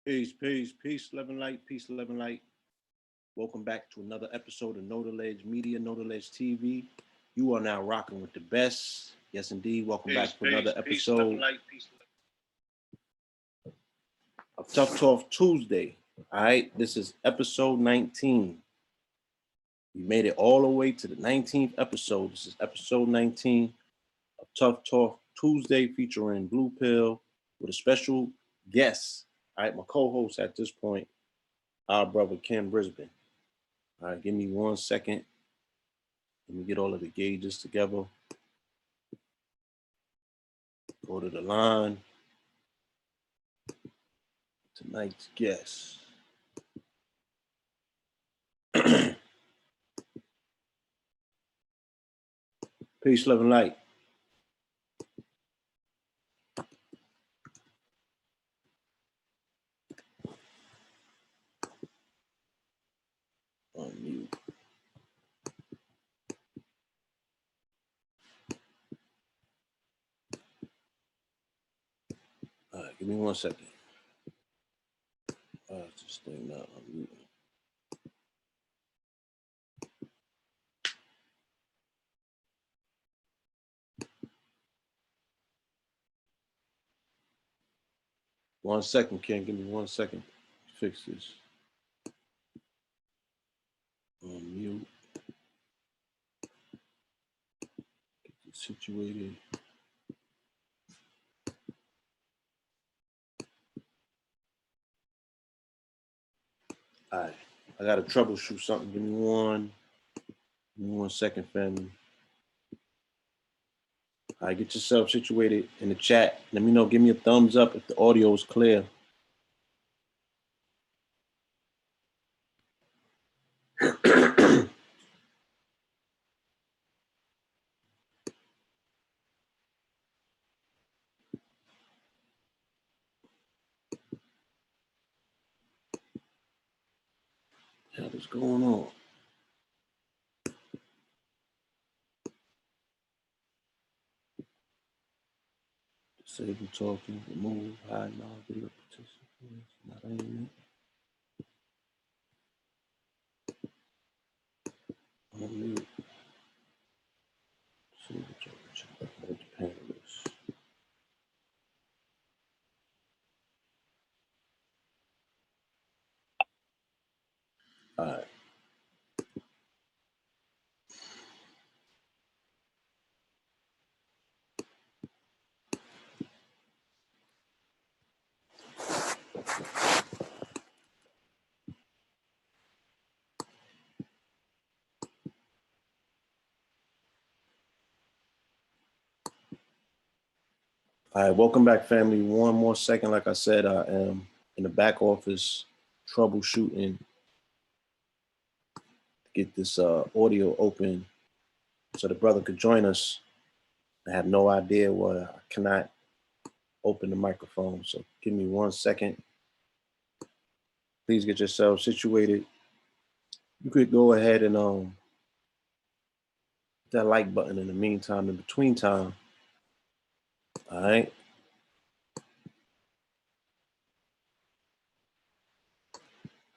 Peace, love and light, peace, love and light. Welcome back to another episode of Know the Ledge Media, Know the Ledge TV. You are now rocking with the best. Yes, indeed. Welcome back to another episode of Tough Talk Tuesday. All right, this is episode 19. We made it all the way to the 19th episode. This is episode 19 of Tough Talk Tuesday featuring Blue Pill with a special guest. All right, my co-host at this point, our brother Ken BRISBON. All right, give me 1 second. Let me get all of the gauges together. Go to the line. Tonight's guest. Peace, love, and light. On mute. All right, give me 1 second. This thing not on mute. One second, Ken. Give me 1 second. Fix this. On mute. Get this situated. All right. I got to troubleshoot something. Give me 1 second, family. All right, get yourself situated in the chat. Let me know. Give me a thumbs up if the audio is clear. What is going on? Disable talking, remove, hide, now, video participants, not aiming. On mute. Disable talking, hold the panelists. All right. All right, welcome back, family. 1 more second. Like I said, I am in the back office troubleshooting to get this audio open so the brother could join us. I have no idea why I cannot open the microphone. So give me 1 second. Please get yourself situated. You could go ahead and hit that like button in the meantime, in between time. All right.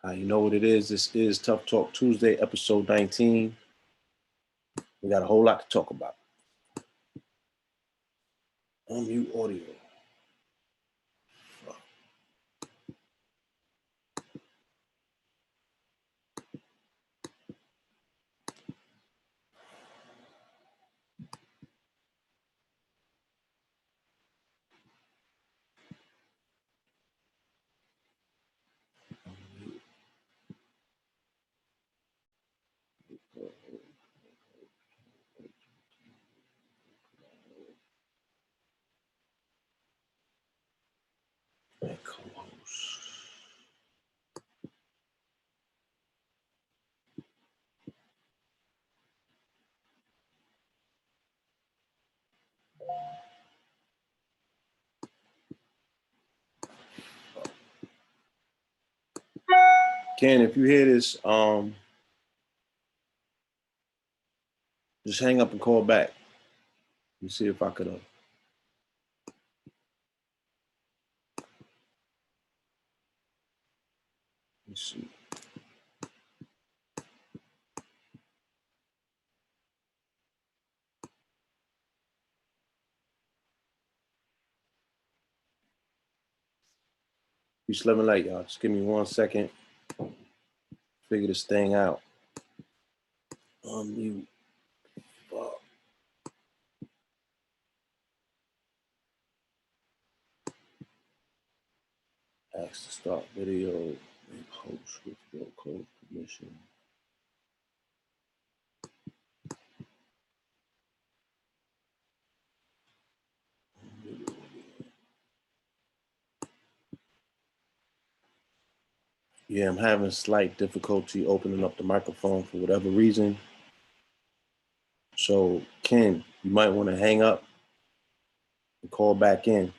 You know what it is. This is Tough Talk Tuesday, episode 19. We got a whole lot to talk about. Unmute audio. Ken, if you hear this, just hang up and call back. Let me see if I could. Let's see. Peace, love, and light, y'all. Just give me 1 second. Figure this thing out. Unmute. Fuck. Ask to start video. Make host with your code permission. Yeah, I'm having slight difficulty opening up the microphone for whatever reason. So, Ken, you might want to hang up and call back in.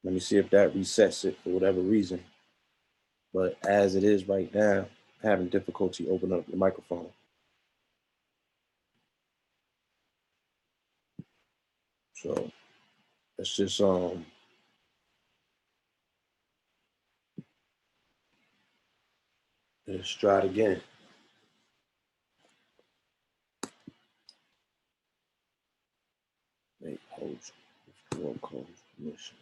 Let me see if that resets it for whatever reason. But as it is right now, I'm having difficulty opening up the microphone. So let's just let's try it again. Make host with your code permission.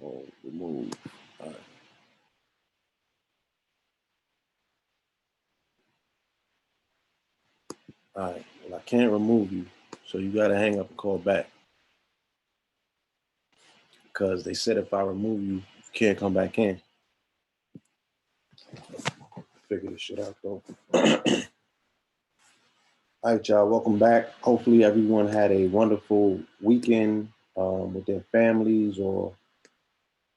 Hold, remove. All right. All right. Well, I can't remove you, so you got to hang up and call back. Because they said if I remove you, you can't come back in. Figure this shit out, though. All right, y'all, welcome back. Hopefully everyone had a wonderful weekend with their families or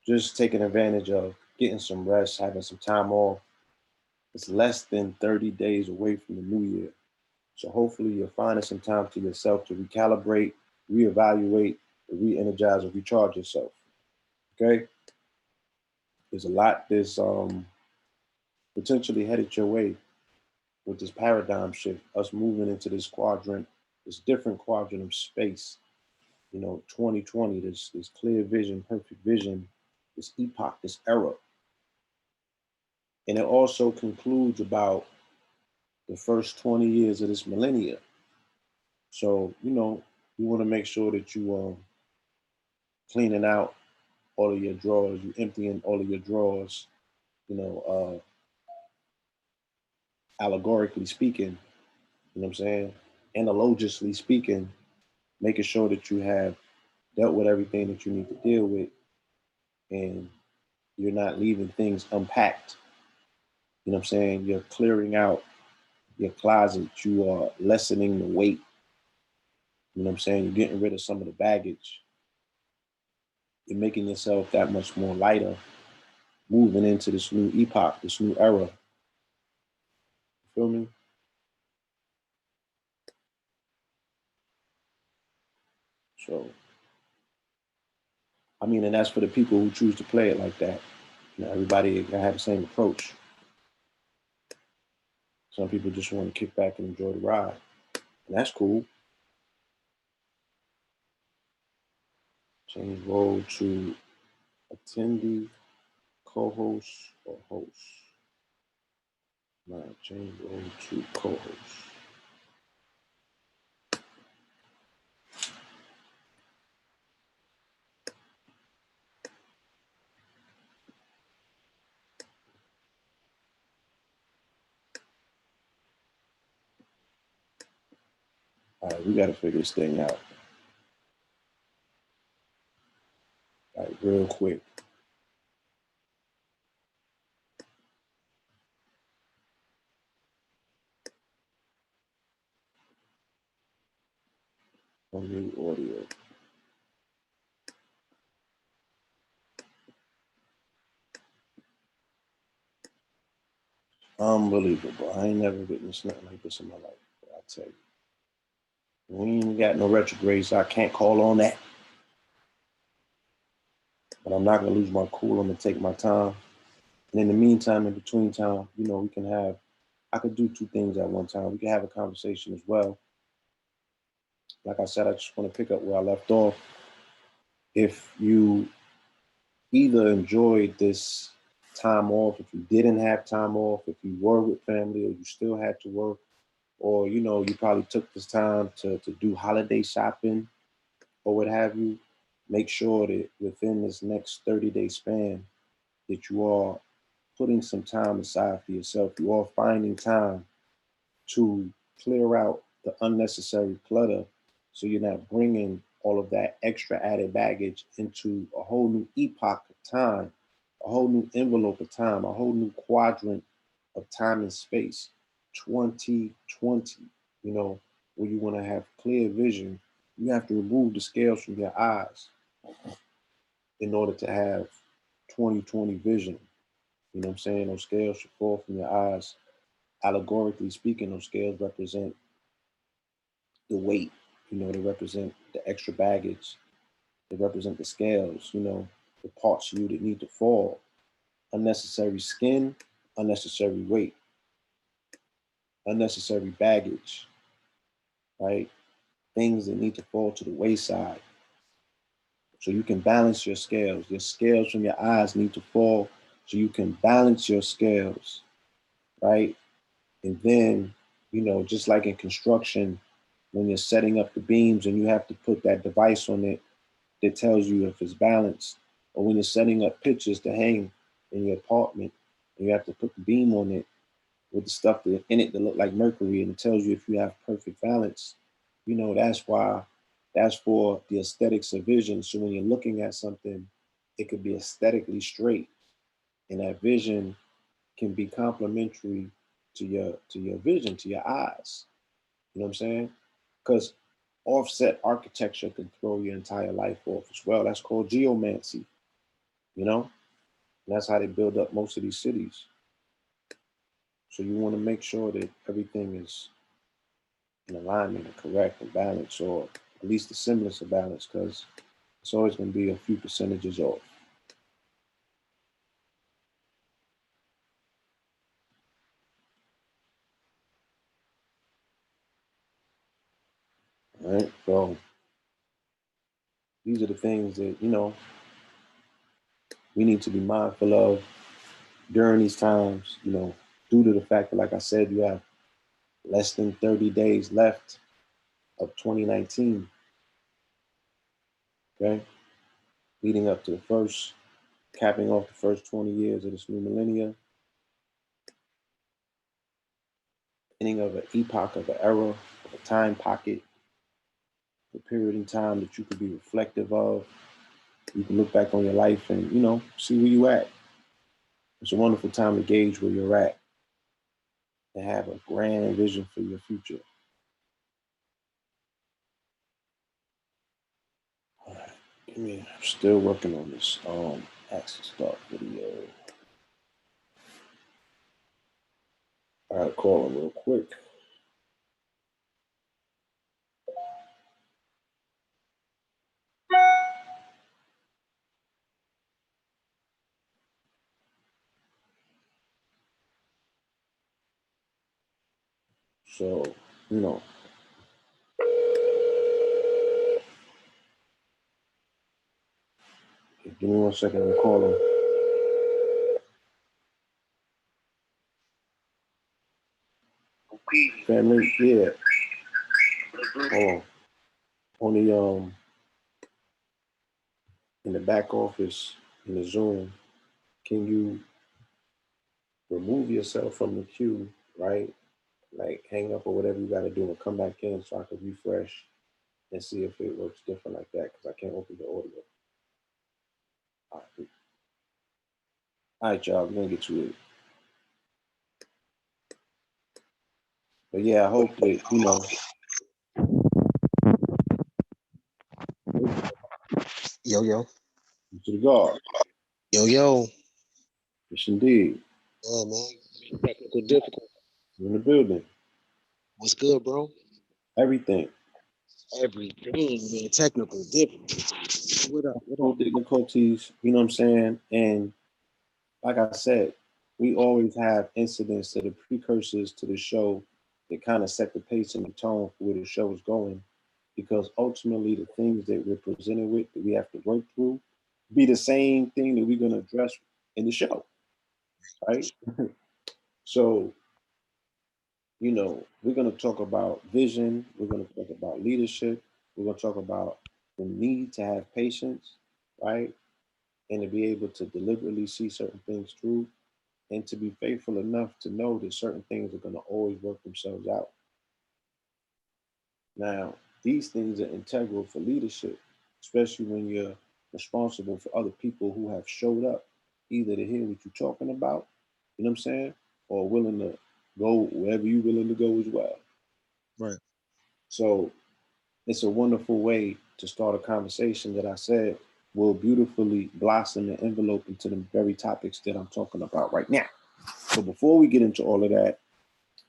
just taking advantage of getting some rest, having some time off. It's less than 30 days away from the new year. So hopefully you're finding some time to yourself to recalibrate, reevaluate, re-energize, and recharge yourself, okay? There's a lot that's potentially headed your way with this paradigm shift, us moving into this quadrant, this different quadrant of space. 2020, this clear vision, perfect vision, this epoch, this era. And it also concludes about the first 20 years of this millennia. So, you want to make sure that you cleaning out all of your drawers, you emptying all of your drawers, allegorically speaking, you know what I'm saying? Analogiously speaking, making sure that you have dealt with everything that you need to deal with and you're not leaving things unpacked. You know what I'm saying? You're clearing out your closet, you are lessening the weight. You know what I'm saying? You're getting rid of some of the baggage. You're making yourself that much more lighter, moving into this new epoch, this new era. You feel me? So, I mean, and that's for the people who choose to play it like that. Everybody gotta have the same approach. Some people just want to kick back and enjoy the ride. And that's cool. Change role to attendee, co-host, or host. Nah, change role to co-host. All right, we gotta figure this thing out. All right, real quick. Unmute audio. Unbelievable. I ain't never witnessed nothing like this in my life. I tell you. We ain't got no retrograde, so I can't call on that. But I'm not gonna lose my cool. I'm gonna take my time. And in the meantime, in between time, we can have, I could do two things at one time. We can have a conversation as well. Like I said, I just want to pick up where I left off. if you either enjoyed this time off, if you didn't have time off, if you were with family or you still had to work, or you probably took this time to do holiday shopping or what have you, make sure that within this next 30-day span that you are putting some time aside for yourself. You are finding time to clear out the unnecessary clutter so you're not bringing all of that extra added baggage into a whole new epoch of time, a whole new envelope of time, a whole new quadrant of time and space. 2020, where you want to have clear vision, you have to remove the scales from your eyes in order to have 2020 vision. You know what I'm saying? Those scales should fall from your eyes. Allegorically speaking, those scales represent the weight, they represent the extra baggage, they represent the scales, the parts of you that need to fall. Unnecessary skin, unnecessary weight, unnecessary baggage, right? Things that need to fall to the wayside. So you can balance your scales. Your scales from your eyes need to fall so you can balance your scales, right? And then, just like in construction, when you're setting up the beams and you have to put that device on it that tells you if it's balanced, or when you're setting up pictures to hang in your apartment and you have to put the beam on it with the stuff that in it that look like mercury and it tells you if you have perfect balance, that's for the aesthetics of vision. So when you're looking at something, it could be aesthetically straight, and that vision can be complementary to your vision, to your eyes. You know what I'm saying? Because offset architecture can throw your entire life off as well. That's called geomancy, you know? And that's how they build up most of these cities. So you want to make sure that everything is in alignment and correct and balanced, or at least the semblance of balance, because it's always going to be a few percentages off. All right? So these are the things that, we need to be mindful of during these times, due to the fact that, like I said, you have less than 30 days left of 2019, okay? Leading up to capping off the first 20 years of this new millennia, ending of an epoch, of an era, of a time pocket, a period in time that you could be reflective of. You can look back on your life and, see where you at. It's a wonderful time to gauge where you're at and have a grand vision for your future. All right, I'm still working on this access start video. All right, call him real quick. So, give me 1 second to call him. Family, yeah. Hold on. On the in the back office in the Zoom, can you remove yourself from the queue, right? Like hang up or whatever you got to do and come back in so I can refresh and see if it works different like that because I can't open the audio. All right, y'all, we're gonna get to it. But yeah, I hope that Yo, yo. to the guard. Yo, yo. Yes, indeed. Yeah, man. Technical difficulty. We're in the building. What's good, bro? Everything. Everything, man. Technical difficulty. What up? No difficulties. You know what I'm saying? And like I said, we always have incidents that are precursors to the show that kind of set the pace and the tone for where the show is going. because ultimately the things that we're presented with that we have to work through be the same thing that we're going to address in the show, right? So, we're going to talk about vision, we're going to talk about leadership, we're going to talk about the need to have patience, right? And to be able to deliberately see certain things through and to be faithful enough to know that certain things are going to always work themselves out. Now, these things are integral for leadership, especially when you're responsible for other people who have showed up either to hear what you're talking about, you know what I'm saying, or willing to go wherever you're willing to go as well. Right. So it's a wonderful way to start a conversation that I said will beautifully blossom and envelope into the very topics that I'm talking about right now. So before we get into all of that,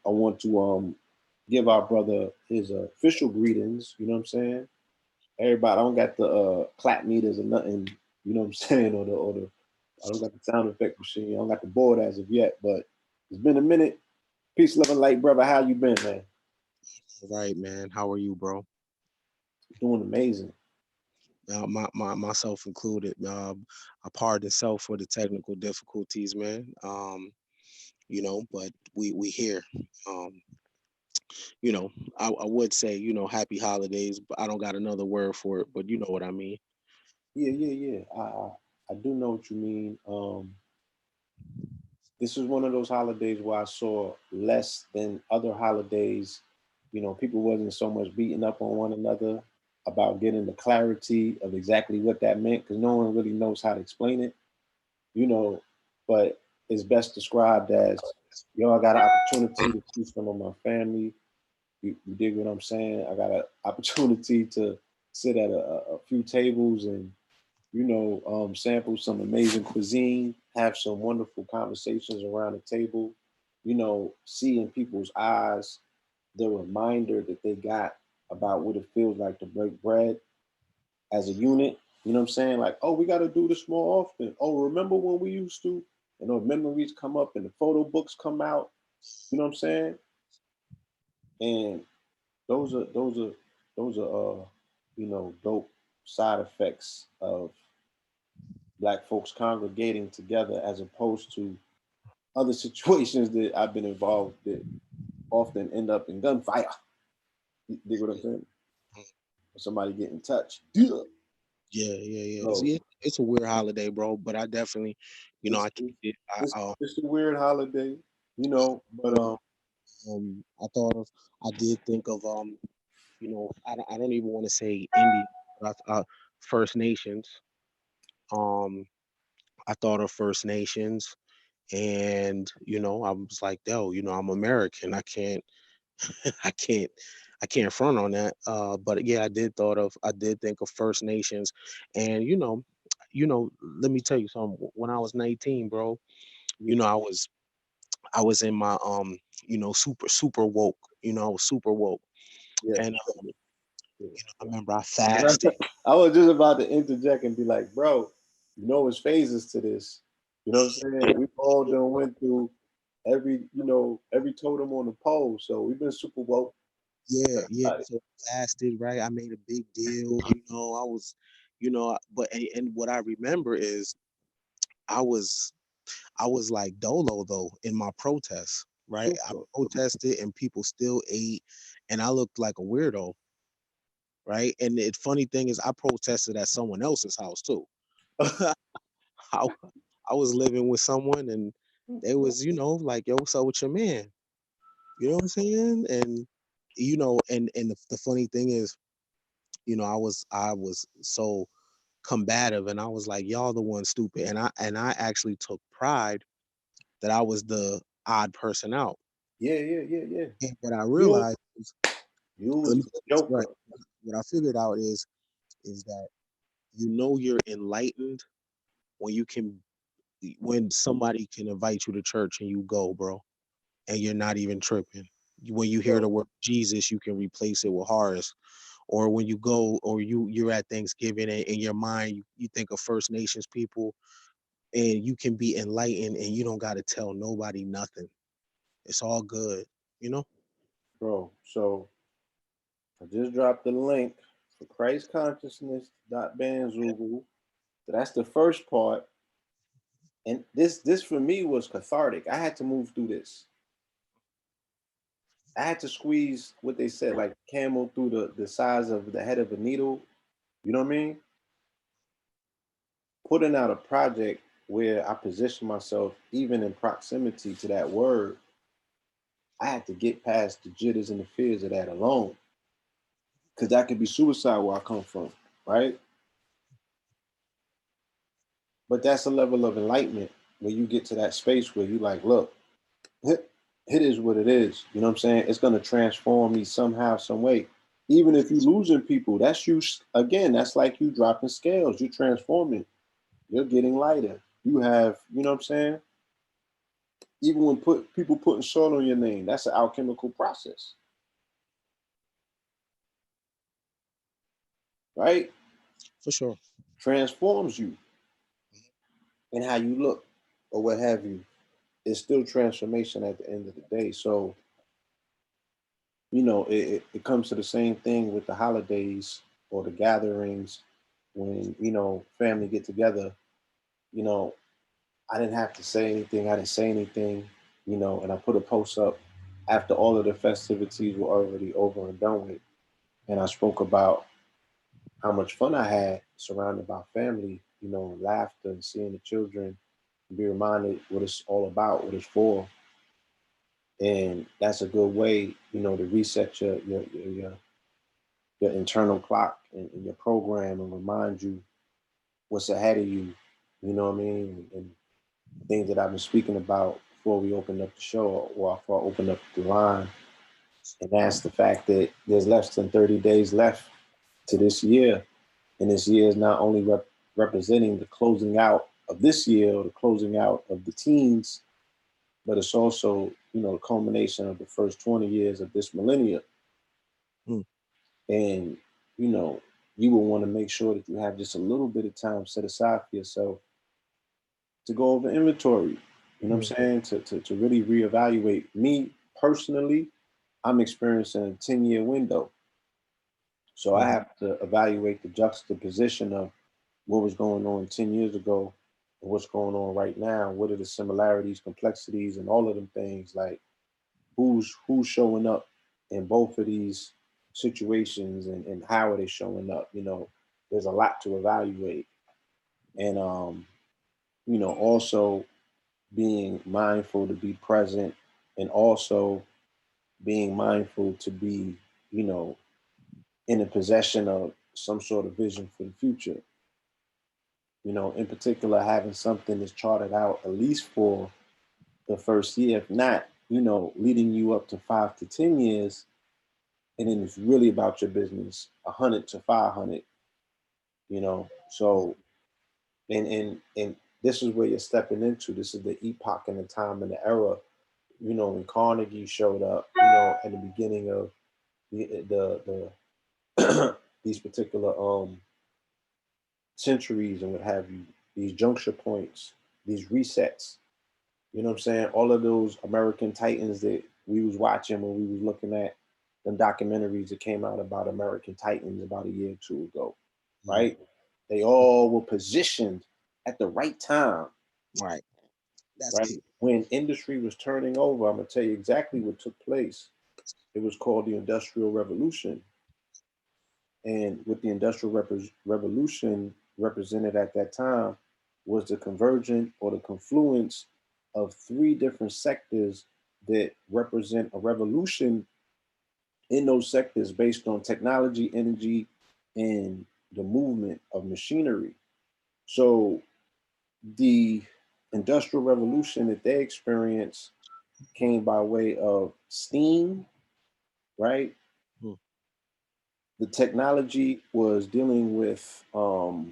I want to give our brother his official greetings. You know what I'm saying? Everybody, I don't got the clap meters or nothing. You know what I'm saying? Or the I don't got the sound effect machine. I don't got the board as of yet. But it's been a minute. Peace, love, and light, brother. How you been, man? Right, man. How are you, bro? Doing amazing. Myself included. I pardon self for the technical difficulties, man. But we here. Um, I would say, happy holidays, but I don't got another word for it, but you know what I mean. Yeah. I do know what you mean. This is one of those holidays where I saw less than other holidays. People wasn't so much beating up on one another about getting the clarity of exactly what that meant because no one really knows how to explain it, you know, but it's best described as, I got an opportunity to see some of my family. You dig what I'm saying? I got an opportunity to sit at a few tables and sample some amazing cuisine, have some wonderful conversations around the table, see in people's eyes the reminder that they got about what it feels like to break bread as a unit. You know what I'm saying? Like, oh, we got to do this more often. Oh, remember when we used to? And those memories come up and the photo books come out. You know what I'm saying? And those are those are those are dope side effects of black folks congregating together as opposed to other situations that I've been involved that often end up in gunfire. You dig what I'm saying? Or somebody getting touched. Yeah. Yeah. So It's a weird holiday, bro, but I definitely, it's I keep it. it's a weird holiday, but I thought of, I did think of, I don't even want to say Indian, but First Nations. Um, I thought of First Nations, and I was like, yo, I'm American. I can't, I can't front on that. But yeah, I did think of First Nations, and let me tell you something. When I was 19, bro, yeah, you know, I was in my super woke. I was super woke, yeah. and Yeah. I remember I And I, fasted. I was just about to interject and be like, bro, it's phases to this. You know what I'm saying? We all done went through every totem on the pole. So we've been super woke. Yeah. So I fasted, right? I made a big deal. I was, but and what I remember is I was I was like dolo though in my protests, right? I Super. protested and people still ate, and I looked like a weirdo, right? And the funny thing is, I protested at someone else's house too. I, I was living with someone, and they was, like, yo, what's up with your man? You know what I'm saying? And and the funny thing is, I was so combative, and I was like, y'all the one stupid, and I actually took pride that I was the odd person out. Yeah. And what I You realized is, you let was me the right. joker. What I figured out is that you're enlightened when you can when somebody can invite you to church and you go, bro, and you're not even tripping. When you hear Yo, the word Jesus, you can replace it with Horace. Or when you go, or you're at Thanksgiving, and in your mind you think of First Nations people, and you can be enlightened, and you don't got to tell nobody nothing. It's all good, you know. bro. So I just dropped the link for Christ Consciousness Bandzoogle. So that's the first part. And this for me was cathartic. I had to move through this. I had to squeeze what they said, like camel through the size of the head of a needle. You know what I mean? Putting out a project where I position myself even in proximity to that word, I had to get past the jitters and the fears of that alone. Because that could be suicide where I come from, right? But that's a level of enlightenment where you get to that space where you like, look, it is what it is. You know what I'm saying? It's gonna transform me somehow, some way. Even if you're losing people, that's you again, that's like you dropping scales, you're transforming, you're getting lighter. You have, you know what I'm saying? Even when people putting salt on your name, that's an alchemical process, right? For sure. Transforms you and how you look or what have you. It's still transformation at the end of the day. So, you know, it comes to the same thing with the holidays or the gatherings when, you know, family get together. You know, I didn't have to say anything. I didn't say anything, you know, and I put a post up after all of the festivities were already over and done with. And I spoke about how much fun I had surrounded by family, you know, laughter and seeing the children, be reminded what it's all about, what it's for. And that's a good way, you know, to reset your internal clock and your program and remind you what's ahead of you. You know what I mean? And things that I've been speaking about before we opened up the show or before I opened up the line. And that's the fact that there's less than 30 days left to this year. And this year is not only representing the closing out of this year or the closing out of the teens, but it's also, you know, the culmination of the first 20 years of this millennia. Mm. And, you know, you will want to make sure that you have just a little bit of time set aside for yourself to go over inventory. You know what I'm saying? To really reevaluate. Me personally, I'm experiencing a 10-year window. So I have to evaluate the juxtaposition of what was going on 10 years ago and what's going on right now. What are the similarities, complexities, and all of them things? Like who's showing up in both of these situations and how are they showing up? You know, there's a lot to evaluate. And you know, also being mindful to be present and also being mindful to be, you know, in a possession of some sort of vision for the future. You know, in particular, having something that's charted out at least for the first year, if not, you know, leading you up to 5 to 10 years. And then it's really about your business, 100 to 500, you know. So, and this is where you're stepping into. This is the epoch and the time and the era, you know, when Carnegie showed up, you know, at the beginning of the these particular centuries and what have you, these juncture points, these resets. You know what I'm saying? All of those American Titans that we was watching when we was looking at the documentaries that came out about American Titans about a year or two ago, right? They all were positioned at the right time, Right. That's right? key. When industry was turning over, I'm gonna tell you exactly what took place. It was called the Industrial Revolution. And what the Industrial Revolution represented at that time was the convergence or the confluence of three different sectors that represent a revolution in those sectors based on technology, energy, and the movement of machinery. So the Industrial Revolution that they experienced came by way of steam, right? Mm. The technology was dealing with the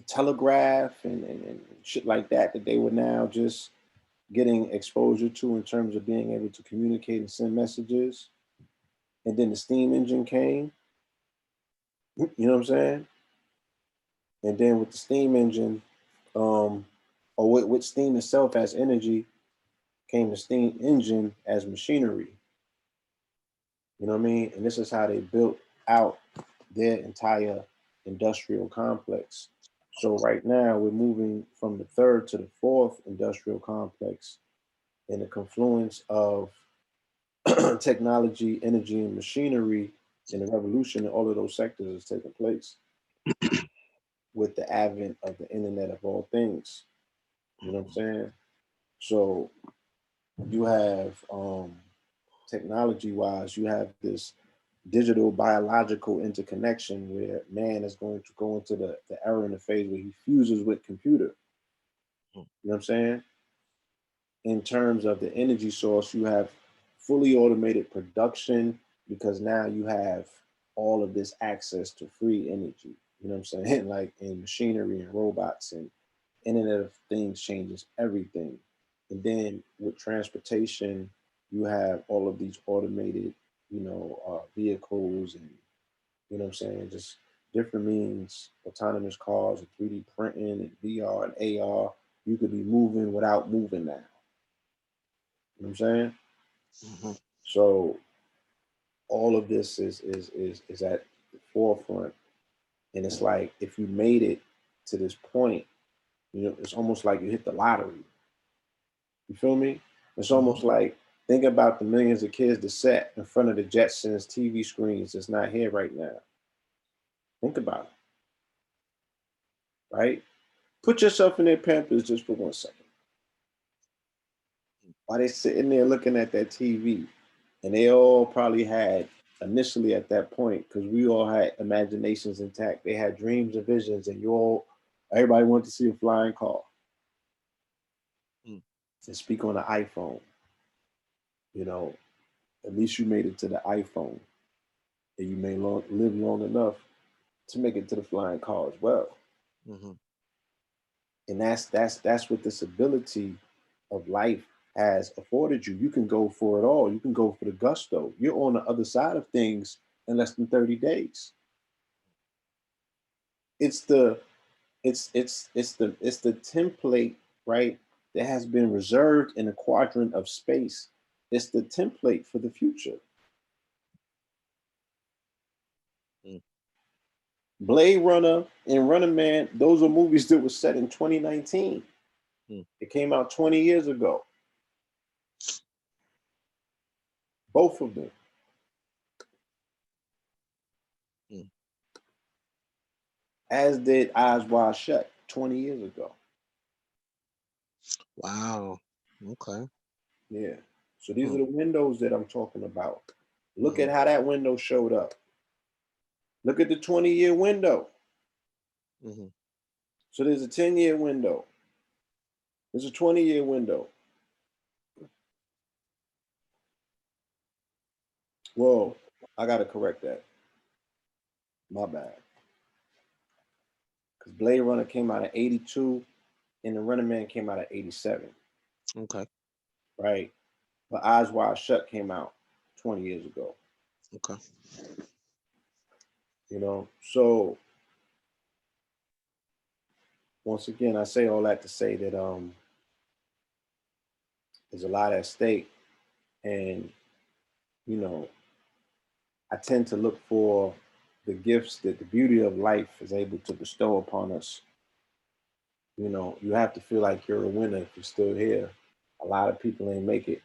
telegraph and shit like that they were now just getting exposure to in terms of being able to communicate and send messages. And then the steam engine came, you know what I'm saying? And then with the steam engine, or with steam itself as energy, came the steam engine as machinery. You know what I mean? And this is how they built out their entire industrial complex. So right now we're moving from the third to the fourth industrial complex in the confluence of technology, energy, and machinery in the revolution in all of those sectors is taking place with the advent of the internet of all things. You know what I'm saying? So you have technology wise, you have this digital biological interconnection where man is going to go into the era in the phase where he fuses with computer. You know what I'm saying? In terms of the energy source, you have fully automated production because now you have all of this access to free energy. You know what I'm saying? Like in machinery and robots and Internet of Things changes everything. And then with transportation, you have all of these automated, vehicles and, you know what I'm saying, just different means, autonomous cars and 3D printing and VR and AR. You could be moving without moving now. You know what I'm saying? Mm-hmm. So all of this is at the forefront. And it's like if you made it to this point, it's almost like you hit the lottery. You feel me? It's almost like think about the millions of kids that sat in front of the Jetsons TV screens that's not here right now. Think about it, right? Put yourself in their pampers just for 1 second. While they sitting there looking at that TV, and they all probably had initially at that point, because we all had imaginations intact. They had dreams and visions, and everybody wanted to see a flying car and speak on the iPhone. You know, at least you made it to the iPhone, and you may live long enough to make it to the flying car as well. Mm-hmm. And that's what this ability of life has afforded you. You can go for it all. You can go for the gusto. You're on the other side of things in less than 30 days. It's the it's the template, right? That has been reserved in a quadrant of space. It's the template for the future. Mm. Blade Runner and Running Man, those are movies that were set in 2019. It came out 20 years ago. Both of them. As did Eyes Wide Shut 20 years ago. Wow. Okay. Yeah. So these are the windows that I'm talking about. Look at how that window showed up. Look at the 20-year window. So there's a 10-year window. There's a 20-year window. Whoa, I got to correct that. My bad. Because Blade Runner came out of 82 and The Running Man came out of 87. Okay. Right? But Eyes Wide Shut came out 20 years ago. Okay. So once again, I say all that to say that there's a lot at stake. And, I tend to look for the gifts that the beauty of life is able to bestow upon us. You have to feel like you're a winner if you're still here. A lot of people ain't make it.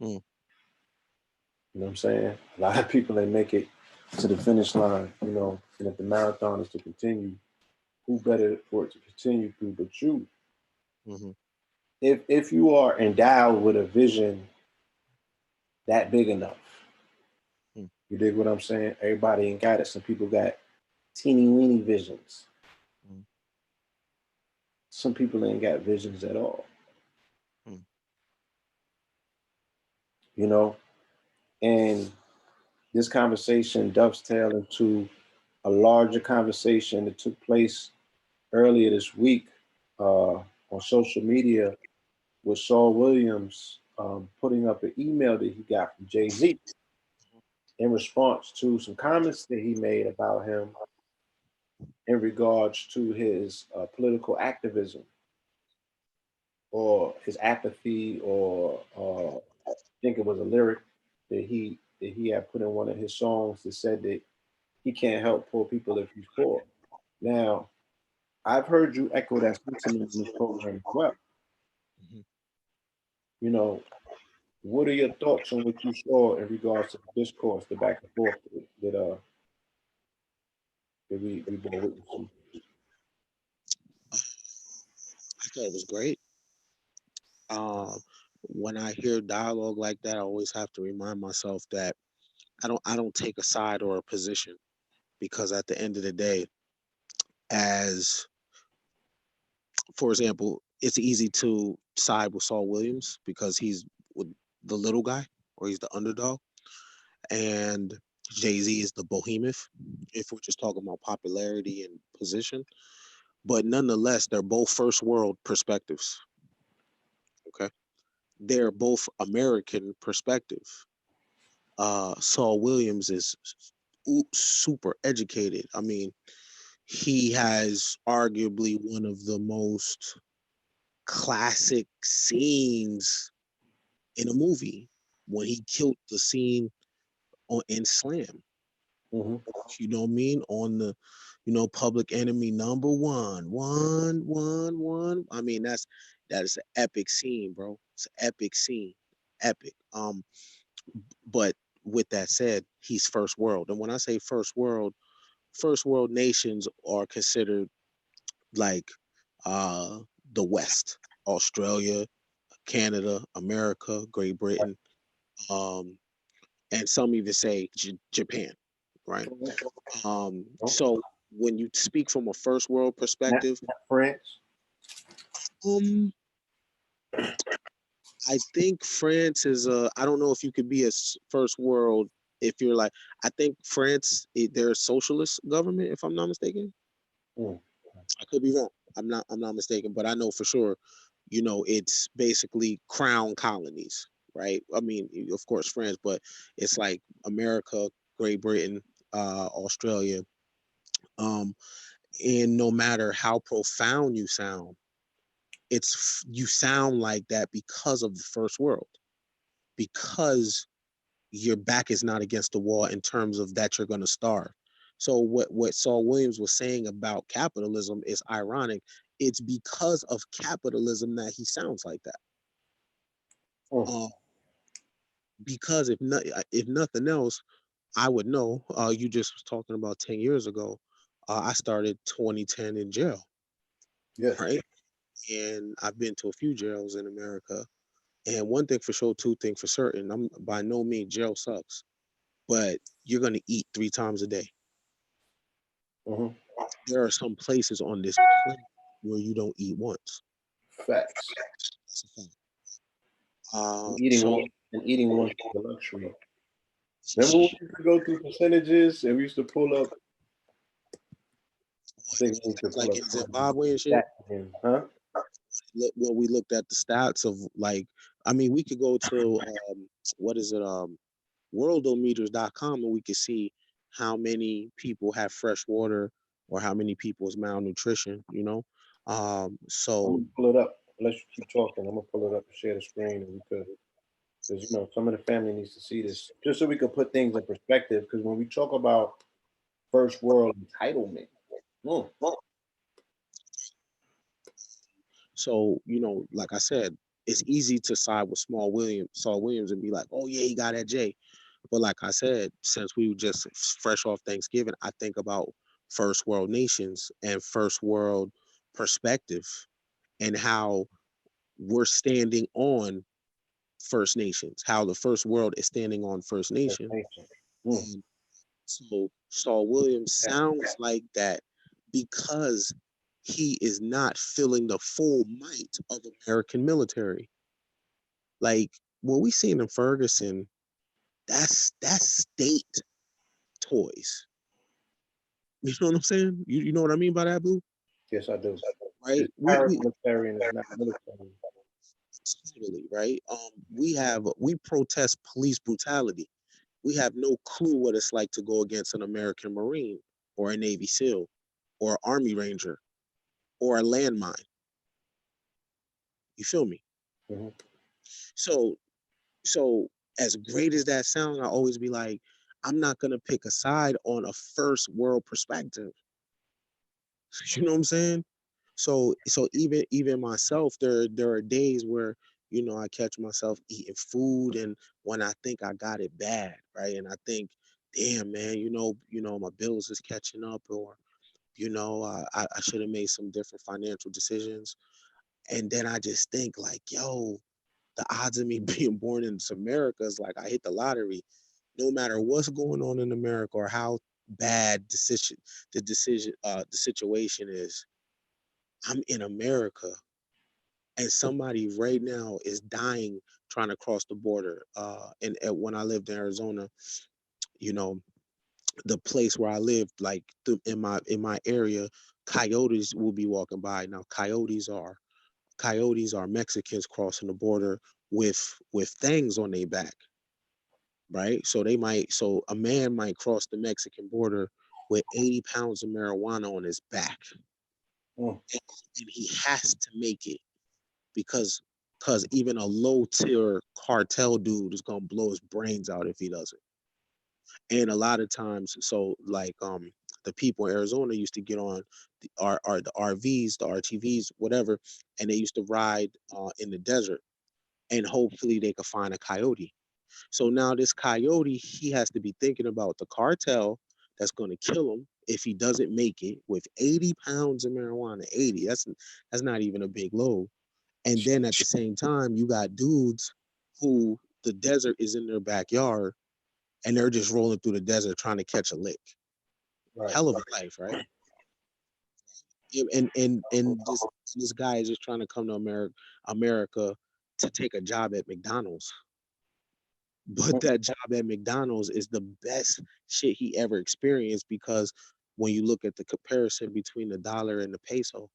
You know what I'm saying? A lot of people ain't make it to the finish line, and if the marathon is to continue, who better for it to continue through but you? If you are endowed with a vision that big enough, you dig what I'm saying? Everybody ain't got it. Some people got teeny weeny visions. Some people ain't got visions at all. And this conversation dovetailed into a larger conversation that took place earlier this week on social media with Saul Williams putting up an email that he got from Jay-Z in response to some comments that he made about him in regards to his political activism. or his apathy, or I think it was a lyric that he had put in one of his songs that said that he can't help poor people if he's poor. Now, I've heard you echo that sentiment in this program as well. Mhm. You know, what are your thoughts on what you saw in regards to the discourse, the back and forth that we bore witness to? I thought it was great. Um, when I hear dialogue like that, I always have to remind myself that I don't take a side or a position, because at the end of the day, as for example, it's easy to side with Saul Williams because he's with the little guy, or he's the underdog, and Jay-Z is the behemoth, if we're just talking about popularity and position. But nonetheless, they're both first world perspectives. Okay. They're both American perspective. Saul Williams is super educated. I mean, he has arguably one of the most classic scenes in a movie, when he killed the scene on in Slam. Mm-hmm. You know what I mean? On the, Public Enemy number one, one, one, one. I mean, that is an epic scene, bro. It's an epic scene, epic. But with that said, he's first world, and when I say first world nations are considered like uh the West, Australia, Canada, America, Great Britain, um, and some even say Japan, right? So when you speak from a first world Not, perspective, not France. um, I think France is I don't know if you could be a first world if you're like, I think France, they're a socialist government, if I'm not mistaken. Mm. I could be wrong. I'm not mistaken, but I know for sure, it's basically crown colonies, right? I mean, of course, France, but it's like America, Great Britain, Australia. Um, and no matter how profound you sound, you sound like that because of the first world, because your back is not against the wall in terms of that you're going to starve. So what Saul Williams was saying about capitalism is ironic. It's because of capitalism that he sounds like that. Mm. Uh, because if nothing else, I would know. You just was talking about 10 years ago. I started 2010 in jail, Yes. right? And I've been to a few jails in America. And one thing for sure, two things for certain, I'm by no means jail sucks, but you're gonna eat 3 times a day. Mm-hmm. There are some places on this planet where you don't eat once. Facts. That's a fact. Eating So one and eating one is a luxury. Remember when we used to go through percentages and we used to pull up? I think we used to like pull up in Zimbabwe and shit, that again, huh? when we looked at the stats of like, I mean, we could go to what is it, worldometers.com, and we could see how many people have fresh water or how many people is malnutrition. I'm So gonna pull it up. Unless you keep talking, I'm gonna pull it up and share the screen, and we could, because some of the family needs to see this, just so we could put things in perspective. Because when we talk about first world entitlement, mm, like I said, it's easy to side with Saul Williams, and be like, oh yeah, he got that J. But like I said, since we were just fresh off Thanksgiving, I think about first world nations and first world perspective, and how we're standing on First Nations, how the first world is standing on First Nation. nation. Mm, And so Saul Williams yeah, sounds like that because he is not feeling the full might of American military. Like what we seen in Ferguson, that's state toys. You know what I'm saying? You know what I mean by that, Blue? yes, I do. Right? It's We paramilitary and it's not military. totally right. We protest police brutality. We have no clue what it's like to go against an American Marine or a Navy SEAL or an Army Ranger or a landmine. You feel me? Mhm. So so as great as that sounds, I always be like, I'm not gonna pick a side on a first world perspective. You know what I'm saying? So even myself, there are days where I catch myself eating food, and when I think I got it bad, right? And I think, damn man, my bills is catching up, or I should have made some different financial decisions. And then I just think like, yo, the odds of me being born into America is like I hit the lottery. No matter what's going on in America or how bad the situation is, I'm in America, and somebody right now is dying trying to cross the border. And when I lived in Arizona, you know, the place where I lived, like in my area, coyotes will be walking by. Now, coyotes are Mexicans crossing the border with things on their back, right? So a man might cross the Mexican border with 80 pounds of marijuana on his back, Mm. and he has to make it because even a low tier cartel dude is gonna blow his brains out if he doesn't. And a lot of times, so like the people in Arizona used to get on the RVs, the RTVs, whatever, and they used to ride in the desert, and hopefully they could find a coyote. So now this coyote, he has to be thinking about the cartel that's going to kill him if he doesn't make it with 80 pounds of marijuana. 80, that's not even a big load. And then at the same time, you got dudes who the desert is in their backyard, and they're just rolling through the desert trying to catch a lick. Right. Hell of a life, right? And this guy is just trying to come to America to take a job at McDonald's. But Mm. that job at McDonald's is the best shit he ever experienced, because when you look at the comparison between the dollar and the peso,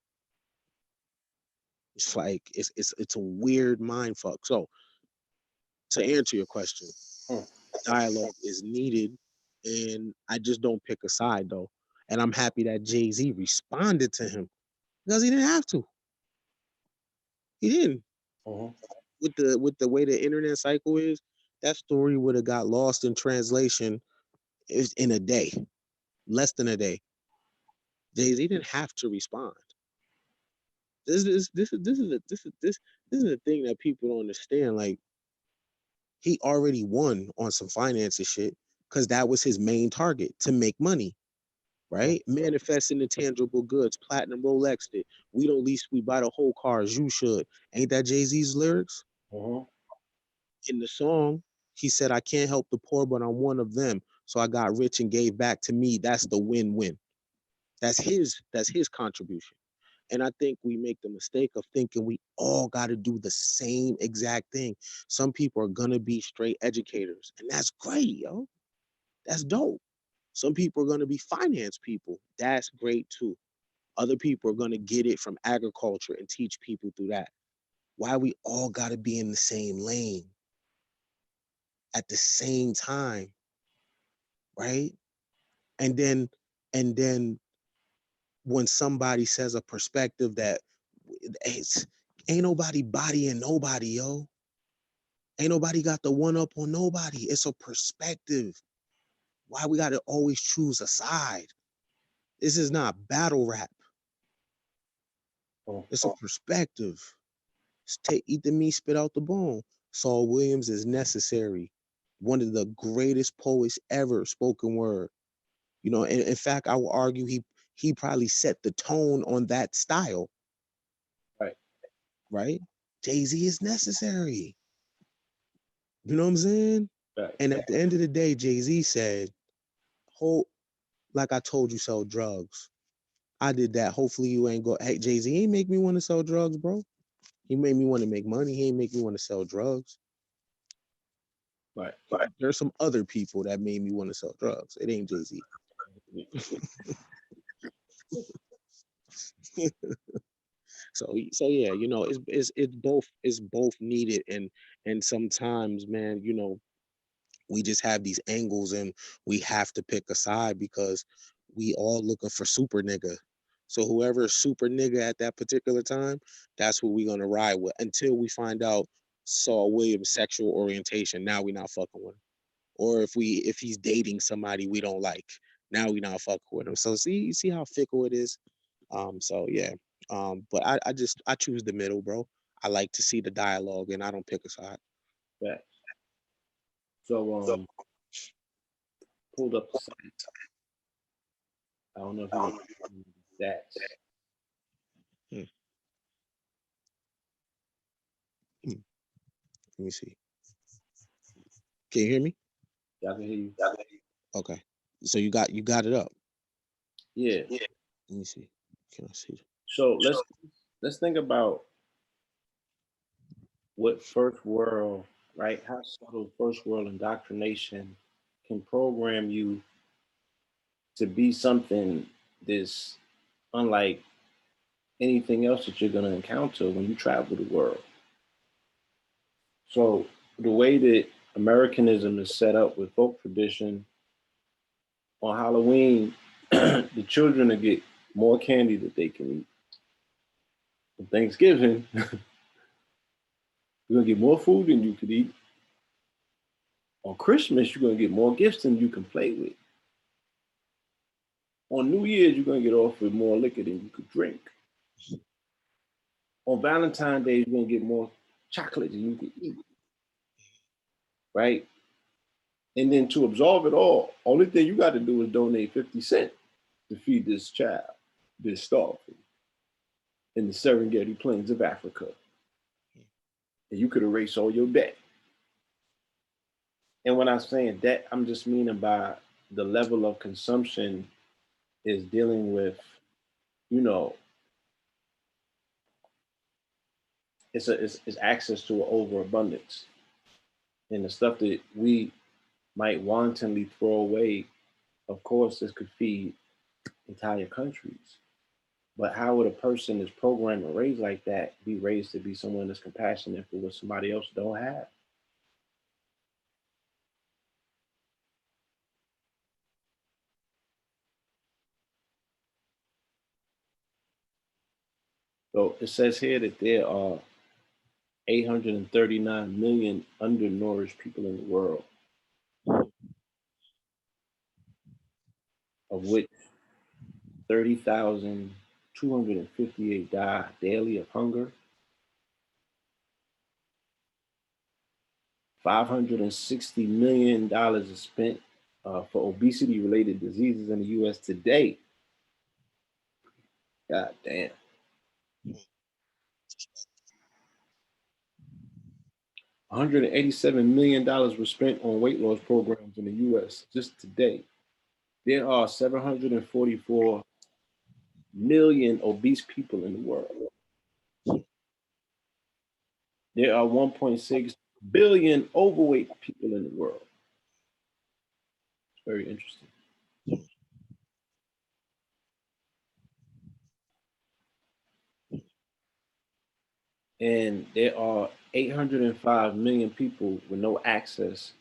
it's like it's a weird mind fuck. So to answer your question, Mm. dialogue is needed, and I just don't pick a side though. And I'm happy that Jay-Z responded to him, because he didn't have to. He didn't. Mhm. With the way the internet cycle is, that story would have got lost in translation in a day, less than a day. Jay-Z didn't have to respond. This is the thing that people don't understand. Like, he already won on some finances shit, because that was his main target, to make money, Mm. right? Manifesting the tangible goods. Platinum Rolex it. We don't lease, we buy the whole cars. You should. Ain't that Jay-Z's lyrics? Mhm. In the song, he said, I can't help the poor, but I'm one of them. So I got rich and gave back. To me, that's the win-win. That's his contribution. And I think we make the mistake of thinking we all got to do the same exact thing. Some people are going to be straight educators, and that's great, yo. That's dope. Some people are going to be finance people. That's great too. Other people are going to get it from agriculture and teach people through that. Why we all got to be in the same lane at the same time, right? And then and then when somebody says a perspective that it's ain't nobody bodying nobody, yo. Ain't nobody got the one up on nobody. It's a perspective. Why we gotta always choose a side? This is not battle rap. Mm. It's a perspective. Eat the meat, spit out the bone. Saul Williams is necessary. One of the greatest poets ever spoken word. In fact, I will argue he probably set the tone on that style, Right. right? Jay-Z is necessary. You know what I'm saying? Right. And at the end of the day, Jay-Z said, "Hope, like I told you, sell drugs. I did that. Hopefully you ain't go. Hey, Jay-Z ain't make me want to sell drugs, bro. He made me want to make money. He ain't make me want to sell drugs. Right. There's some other people that made me want to sell drugs. It ain't Jay-Z. So yeah, it's both needed, and sometimes, man, we just have these angles, and we have to pick a side because we all looking for super nigga. So whoever's super nigga at that particular time, that's what we're gonna ride with until we find out Saul Williams' sexual orientation. Now we not fucking with him. Or if he's dating somebody we don't like, now we not fucking with him. So see how fickle it is. So yeah. But I choose the middle, bro. I like to see the dialogue and I don't pick a side. Right. So pulled up the site. I don't know if you want stats. Hmm. Hmm. Let me see. Can you hear me? I can hear you. Okay. So you got it up. Yeah. Let me see. Can I see? So let's think about what first world, right? How subtle first world indoctrination can program you to be something this unlike anything else that you're going to encounter when you travel the world. So the way that Americanism is set up with folk tradition on Halloween, the children will get more candy that they can eat. On Thanksgiving, you're gonna get more food than you could eat. On Christmas, you're gonna get more gifts than you can play with. On New Year's, you're gonna get offered more liquor than you could drink. On Valentine's Day, you're gonna get more chocolate than you could eat. Right? And then to absorb it all, only thing you got to do is donate 50 cents to feed this child, this starving, in the Serengeti plains of Africa. And you could erase all your debt. And when I'm saying debt, I'm just meaning by the level of consumption is dealing with, you know, it's access to an overabundance. And the stuff that we might wantonly throw away, of course, this could feed entire countries. But how would a person that's programmed and raised like that be raised to be someone that's compassionate for what somebody else don't have? So it says here that there are 839 million undernourished people in the world, of which 30,258 die daily of hunger. $560 million is spent for obesity related diseases in the US today. God damn. $187 million was spent on weight loss programs in the US just today. There are 744 million obese people in the world. There are 1.6 billion overweight people in the world. It's very interesting. And there are 805 million people with no access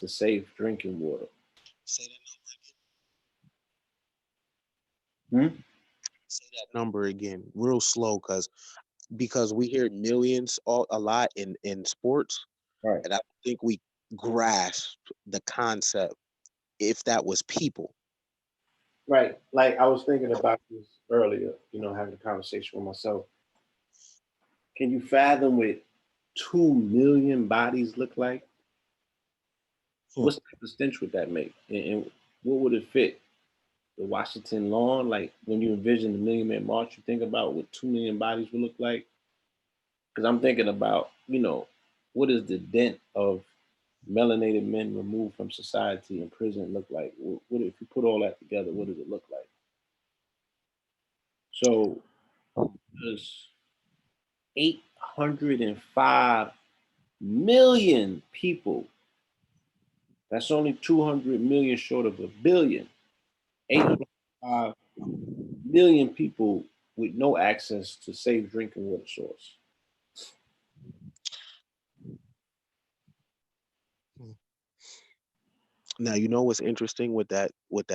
to safe drinking water. Say Hmm? that number again, real slow, because we hear millions a lot in sports, Right. and I don't think we grasp the concept if that was people. Right. Like I was thinking about this earlier, having a conversation with myself. Can you fathom what 2 million bodies look like? Hmm. What type of stench would that make? And what would it fit? The Washington lawn? Like when you envision the Million Man March, you think about what 2 million bodies would look like? Because I'm thinking about, what is the dent of melanated men removed from society in prison look like? What if you put all that together, what does it look like? So there's 805 million people. That's only 200 million short of a billion. 805 million people with no access to safe drinking water source. Now, you know what's interesting with that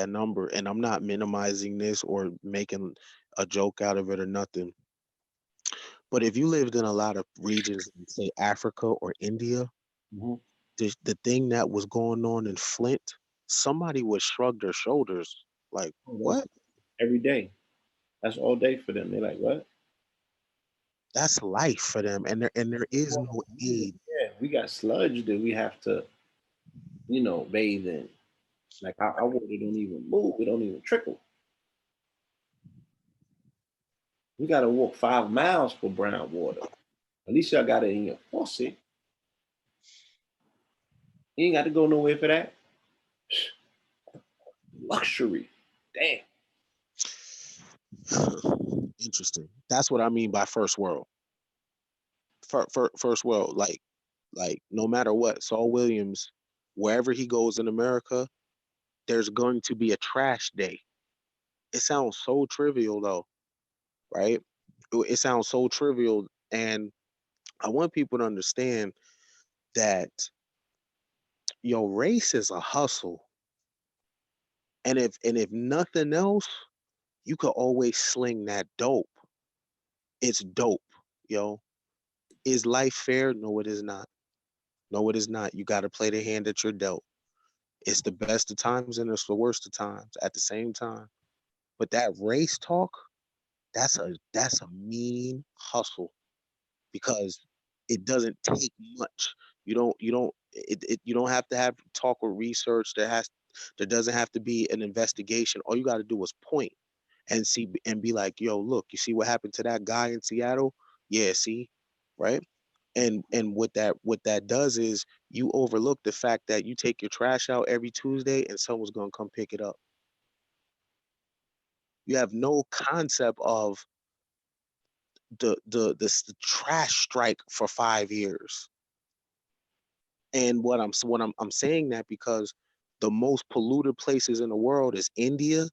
number, and I'm not minimizing this or making a joke out of it or nothing. But if you lived in a lot of regions, in, say Africa or India, Mhm. the thing that was going on in Flint, somebody would shrug their shoulders like, Oh, that's "What? every day. That's all day for them. They're like, what? That's life for them." And there is Well, no aid. yeah, we got sludge that we have to, bathe in. Like our water don't even move. It don't even trickle. We got to walk 5 miles for brown water. At least y'all got it in your faucet. You ain't got to go nowhere for that. Luxury. Damn. Interesting. That's what I mean by first world. First world, like no matter what, Saul Williams, wherever he goes in America, there's going to be a trash day. It sounds so trivial though, right? It sounds so trivial, and I want people to understand that your race is a hustle, and if nothing else, you could always sling that dope. It's dope, yo. Is life fair? No, it is not. No, it is not. You got to play the hand that you're dealt. It's the best of times and it's the worst of times at the same time. But that race talk, that's a mean hustle because it doesn't take much. You don't have to have talk or research. There doesn't have to be an investigation. All you got to do is point and see and be like, yo, look, you see what happened to that guy in Seattle? Yeah, see, right? And what that does is you overlook the fact that you take your trash out every Tuesday and someone's gonna come pick it up. You have no concept of the trash strike for 5 years. And I'm saying that because the most polluted places in the world is India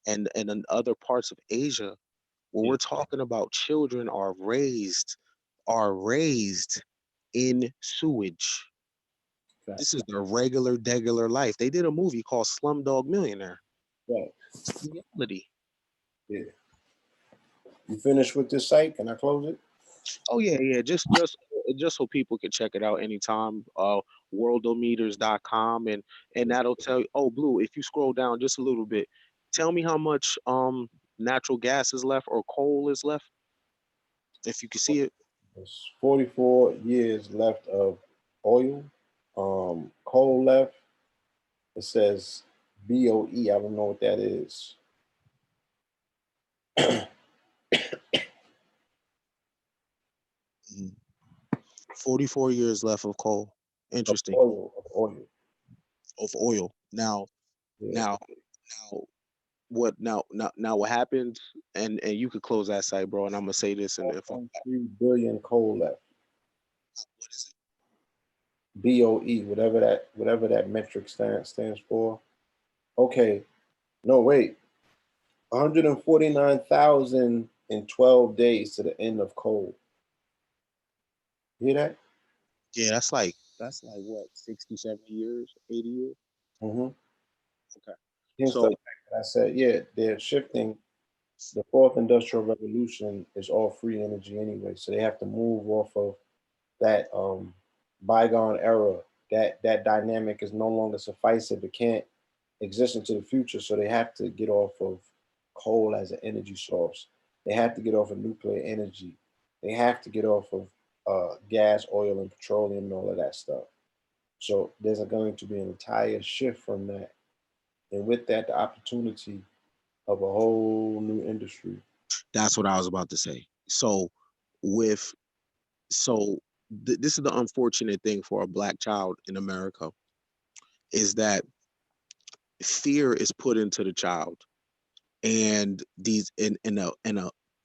and in other parts of Asia, where Yeah. we're talking about children are raised in sewage. Fact. This is their regular degular life. They did a movie called Slumdog Millionaire. Right. It's reality. Yeah. You finished with this site? Can I close it? Oh yeah, yeah. Just so people can check it out anytime. Worldometers.com, and that'll tell you. Oh, Blue, if you scroll down just a little bit, tell me how much natural gas is left or coal is left, if you can see it. There's 44 years left of oil. Coal left. It says BOE. I don't know what that is. 44 years left of coal. Of Interesting. oil. Of oil. Of oil. Yeah. Now, now, now what happens? And you could close that site, bro. And I'm gonna say this, and if I, 4.3 billion coal left. what is BOE. Whatever that metric stands for. Okay. No, wait. 149,000 in 12 days to the end of coal. You hear that? it? Yeah, that's like what 60, 70 years, 80 years. Mm-hmm. Okay, Hence the so fact that I said, yeah, they're shifting. The fourth industrial revolution is all free energy anyway, so they have to move off of that bygone era. That dynamic is no longer sufficient. It can't exist into the future, so they have to get off of coal as an energy source. They have to get off of nuclear energy. They have to get off of gas, oil, and petroleum and all of that stuff. So there's going to be an entire shift from that, and with that, the opportunity of a whole new industry. that's what I was about to say. With so this is the unfortunate thing for a black child in America is that fear is put into the child, and these in a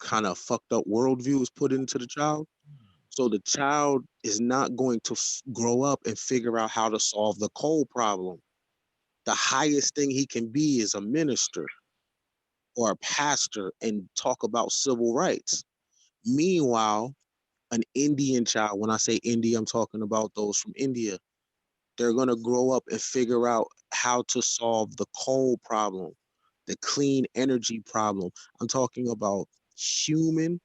kind of fucked up worldview is put into the child. So the child is not going to grow up and figure out how to solve the coal problem. The highest thing he can be is a minister or a pastor and talk about civil rights. Meanwhile, an Indian child, when I say India, I'm talking about those from India. They're going to grow up and figure out how to solve the coal problem, the clean energy problem. I'm talking about human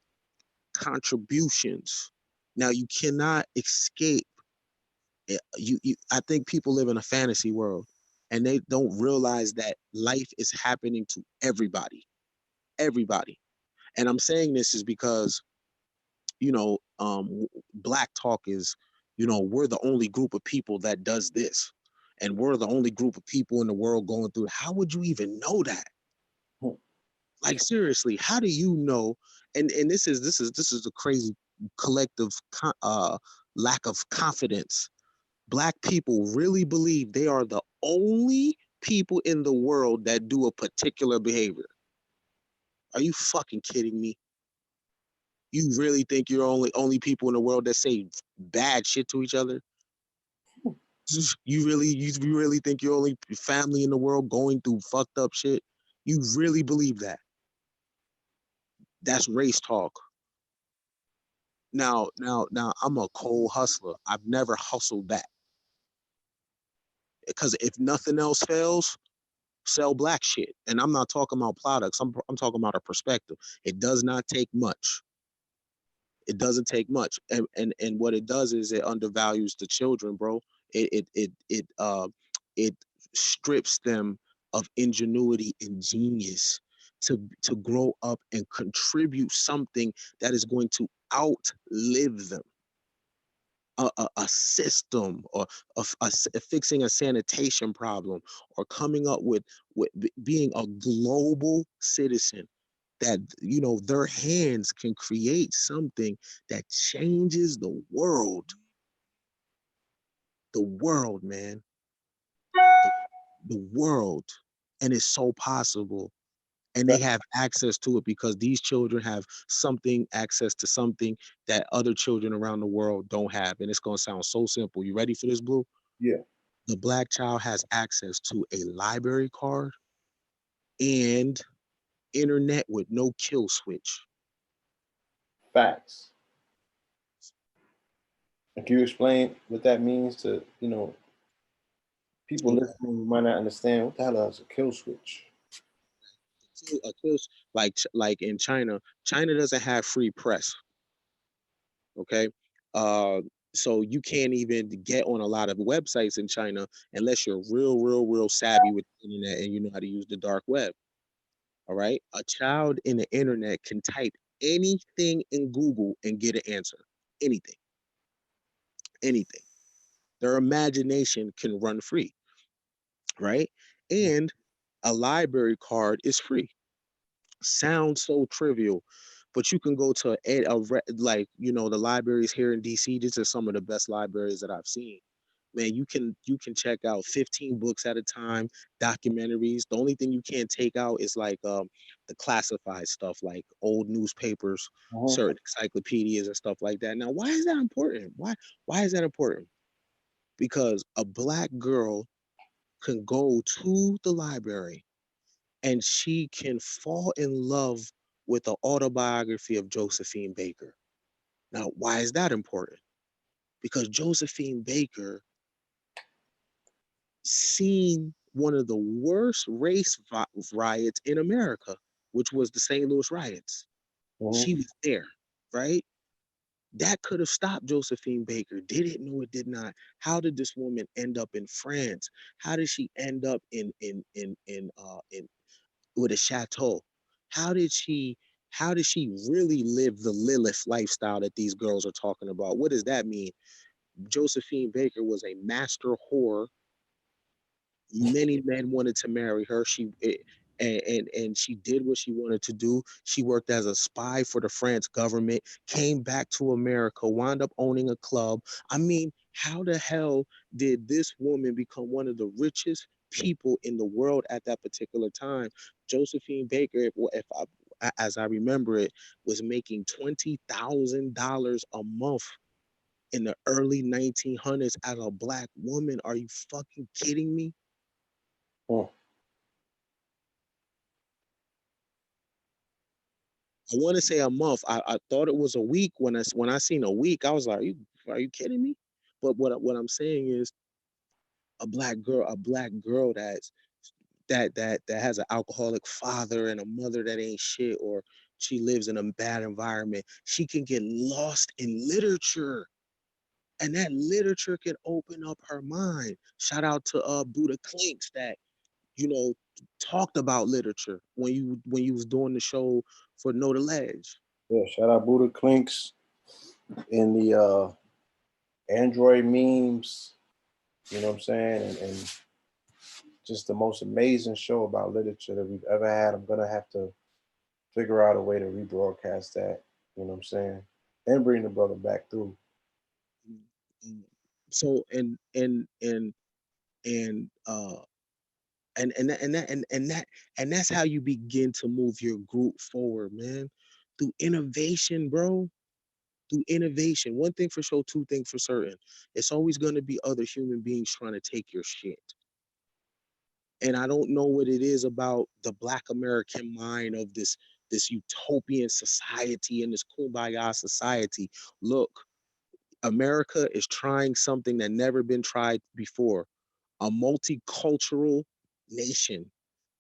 contributions. Now, you cannot escape. I think people live in a fantasy world and they don't realize that life is happening to everybody, everybody. And I'm saying this is because, you know, Black Talk is, we're the only group of people that does this. And we're the only group of people in the world going through it. How would you even know that? Hmm. Like seriously, how do you know? And this is a crazy collective lack of confidence. Black people really believe they are the only people in the world that do a particular behavior. Are you fucking kidding me? You really think you're only people in the world that say bad shit to each other? You really think you're only family in the world going through fucked up shit? You really believe that? That's race talk. Now, I'm a cold hustler. I've never hustled that because if nothing else fails, sell black shit. And I'm not talking about products. I'm talking about a perspective. It does not take much. It doesn't take much, and what it does is it undervalues the children, bro. It strips them of ingenuity and genius to grow up and contribute something that is going to outlive them. A system or fixing a sanitation problem or coming up with being a global citizen that their hands can create something that changes the world, man, the, the world. And it's so possible, and they That- have access to it because these children have something access to something that other children around the world don't have. And it's going to sound so simple. You ready for this, Blue? yeah, The black child has access to a library card and internet with no kill switch. facts. And can you explain what that means to, people Okay. listening who might not understand what the hell is a kill switch? A kill, like in China doesn't have free press. Okay. Uh, so you can't even get on a lot of websites in China unless you're real savvy with the internet and you know how to use the dark web. All right. A child in the internet can type anything in Google and get an answer. Anything, anything. Their imagination can run free, right? And a library card is free. Sounds so trivial, but you can go to the libraries here in DC. These are some of the best libraries that I've seen. Man, you can check out 15 books at a time, documentaries. The only thing you can't take out is like the classified stuff, like old newspapers, Uh-huh. certain encyclopedias and stuff like that. Now, why is that important? Why is that important? Because a black girl can go to the library and she can fall in love with the autobiography of Josephine Baker. Now, why is that important? Because Josephine Baker seen one of the worst riots in America, which was the St. Louis riots. Uh-huh. She was there, right? That could have stopped Josephine Baker. Did it? No, it did not. How did this woman end up in France? How did she end up in with a chateau? How did she how did she really live the Lilith lifestyle that these girls are talking about? What does that mean? Josephine Baker was a master whore. Many men wanted to marry her. And she did what she wanted to do. She worked as a spy for the France government, came back to America, wound up owning a club. I mean, how the hell did this woman become one of the richest people in the world at that particular time? Josephine Baker, as I remember it, was making $20,000 a month in the early 1900s as a black woman. Are you fucking kidding me? Uh, I want to say a month. I thought it was a week. When I seen a week, I was like, are you kidding me? But what I'm saying is a black girl that has an alcoholic father and a mother that ain't shit, or she lives in a bad environment, she can get lost in literature, and that literature can open up her mind. Shout out to Buddha Clinks that you know talked about literature when you was doing the show for Know the Ledge. Yeah, shout out Buddha Clinks in the Android memes, you know what I'm saying? And just the most amazing show about literature that we've ever had. I'm gonna have to figure out a way to rebroadcast that, you know what I'm saying? And bring the brother back through. Mm. So and and that's how you begin to move your group forward, man. Through innovation, bro. Through innovation. One thing for sure, two things for certain. It's always gonna be other human beings trying to take your shit. And I don't know what it is about the Black American mind of this utopian society and this kumbaya society. Look, America is trying something that never been tried before, a multicultural nation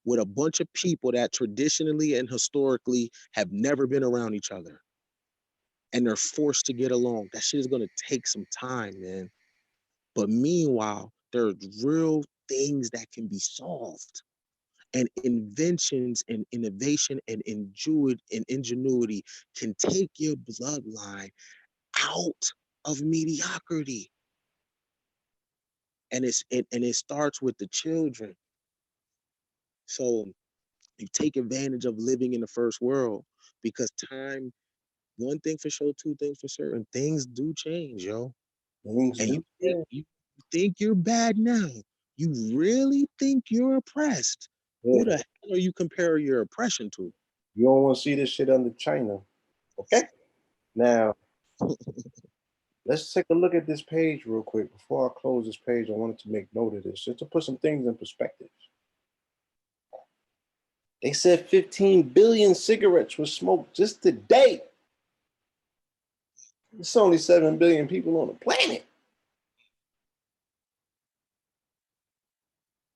with a bunch of people that traditionally and historically have never been around each other. And they're forced to get along. That shit is gonna take some time, man. But meanwhile, there's real things that can be solved. And inventions and innovation and ingenuity can take your bloodline out of mediocrity. And it starts with the children. So you take advantage of living in the first world, because time, one thing for sure, two things for certain, things do change, yo. Things And do. Yeah. you think you're bad now. You really think you're oppressed. Who Yeah. the hell are you comparing your oppression to? You don't want to see this shit under China. Okay? Now, let's take a look at this page real quick. Before I close this page, I wanted to make note of this, just to put some things in perspective. They said 15 billion cigarettes were smoked just today. It's only 7 billion people on the planet.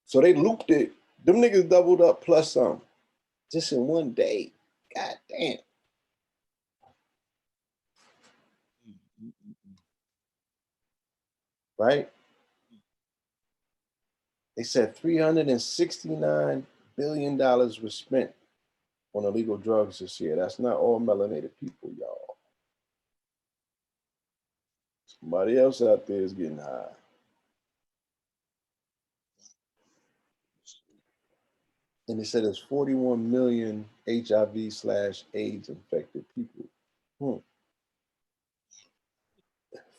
So they looped it. Them niggas doubled up plus some just in one day. God damn. Right? They said $369 billion was spent on illegal drugs this year. That's not all melanated people, y'all. Somebody else out there is getting high. And they said there's 41 million HIV/AIDS infected people.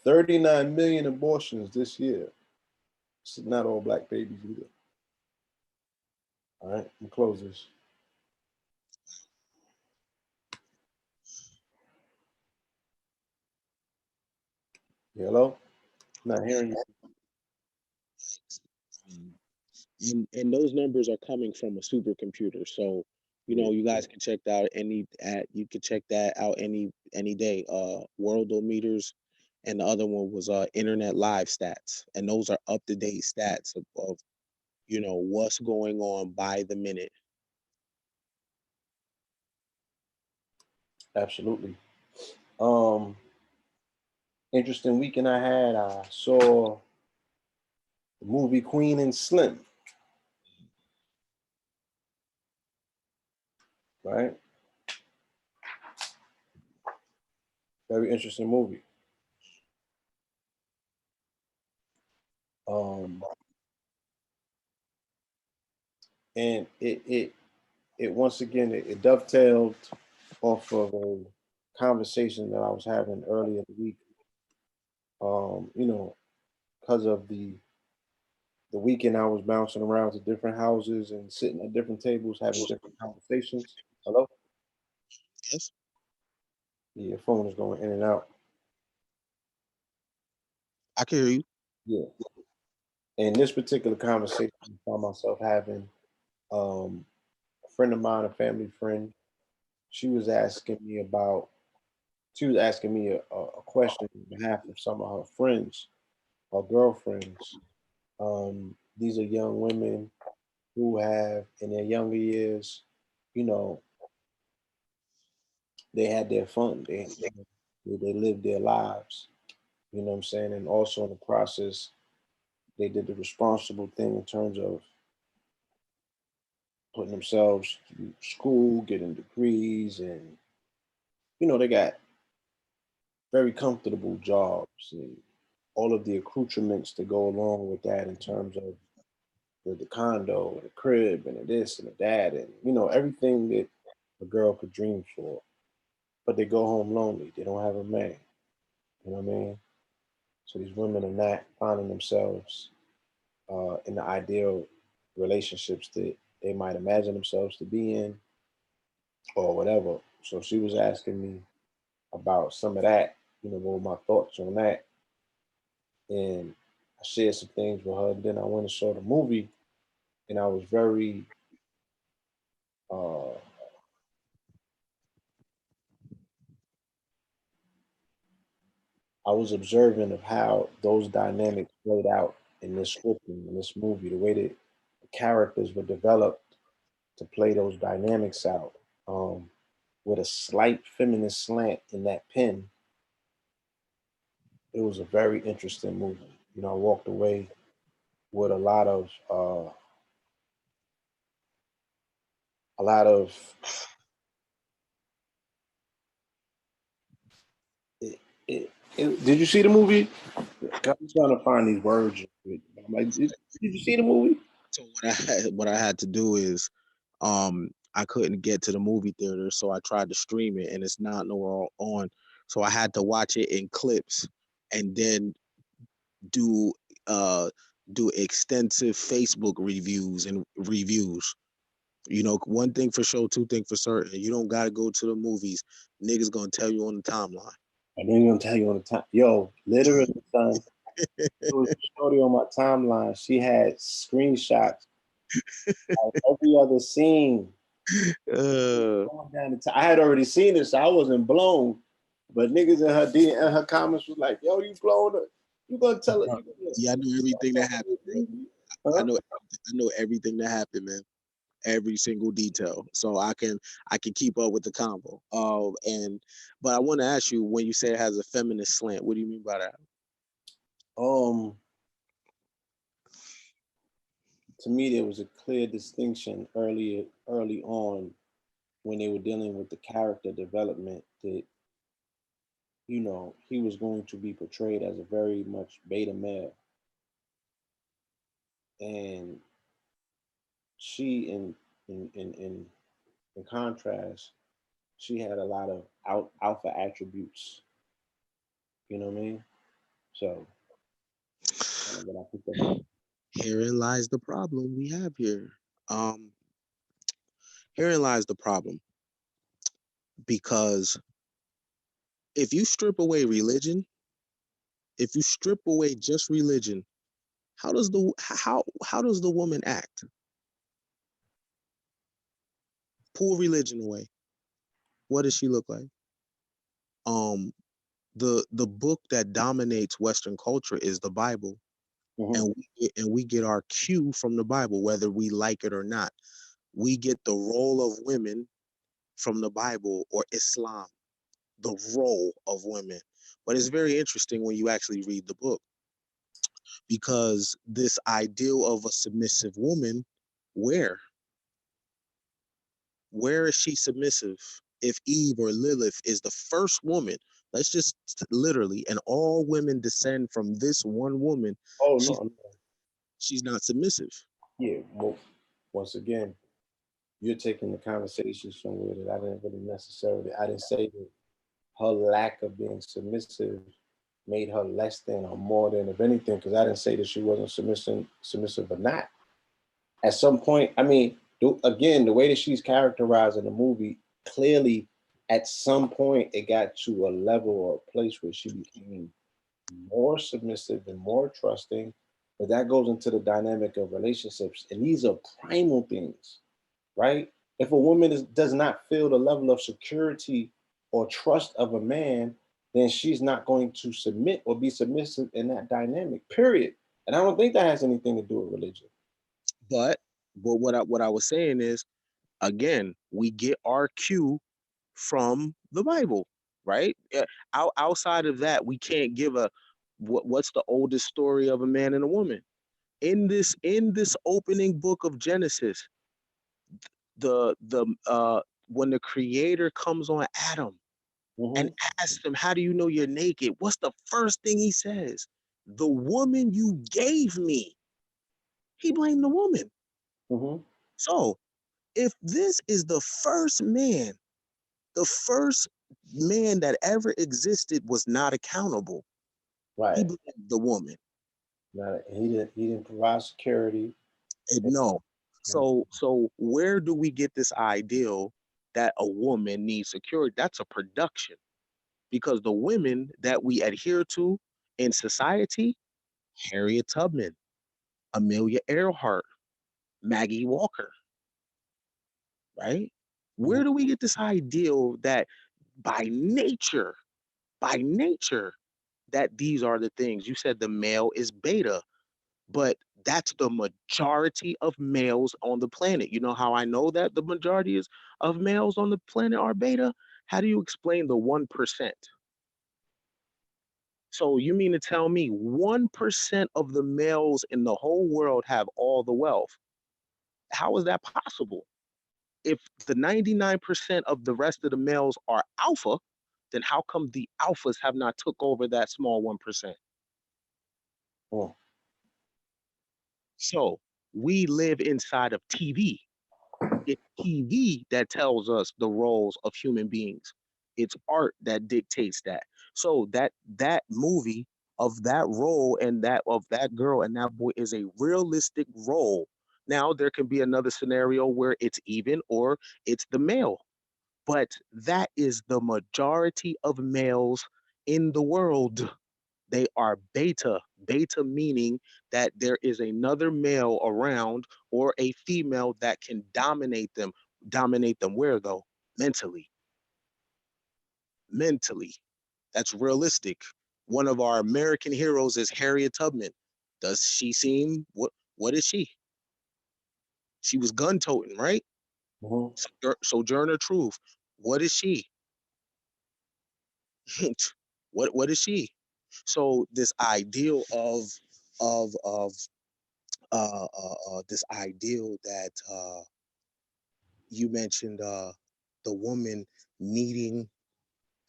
39 million abortions this year. This is not all black babies either. All right, I'm close this. Hello? Not hearing you. And those numbers are coming from a supercomputer. So, Yeah. you guys can check that out you can check that out any day. Worldometers, and the other one was Internet Live Stats. And those are up to date stats of what's going on by the minute. Absolutely. Um, Interesting weekend I had. I saw the movie Queen and Slim. Right? Very interesting movie. Um, and it once again it dovetailed off of a conversation that I was having earlier in the week. You know, because of the weekend I was bouncing around to different houses and sitting at different tables having different conversations. Hello? Yes, Yeah, your phone is going in and out. I can hear you. Yeah. In this particular conversation, I found myself having um, a friend of mine, a family friend. She was asking me about. She was asking me a question on behalf of some of her friends, her girlfriends, These are young women who have, in their younger years, you know, they had their fun. They lived their lives. You know what I'm saying? And also in the process, they did the responsible thing in terms of putting themselves through school, getting degrees, and they got very comfortable jobs and all of the accoutrements to go along with that in terms of the condo and the crib and the this and the that and everything that a girl could dream for. But they go home lonely. They don't have a man. You know what I mean? So these women are not finding themselves in the ideal relationships that they might imagine themselves to be in or whatever. So she was asking me about some of that, what were my thoughts on that. And I shared some things with her. And then I went and saw the movie, and I was very, uh, I was observant of how those dynamics played out in this script and in this movie, the way that the characters were developed to play those dynamics out, with a slight feminist slant in that pen. It was a very interesting movie. I walked away with a lot of it, did you see the movie? I'm trying to find these words. I'm like, did you see the movie? So what I had to do is I couldn't get to the movie theater, so I tried to stream it and it's not nowhere on. So I had to watch it in clips and then do uh do extensive Facebook reviews and reviews. One thing for sure, two things for certain. You don't gotta go to the movies. Niggas gonna tell you on the timeline. I didn't even tell you on the time. Yo, literally, son, it was a shorty on my timeline. She had screenshots of every other scene. uh, Going down the I had already seen it, so I wasn't blown. But niggas in her comments was like, "Yo, you blown her? You gonna tell her? bro, You gonna yeah, I know everything that happened, bro. I huh?" know I know everything that happened, man. Every single detail, so I can keep up with the combo. But I want to ask you, when you say it has a feminist slant, what do you mean by that? Um, to me, there was a clear distinction early on when they were dealing with the character development that he was going to be portrayed as a very much beta male, and she in contrast, she had a lot of alpha attributes. You know what I mean? So kind of what I picked up on. Herein lies the problem we have here. Um, Herein lies the problem because if you strip away religion, if you strip away just religion, how does the woman act? Pull religion away. What does she look like? Um, the book that dominates Western culture is the Bible, Mm-hmm. and we get our cue from the Bible, whether we like it or not. We get the role of women from the Bible or Islam, the role of women. But it's very interesting when you actually read the book, because this ideal of a submissive woman, where where is she submissive? If Eve or Lilith is the first woman, let's just literally, and all women descend from this one woman, Oh she's no, she's not submissive. yeah. Well, once again, you're taking the conversation somewhere that I didn't really necessarily. I didn't say that her lack of being submissive made her less than or more than of anything, because I didn't say that she wasn't submissive or not. At some point, I mean, again, the way that she's characterized in the movie, clearly, at some point, it got to a level or a place where she became more submissive and more trusting. But that goes into the dynamic of relationships, and these are primal things, right? If a woman does not feel the level of security or trust of a man, then she's not going to submit or be submissive in that dynamic, period. And I don't think that has anything to do with religion. But what I was saying is, again, we get our cue from the Bible, right? Outside of that, we can't give a what's the oldest story of a man and a woman. In this opening book of Genesis, the when the creator comes on Adam and Mm-hmm. asks him, how do you know you're naked? What's the first thing he says? The woman you gave me. He blamed the woman. Mm-hmm. So if this is the first man that ever existed was not accountable. He Right. blamed the woman. Not, he didn't provide security. And no. So where do we get this ideal that a woman needs security? That's a production, because the women that we adhere to in society, Harriet Tubman, Amelia Earhart, Maggie Walker, right? Mhm. Where do we get this ideal that by nature, that these are the things? You said the male is beta, but that's the majority of males on the planet. You know how I know that the majority of males on the planet are beta? How do you explain the 1%? So you mean to tell me 1% of the males in the whole world have all the wealth? How is that possible? If the 99% of the rest of the males are alpha, then how come the alphas have not took over that small 1%? Mm. So we live inside of TV. It's TV that tells us the roles of human beings. It's art that dictates that. So that movie of that role and that of that girl and that boy is a realistic role. Now there can be another scenario where it's even or it's the male, but that is the majority of males in the world. They are beta. Beta meaning that there is another male around or a female that can dominate them. Dominate them where though? Mentally. Mentally. That's realistic. One of our American heroes is Harriet Tubman. Does she seem what is she? She was gun toting, right? Mhm. Sojourner Truth. What is she? what is she? So this ideal of this ideal that you mentioned, the woman needing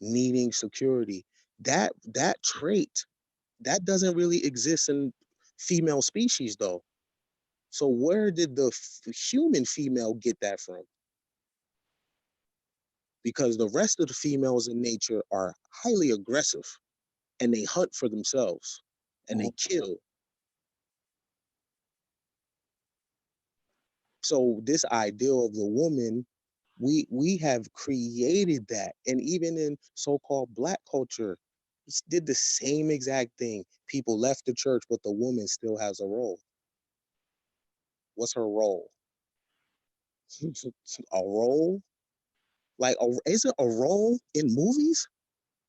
needing security, that trait that doesn't really exist in female species though. So where did the human female get that from? Because the rest of the females in nature are highly aggressive and they hunt for themselves and they Mhm. kill. So this ideal of the woman, we have created that, and even in so-called black culture, did the same exact thing. People left the church, but the woman still has a role. What's her role? A role? Like, is it a role in movies?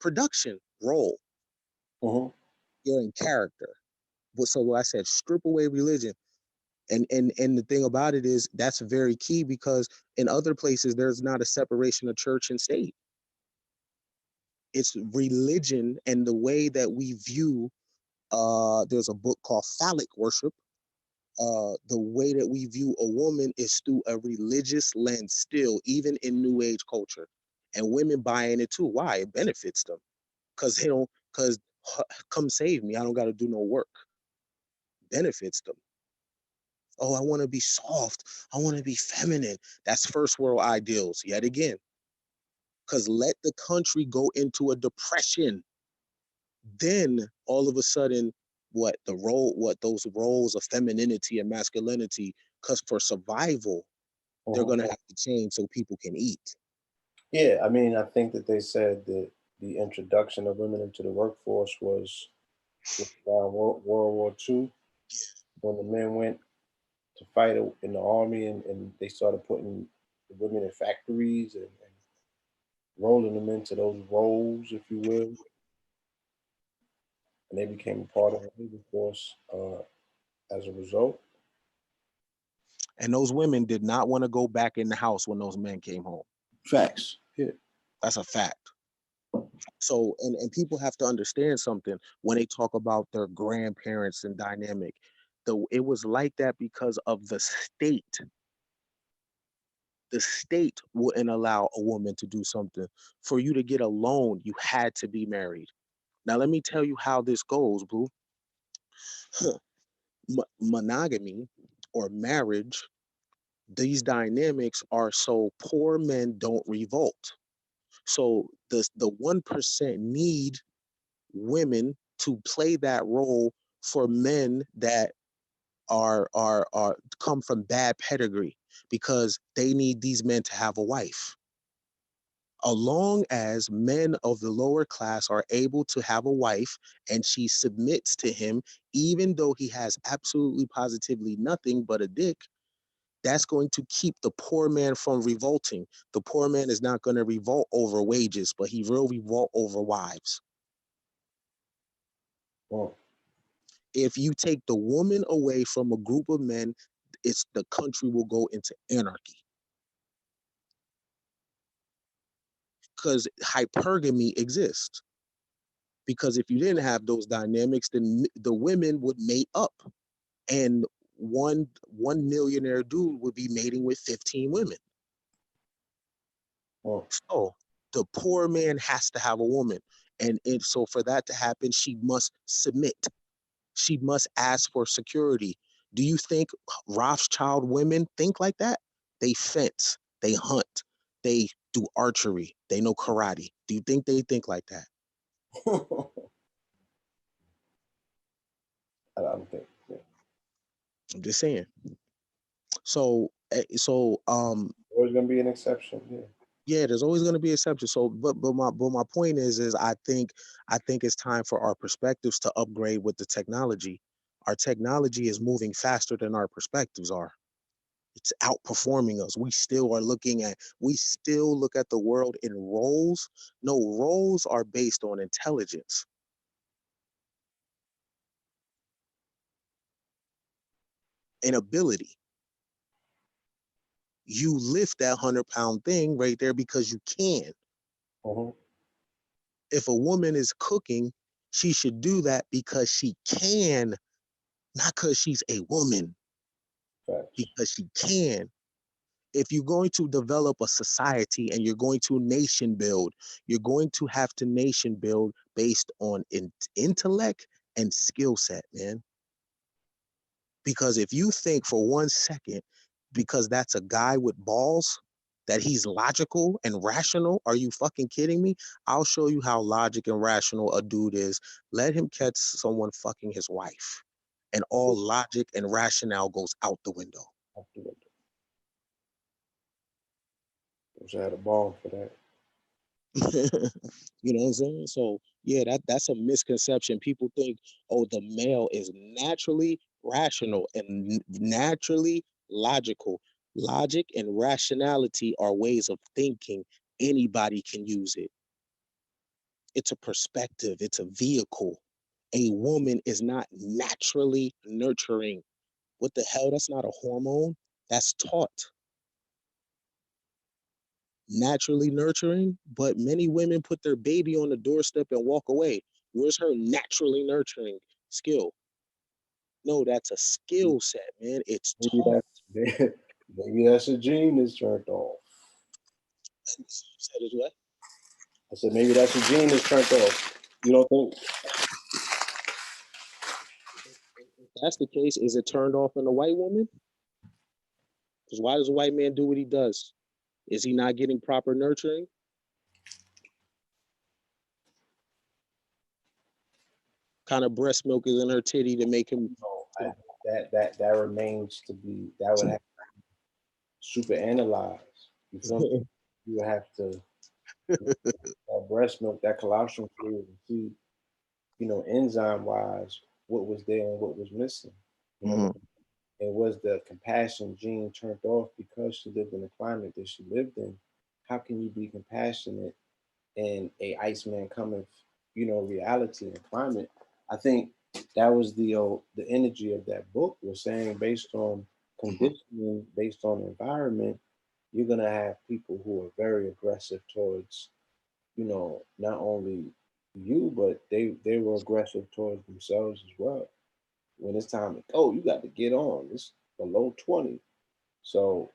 Production role. Mhm. You're in character. But so I said, strip away religion. And the thing about it is that's very key, because in other places there's not a separation of church and state. It's religion and the way that we view, there's a book called Phallic Worship. The way that we view a woman is through a religious lens still, even in new age culture. And women buying it too. Why? It benefits them. Because come save me, I don't got to do no work. Benefits them. Oh, I want to be soft. I want to be feminine. That's first world ideals yet again. Because let the country go into a depression. Then all of a sudden, what those roles of femininity and masculinity, because for survival, they're Mhm. going to have to change so people can eat. Yeah, I mean, I think that they said that the introduction of women into the workforce was around World War II, when the men went to fight in the army, and they started putting the women in factories and rolling them into those roles, if you will, and they became a part of the labor force. As a result, And those women did not want to go back in the house when those men came home. facts. Yeah. That's a fact. So, and people have to understand something when they talk about their grandparents and dynamic. It was like that because of the state. The state wouldn't allow a woman to do something. For you to get a loan, you had to be married. Now, let me tell you how this goes, Blue. Monogamy or marriage, these dynamics are so poor men don't revolt. So the 1% need women to play that role for men that are come from bad pedigree, because they need these men to have a wife. As long as men of the lower class are able to have a wife and she submits to him, even though he has absolutely positively nothing but a dick, that's going to keep the poor man from revolting. The poor man is not going to revolt over wages, but he will revolt over wives. Well, If you take the woman away from a group of men, the country will go into anarchy. Because hypergamy exists. Because if you didn't have those dynamics, then the women would mate up, and one millionaire dude would be mating with 15 women. well, So the poor man has to have a woman, and so for that to happen, she must submit. She must ask for security. Do you think Rothschild women think like that? They fence, they hunt, they do archery, they know karate. Do you think they think like that? I don't think. Yeah. I'm just saying. So There's gonna be an exception. Yeah. yeah, there's always going to be exceptions. So, but my point is I think it's time for our perspectives to upgrade with the technology. Our technology is moving faster than our perspectives are. It's outperforming us. We still look at the world in roles. No, roles are based on intelligence and ability. You lift that 100-pound thing right there because you can. Mm-hmm. If a woman is cooking, she should do that because she can, not because she's a woman, Facts. because she can. If you're going to develop a society and you're going to nation build, you're going to have to nation build based on intellect and skill set, man. Because if you think for 1 second, because that's a guy with balls, that he's logical and rational, are you fucking kidding me? I'll show you how logic and rational a dude is. Let him catch someone fucking his wife, and all logic and rationale goes out the window. Off the window. Wish I had a ball for that. You know what I'm saying? So yeah, that's a misconception. People think, oh, the male is naturally rational and naturally logical. Logic and rationality are ways of thinking. Anybody can use it. It's a perspective, it's a vehicle. A woman is not naturally nurturing. What the hell? That's not a hormone. That's taught. Naturally nurturing, but many women put their baby on the doorstep and walk away. Where's her naturally nurturing skill? No, that's a skill set, man. It's Maybe taught. maybe that's a gene that's turned off. Said as well. I said maybe that's a gene that's turned off. You don't think? If that's the case, is it turned off in a white woman? Because why does a white man do what he does? Is he not getting proper nurturing? Kind of breast milk is in her titty to make him. No, that remains to be. That would have to super analyze. You feel me? You would have to that breast milk, that colostrum fluid, and see, enzyme wise, what was there and what was missing. You know, Mhm. and was the compassion gene turned off because she lived in the climate that she lived in? How can you be compassionate in a Iceman coming, reality and climate? I think That was the energy of that book was saying based on Mhm. conditioning, based on environment, you're gonna have people who are very aggressive towards, not only you, but they were aggressive towards themselves as well. When it's time to go, you got to get on. It's below 20. So,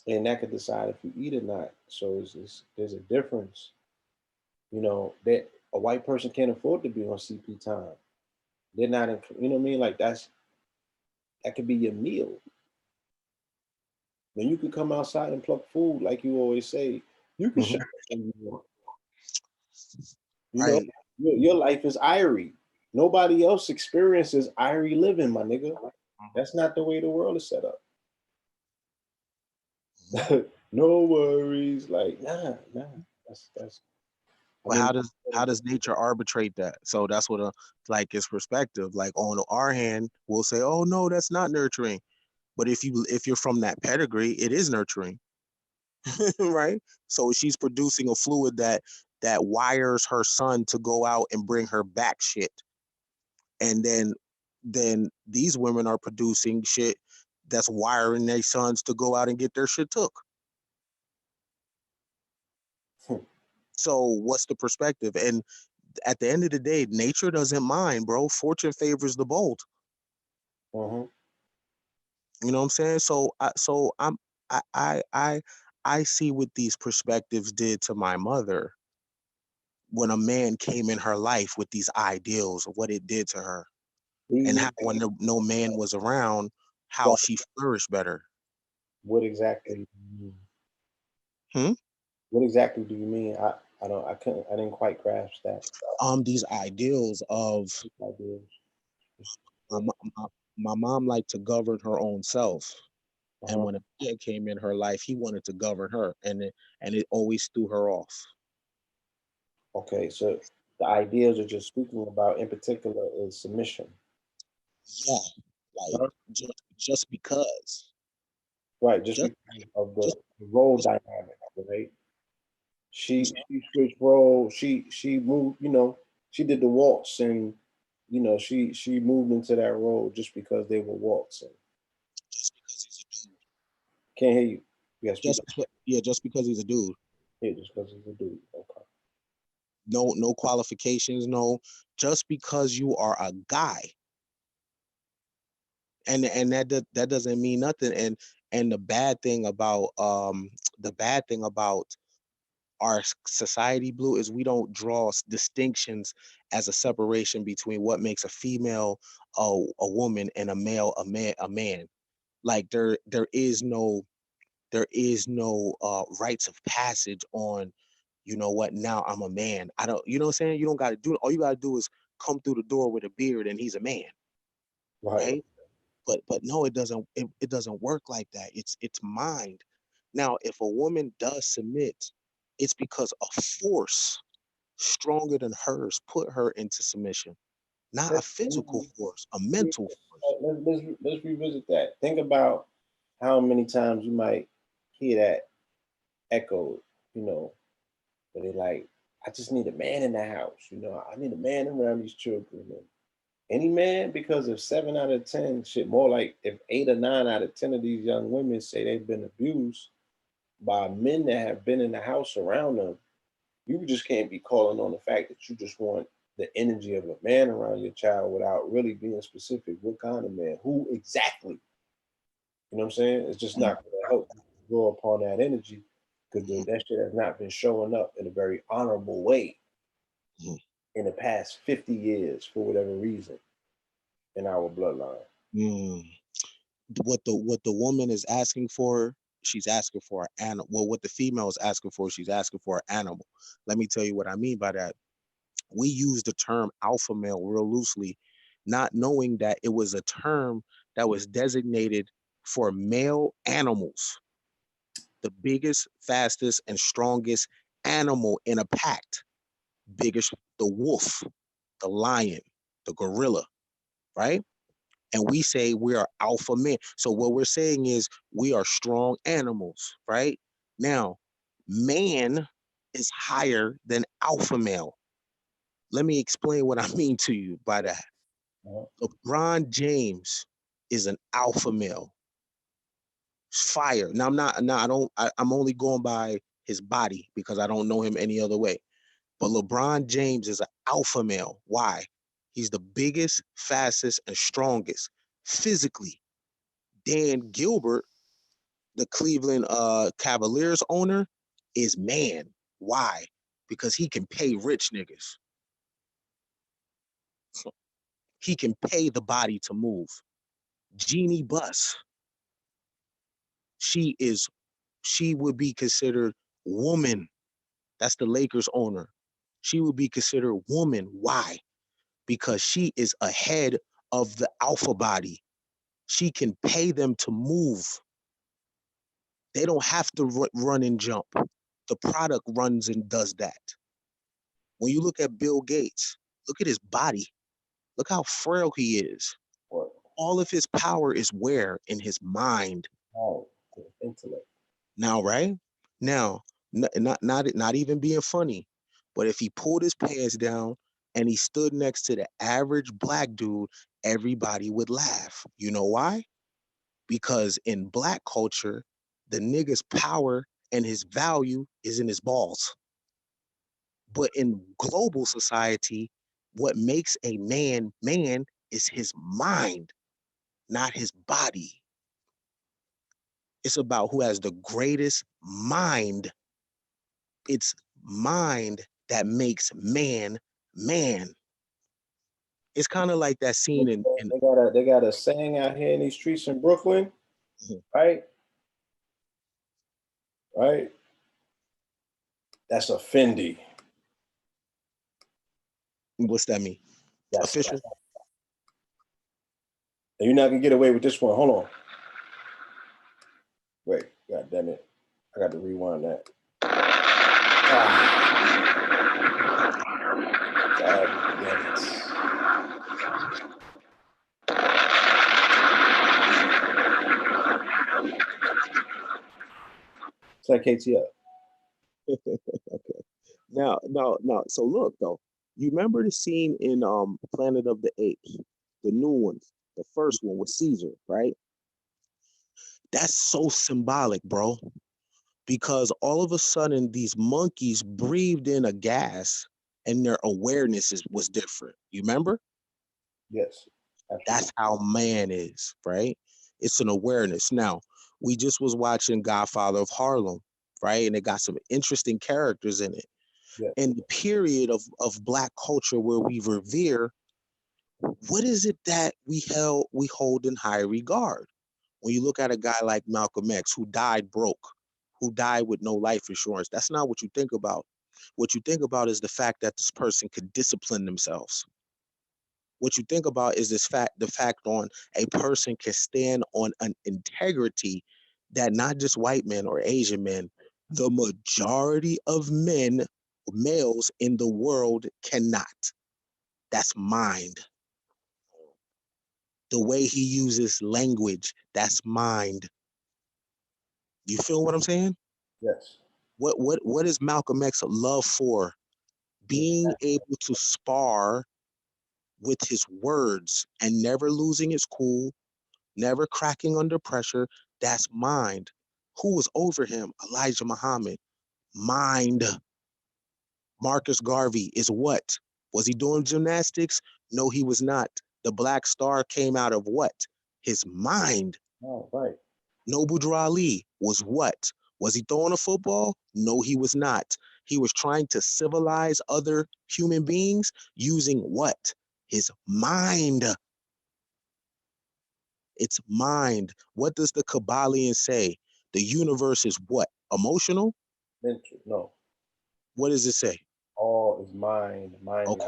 and that could decide if you eat or not. So there's a difference, that a white person can't afford to be on CP time. They're not in, what I mean? Like that could be your meal. When you could come outside and pluck food, like you always say, you can Mhm. shop when you want. You know, Right. your life is Irie. Nobody else experiences Irie living, my nigga. That's not the way the world is set up. Mhm. No worries. Like, nah. That's I But mean, how does nature arbitrate that? So that's what a like is perspective. Like on our hand, we'll say, oh no, that's not nurturing. But if you're from that pedigree, it is nurturing, right? So she's producing a fluid that wires her son to go out and bring her back shit, and then these women are producing shit that's wiring their sons to go out and get their shit took. So what's the perspective? And at the end of the day, nature doesn't mind, bro. Fortune favors the bold. uh-huh. You know what I'm saying? So I see what these perspectives did to my mother when a man came in her life with these ideals of what it did to her, and how Please, when no man was around, how right. she flourished better. What exactly do you mean? Hmm? What exactly do you mean? I didn't quite grasp that These ideals of idea. my, my, my mom liked to govern her own self. And Uh-huh. when a man came in her life, he wanted to govern her, and it always threw her off. Okay, so the ideas that you're speaking about in particular is submission. Yeah, like Uh-huh. just because, Right, just just because of just the role just dynamic, right? She switched roles. She moved. She did the waltz, and she moved into that role just because they were waltzing. just because he's a dude. Can't hear you. You gotta speak Just up. because, yeah, just because he's a dude. Here, just because he's a dude. Okay. No qualifications, no. Just because you are a guy, and that doesn't mean nothing. And the bad thing about our society, Blue, is we don't draw distinctions as a separation between what makes a female a woman and a male a man. Like there is no rites of passage on, you know what, now I'm a man. I don't, you know what I'm saying? You don't got to do, all you got to do is come through the door with a beard and he's a man, Right. right? But no, it doesn't work like that. It's mind. Now, if a woman does submit, it's because a force stronger than hers put her into submission, not a Let's, physical force, a mental force. let's revisit that. Think about how many times you might hear that echoed. You know, where they like, I just need a man in the house. I need a man around these children. And any man, because if 7 out of 10, shit, more like if 8 or 9 out of 10 of these young women say they've been abused by men that have been in the house around them, you just can't be calling on the fact that you just want the energy of a man around your child without really being specific. What kind of man? Who exactly? You know what I'm saying? It's just not going to help you draw upon that energy because Mhm, that shit has not been showing up in a very honorable way mhm, in the past 50 years for whatever reason in our bloodline. mhm. What the woman is asking for, she's asking for an animal. Well, what the female is asking for, she's asking for an animal. Let me tell you what I mean by that. We use the term alpha male real loosely, not knowing that it was a term that was designated for male animals, the biggest, fastest, and strongest animal in a pack. Biggest, the wolf, the lion, the gorilla, right? And we say we are alpha men. So what we're saying is we are strong animals, right? Now, man is higher than alpha male. Let me explain what I mean to you by that. Uh-huh. LeBron James is an alpha male. Fire. Now I'm not. Now I don't. I'm only going by his body because I don't know him any other way. But LeBron James is an alpha male. Why? He's the biggest, fastest, and strongest physically. Dan Gilbert, the Cleveland Cavaliers owner, is man. Why? Because he can pay rich niggas. He can pay the body to move. Jeannie Buss, she is she would be considered woman. That's the Lakers owner. She would be considered woman. Why? Because she is ahead of the alpha body. She can pay them to move. They don't have to run and jump. The product runs and does that. When you look at Bill Gates, look at his body. Look how frail he is. What? All of his power is where? In his mind. Oh, intellect. Now, right? Now, not even being funny, but if he pulled his pants down and he stood next to the average black dude, everybody would laugh. You know why? Because in black culture, the nigga's power and his value is in his balls. But in global society, what makes a man man is his mind, not his body. It's about who has the greatest mind. It's mind that makes man man. It's kind of like that They scene in they got a saying out here in these streets in Brooklyn, right? Right? That's a Fendi. what's that mean? That's Official? and you're not gonna get away with this one. Hold on. Wait, god damn it. I got to rewind that. God damn it. It's like KTF. Now, no, no. So look though, you remember the scene in Planet of the Apes, the new ones, the first one with Caesar, right? That's so symbolic, bro, because all of a sudden these monkeys breathed in a gas and their awareness was different. You remember? Yes. Absolutely. That's how man is, right? It's an awareness. Now, we just was watching Godfather of Harlem, right? And it got some interesting characters in it. Yes. In the period of black culture where we revere, what is it that we hold in high regard? When you look at a guy like Malcolm X who died broke, who died with no life insurance, that's not what you think about. What you think about is the fact that this person could discipline themselves. What you think about is the fact on a person can stand on an integrity that not just white men or Asian men, the majority of men, males in the world cannot. That's mind. The way he uses language, that's mind. You feel what I'm saying? Yes. What is Malcolm X love for? Being able to spar with his words and never losing his cool, never cracking under pressure. That's mind. Who was over him? Elijah Muhammad. Mind. Marcus Garvey is what? Was he doing gymnastics? No, he was not. The Black Star came out of what? His mind. Oh, right. Noble Drew Ali was what? Was he throwing a football? No, he was not. He was trying to civilize other human beings using what? His mind. It's mind. What does the Kabbalion say? The universe is what? Emotional? Mental. No. What does it say? All is mind. Mind is Okay,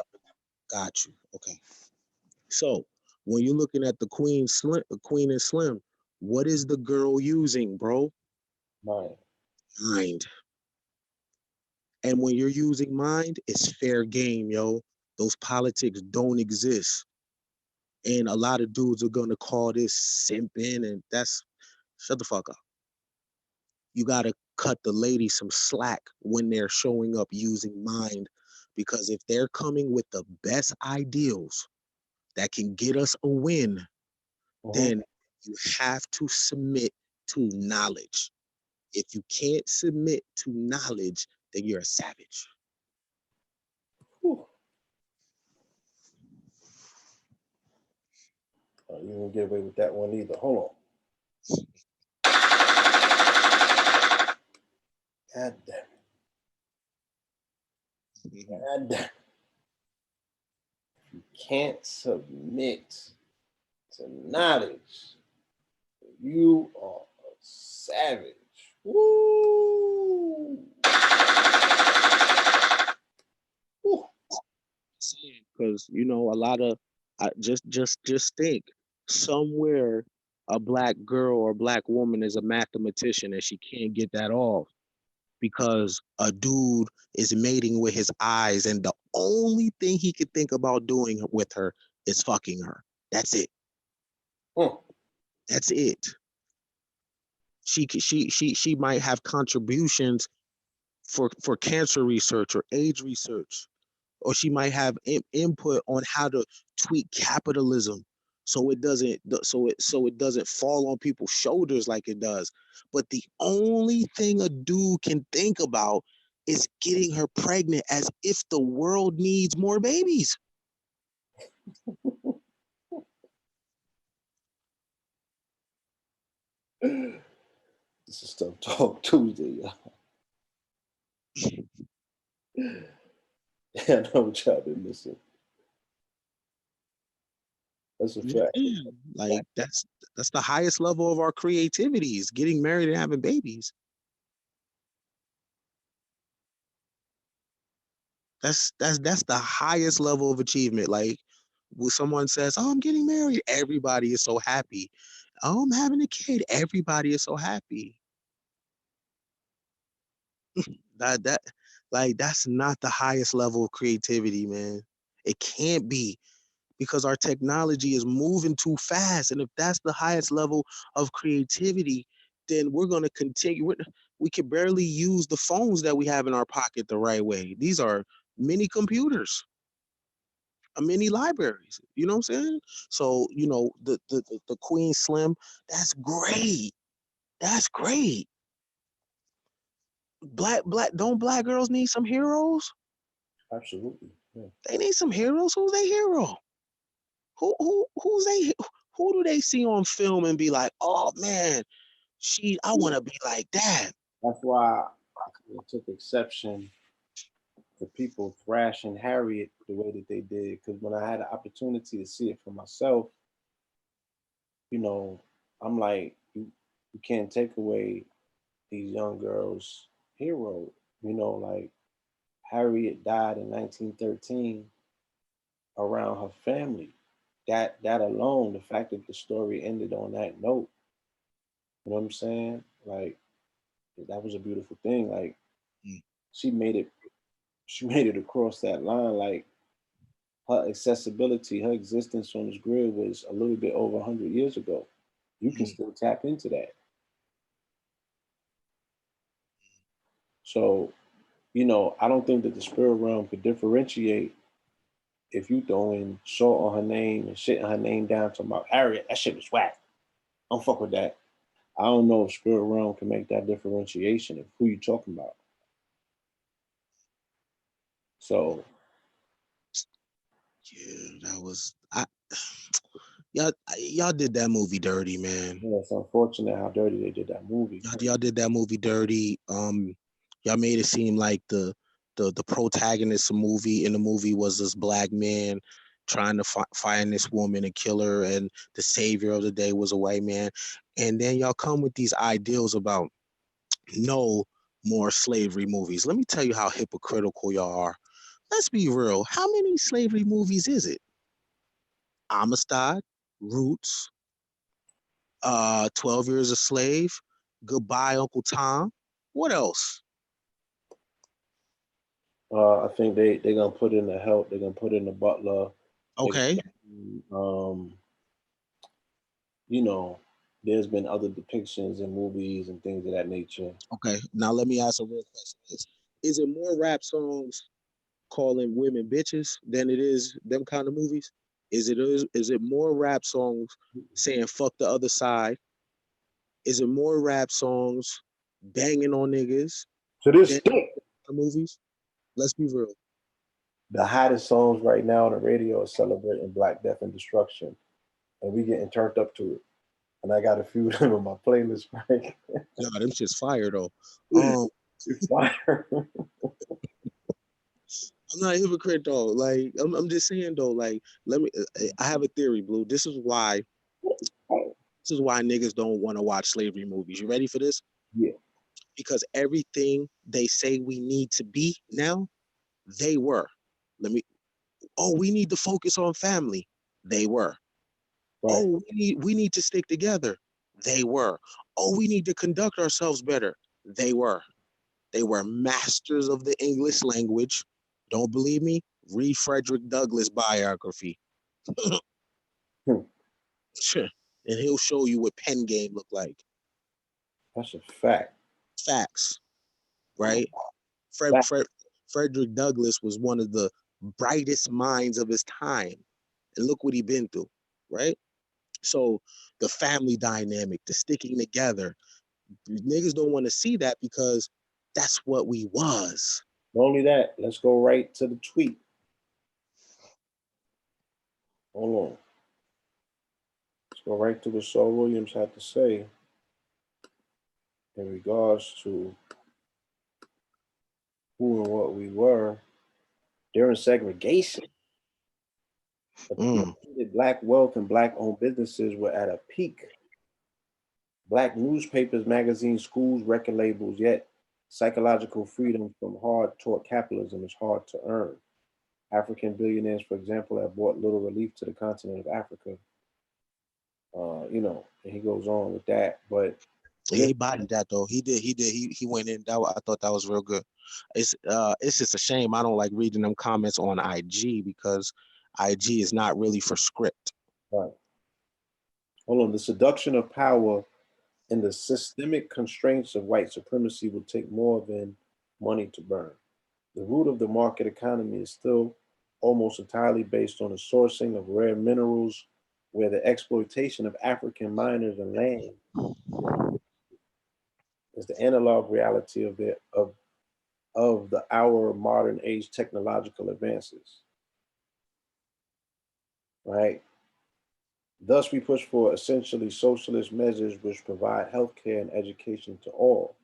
got you. Okay. So when you're looking at the Queen and Slim, what is the girl using, bro? mind. Mind. And when you're using mind, it's fair game, yo. Those politics don't exist. And a lot of dudes are gonna call this simping, and that's shut the fuck up. You got to cut the ladies some slack when they're showing up using mind, because if they're coming with the best ideals, that can get us a win, Mhm. then you have to submit to knowledge. If you can't submit to knowledge, then you're a savage. Whew. You won't get away with that one either. Hold on. God damn it. God damn it. You can't submit to knowledge. You are a savage. Woo! Woo. Because a lot of just think somewhere a black girl or black woman is a mathematician and she can't get that off because a dude is mating with his eyes and the only thing he could think about doing with her is fucking her. That's it. Hmm. That's it. She might have contributions for cancer research or AIDS research, or she might have input on how to tweak capitalism so it doesn't fall on people's shoulders like it does. But the only thing a dude can think about is getting her pregnant, as if the world needs more babies. This is Stuff Talk Tuesday, y'all. I know what y'all been missing. That's a fact. Like that's the highest level of our creativity, is getting married and having babies. That's the highest level of achievement. Like when someone says, "Oh, I'm getting married," everybody is so happy. "Oh, I'm having a kid," everybody is so happy. That like that's not the highest level of creativity, man. It can't be, because our technology is moving too fast. And if that's the highest level of creativity, then we're going to continue. We can barely use the phones that we have in our pocket the right way. These are mini computers, mini libraries. You know what I'm saying? So, the Queen Slim, that's great. That's great. Don't black girls need some heroes? Absolutely. Yeah. They need some heroes. Who's their hero? Who's they? Who do they see on film and be like, "Oh man, I want to be like that"? That's why I kind of took exception to people thrashing Harriet the way that they did. Because when I had the opportunity to see it for myself, you know, I'm like, you can't take away these young girls' hero. Like Harriet died in 1913 around her family. That alone, the fact that the story ended on that note, you know what I'm saying? Like that was a beautiful thing. Like Mm. she made it, she made it across that line. Like her accessibility, her existence on this grid was a little bit over 100 years ago. You can Mm. still tap into that. So, I don't think that the spirit realm could differentiate if you throwing salt on her name and shitting her name down to my Harriet. That shit was whack. I don't fuck with that. I don't know if spirit realm can make that differentiation of who you talking about. So Yeah, that was y'all did that movie dirty, man. yeah, it's unfortunate how dirty they did that movie. Y'all did that movie dirty. Y'all made it seem like the protagonist of movie in the movie was this black man trying to find this woman and kill her, and the savior of the day was a white man. And then y'all come with these ideals about no more slavery movies. Let me tell you how hypocritical y'all are. Let's be real. How many slavery movies is it? Amistad, Roots, 12 Years a Slave, Goodbye, Uncle Tom. What else? I think they're gonna put in the help. They're gonna put in the butler. They, Okay. um, you know, there's been other depictions in movies and things of that nature. Okay. Now let me ask a real question. Is it more rap songs calling women bitches than it is them kind of movies? Is it more rap songs saying fuck the other side? Is it more rap songs banging on niggas To this than day, the movies? Let's be real. the hottest songs right now on the radio are celebrating Black Death and Destruction, and we getting turned up to it. And I got a few of them on my playlist, right? Nah, them shit's fire though. It's fire. I'm not a hypocrite though. Like I'm just saying though. Like let me. I have a theory, Blue. This is why niggas don't want to watch slavery movies. You ready for this? Yeah, Because everything they say we need to be now, they were. Let me. Oh, we need to focus on family. They were. right. Oh, we need to stick together. They were. Oh, we need to conduct ourselves better. They were. They were masters of the English language. Don't believe me? Read Frederick Douglass' biography. Hmm. Sure. And he'll show you what pen game look like. That's a fact. Facts, right? Fred, Fact. Fred, Frederick Douglass was one of the brightest minds of his time. And look what he been through, right? So the family dynamic, the sticking together, niggas don't want to see that because that's what we was. Not only that, let's go right to the tweet. Hold on. Let's go right to what Saul Williams had to say in regards to who and what we were during segregation. Mm. Black wealth and Black owned businesses were at a peak. Black newspapers, magazines, schools, record labels, yet psychological freedom from hard taught capitalism is hard to earn. African billionaires, for example, have brought little relief to the continent of Africa. And he goes on with that. But Yeah, he bodied that though. He did. He went in. I thought that was real good. It's just a shame I don't like reading them comments on IG because IG is not really for script. right. Hold on. The seduction of power and the systemic constraints of white supremacy will take more than money to burn. The root of the market economy is still almost entirely based on the sourcing of rare minerals, where the exploitation of African miners and land is the analog reality of our modern age technological advances. Right? Thus, we push for essentially socialist measures which provide healthcare and education to all.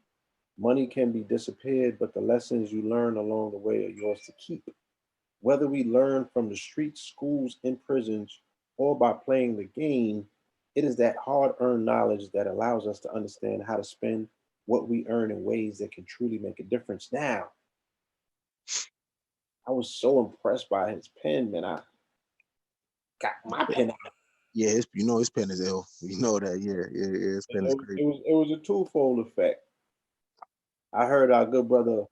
Money can be disappeared, but the lessons you learn along the way are yours to keep. Whether we learn from the streets, schools, and prisons, or by playing the game, it is that hard earned knowledge that allows us to understand how to spend what we earn in ways that can truly make a difference. Now, I was so impressed by his pen, man. I got my pen out. Yeah, his pen is ill. You know that. Yeah. His pen is crazy. It was a twofold effect. I heard our good brother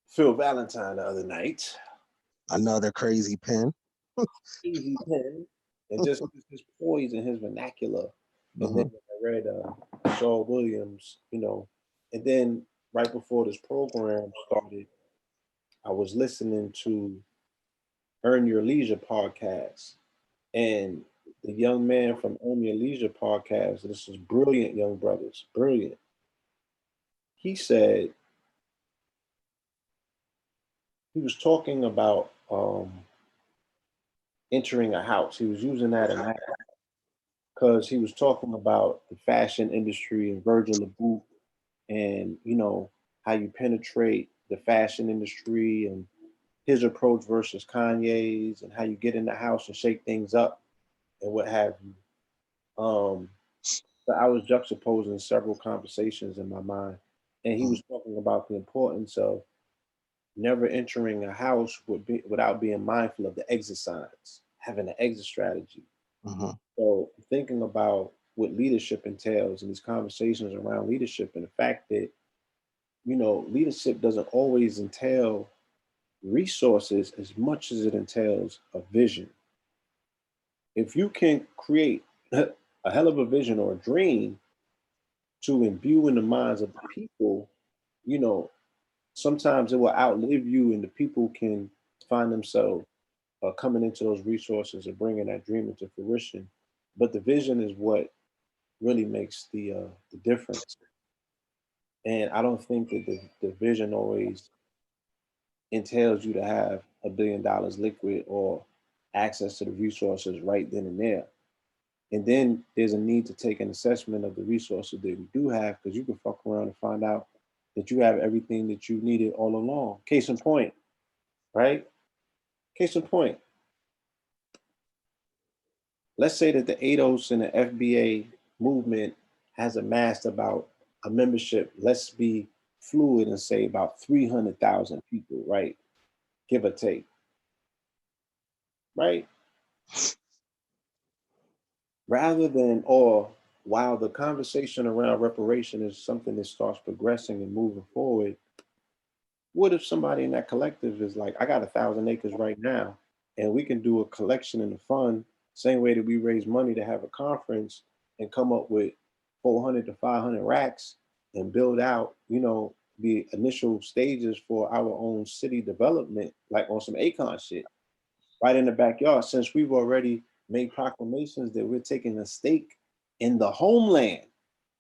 Phil Valentine the other night. Another crazy pen. Easy pen. And just his poise and his vernacular. And then I read Saul Williams, and then right before this program started, I was listening to Earn Your Leisure podcast. And the young man from Earn Your Leisure podcast, this is brilliant young brothers, brilliant. He said, he was talking about entering a house. He was using that in that because he was talking about the fashion industry and Virgil Abloh and how you penetrate the fashion industry and his approach versus Kanye's and how you get in the house and shake things up and what have you. So I was juxtaposing several conversations in my mind, and he was talking about the importance of never entering a house without being mindful of the exit signs, having an exit strategy. So thinking about what leadership entails and these conversations around leadership and the fact that, leadership doesn't always entail resources as much as it entails a vision. If you can create a hell of a vision or a dream to imbue in the minds of the people, sometimes it will outlive you and the people can find themselves coming into those resources and bringing that dream into fruition. But the vision is what really makes the difference. And I don't think that the vision always entails you to have $1 billion liquid or access to the resources right then and there. And then there's a need to take an assessment of the resources that we do have, because you can fuck around and find out that you have everything that you needed all along. Case in point, right? Case in point, let's say that the ADOS and the FBA movement has amassed about a membership, let's be fluid and say about 300,000 people, right? Give or take, right? Rather than, or while the conversation around reparation is something that starts progressing and moving forward, what if somebody in that collective is like, I got 1,000 acres right now, and we can do a collection in the fund, same way that we raise money to have a conference and come up with 400 to 500 racks and build out, the initial stages for our own city development, like on some Acon shit, right in the backyard, since we've already made proclamations that we're taking a stake in the homeland.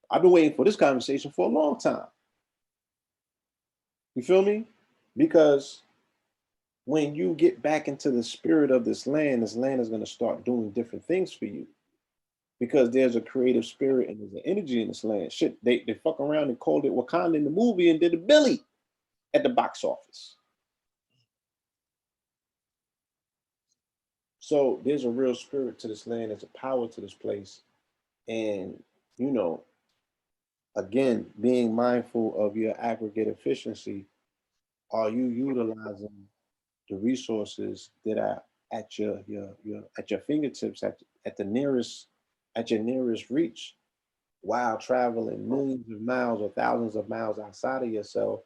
I've been waiting for this conversation for a long time. You feel me? Because when you get back into the spirit of this land is going to start doing different things for you, because there's a creative spirit and there's an energy in this land. Shit, they fuck around and called it Wakanda in the movie and did a Billy at the box office. So there's a real spirit to this land. There's a power to this place. And, you know, again, being mindful of your aggregate efficiency, are you utilizing the resources that are at your at your fingertips, at the nearest, at your nearest reach, while traveling millions of miles or thousands of miles outside of yourself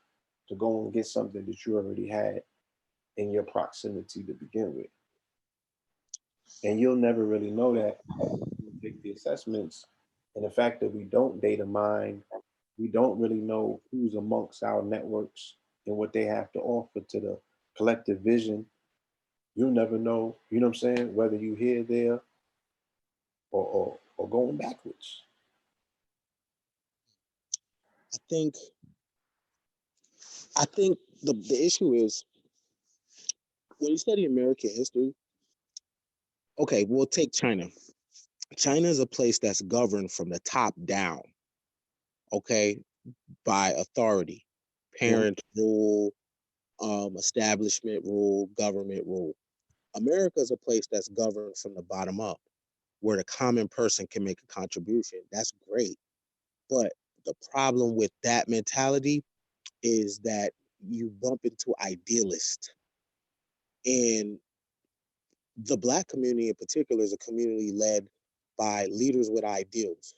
to go and get something that you already had in your proximity to begin with? And you'll never really know that until you take the assessments. And the fact that we don't data mine, we don't really know who's amongst our networks and what they have to offer to the collective vision. You'll never know, you know what I'm saying, whether you here, there, or going backwards. I think I think the issue is when you study American history. Okay, we'll take China. China is a place that's governed from the top down. Okay, by authority, Mhm. parents rule, establishment rule, government rule. America is a place that's governed from the bottom up, where the common person can make a contribution. That's great. But the problem with that mentality is that you bump into idealists. And the Black community in particular is a community led by leaders with ideals.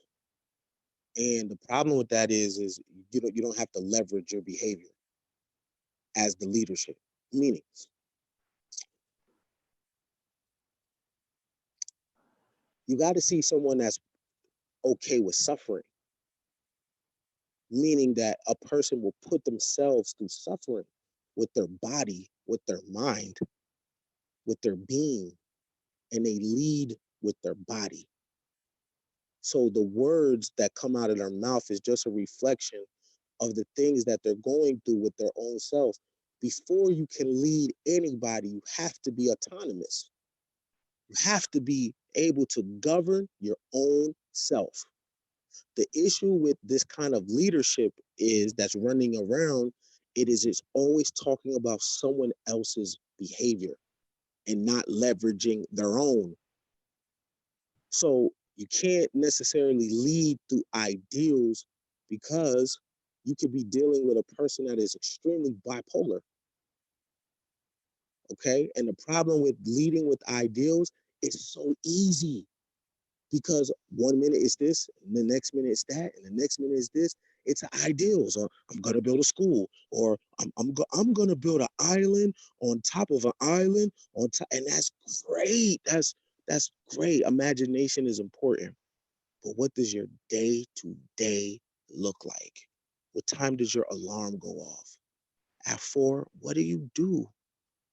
And the problem with that is you don't have to leverage your behavior as the leadership. Meaning, you got to see someone that's okay with suffering, meaning that a person will put themselves through suffering with their body, with their mind, with their being, and they lead with their body. So the words that come out of their mouth is just a reflection of the things that they're going through with their own self. Before you can lead anybody, you have to be autonomous. You have to be able to govern your own self. The issue with this kind of leadership is that's running around, it's always talking about someone else's behavior and not leveraging their own. So you can't necessarily lead through ideals, because you could be dealing with a person that is extremely bipolar. Okay. And the problem with leading with ideals is so easy, because 1 minute it's this, and the next minute it's that, and the next minute it's this. It's ideals, or I'm gonna build a school, or I'm gonna build an island on top of an island on top, and that's great. That's great. Imagination is important, but what does your day to day look like? What time does your alarm go off? At 4, what do you do?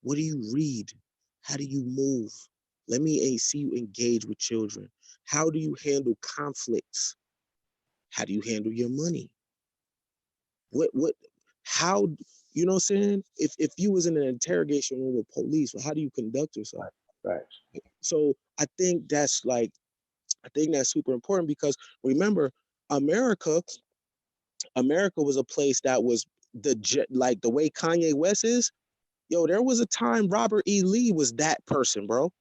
What do you read? How do you move? Let me see you engage with children. How do you handle conflicts? How do you handle your money? What how you know what I'm saying? If you was in an interrogation room with police, well, how do you conduct yourself? Right. Facts. So I think that's super important because remember, America, America was a place that was like the way Kanye West is. Yo, there was a time Robert E. Lee was that person, bro.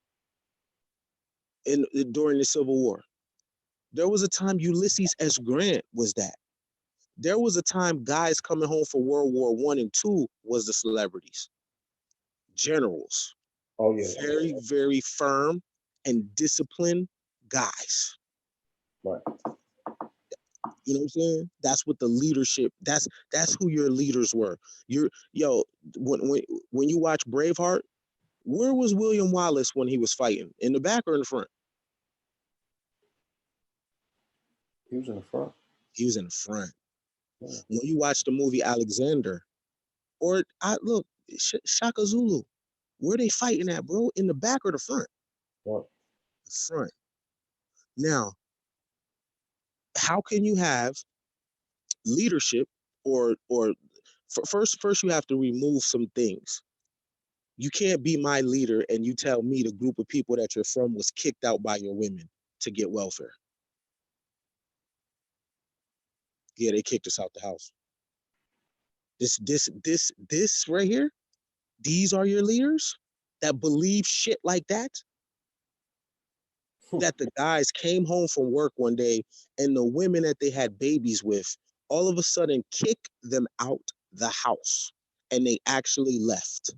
In during the Civil War, there was a time Ulysses S. Grant was that. There was a time guys coming home for World War One and Two was the celebrities, generals, Oh yeah. very very firm and disciplined guys. Right. You know what I'm saying? That's what the leadership. That's who your leaders were. You're yo when you watch Braveheart, where was William Wallace when he was fighting? In the back or in the front? He was in the front. He was in the front. Yeah. When you watch the movie Alexander, or I look Shaka Zulu, where they fighting at, bro? In the back or the front? Right. The front. Now, how can you have leadership or first you have to remove some things. You can't be my leader and you tell me the group of people that you're from was kicked out by your women to get welfare. Yeah, they kicked us out the house. This right here, these are your leaders that believe shit like that. That the guys came home from work one day and the women that they had babies with all of a sudden kick them out the house and they actually left.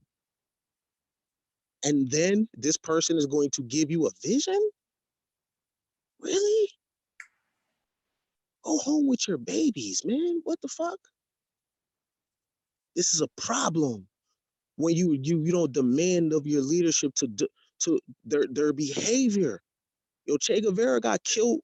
And then this person is going to give you a vision? Really? Go home with your babies, man. What the fuck? This is a problem when you don't demand of your leadership to their behavior. Yo, Che Guevara got killed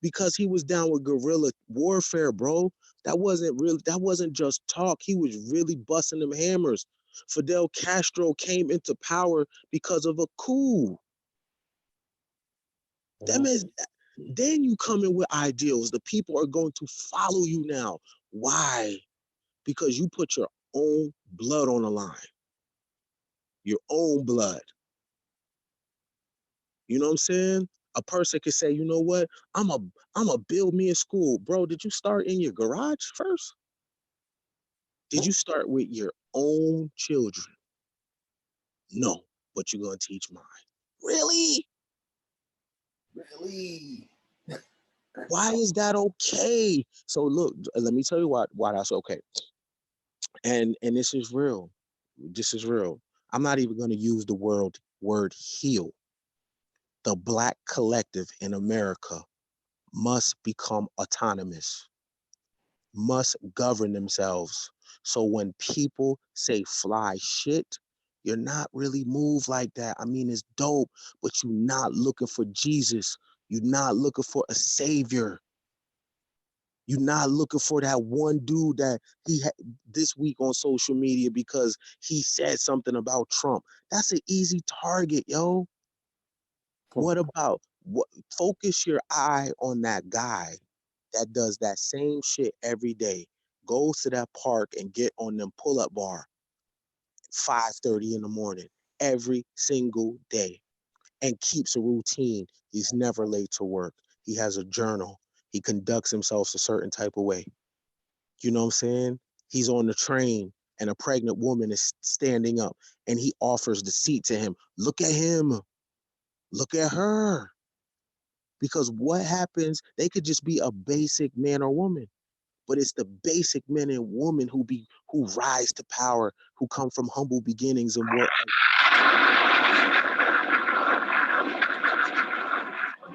because he was down with guerrilla warfare, bro. That wasn't just talk. He was really busting them hammers. Fidel Castro came into power because of a coup. That Mhm. means then you come in with ideals. The people are going to follow you now. Why? Because you put your own blood on the line. Your own blood. You know what I'm saying? A person could say, you know what? I'm a build me a school. Bro, did you start in your garage first? Did you start with your own children? No, but you're gonna teach mine. Really? Really? Why is that okay? So look, let me tell you why that's okay. And this is real. This is real. I'm not even gonna use the word heal. The Black collective in America must become autonomous, must govern themselves. So when people say fly shit, you're not really moved like that. I mean, it's dope, but you're not looking for Jesus. You're not looking for a savior. You're not looking for that one dude that he had this week on social media because he said something about Trump. That's an easy target, yo. What about what? Focus your eye on that guy that does that same shit every day. Goes to that park and get on them pull-up bar 5:30 in the morning every single day and keeps a routine. He's never late to work. He has a journal. He conducts himself a certain type of way. You know what I'm saying? He's on the train and a pregnant woman is standing up and he offers the seat to him. Look at him. Look at her. Because what happens, they could just be a basic man or woman, but it's the basic men and women who rise to power, who come from humble beginnings and what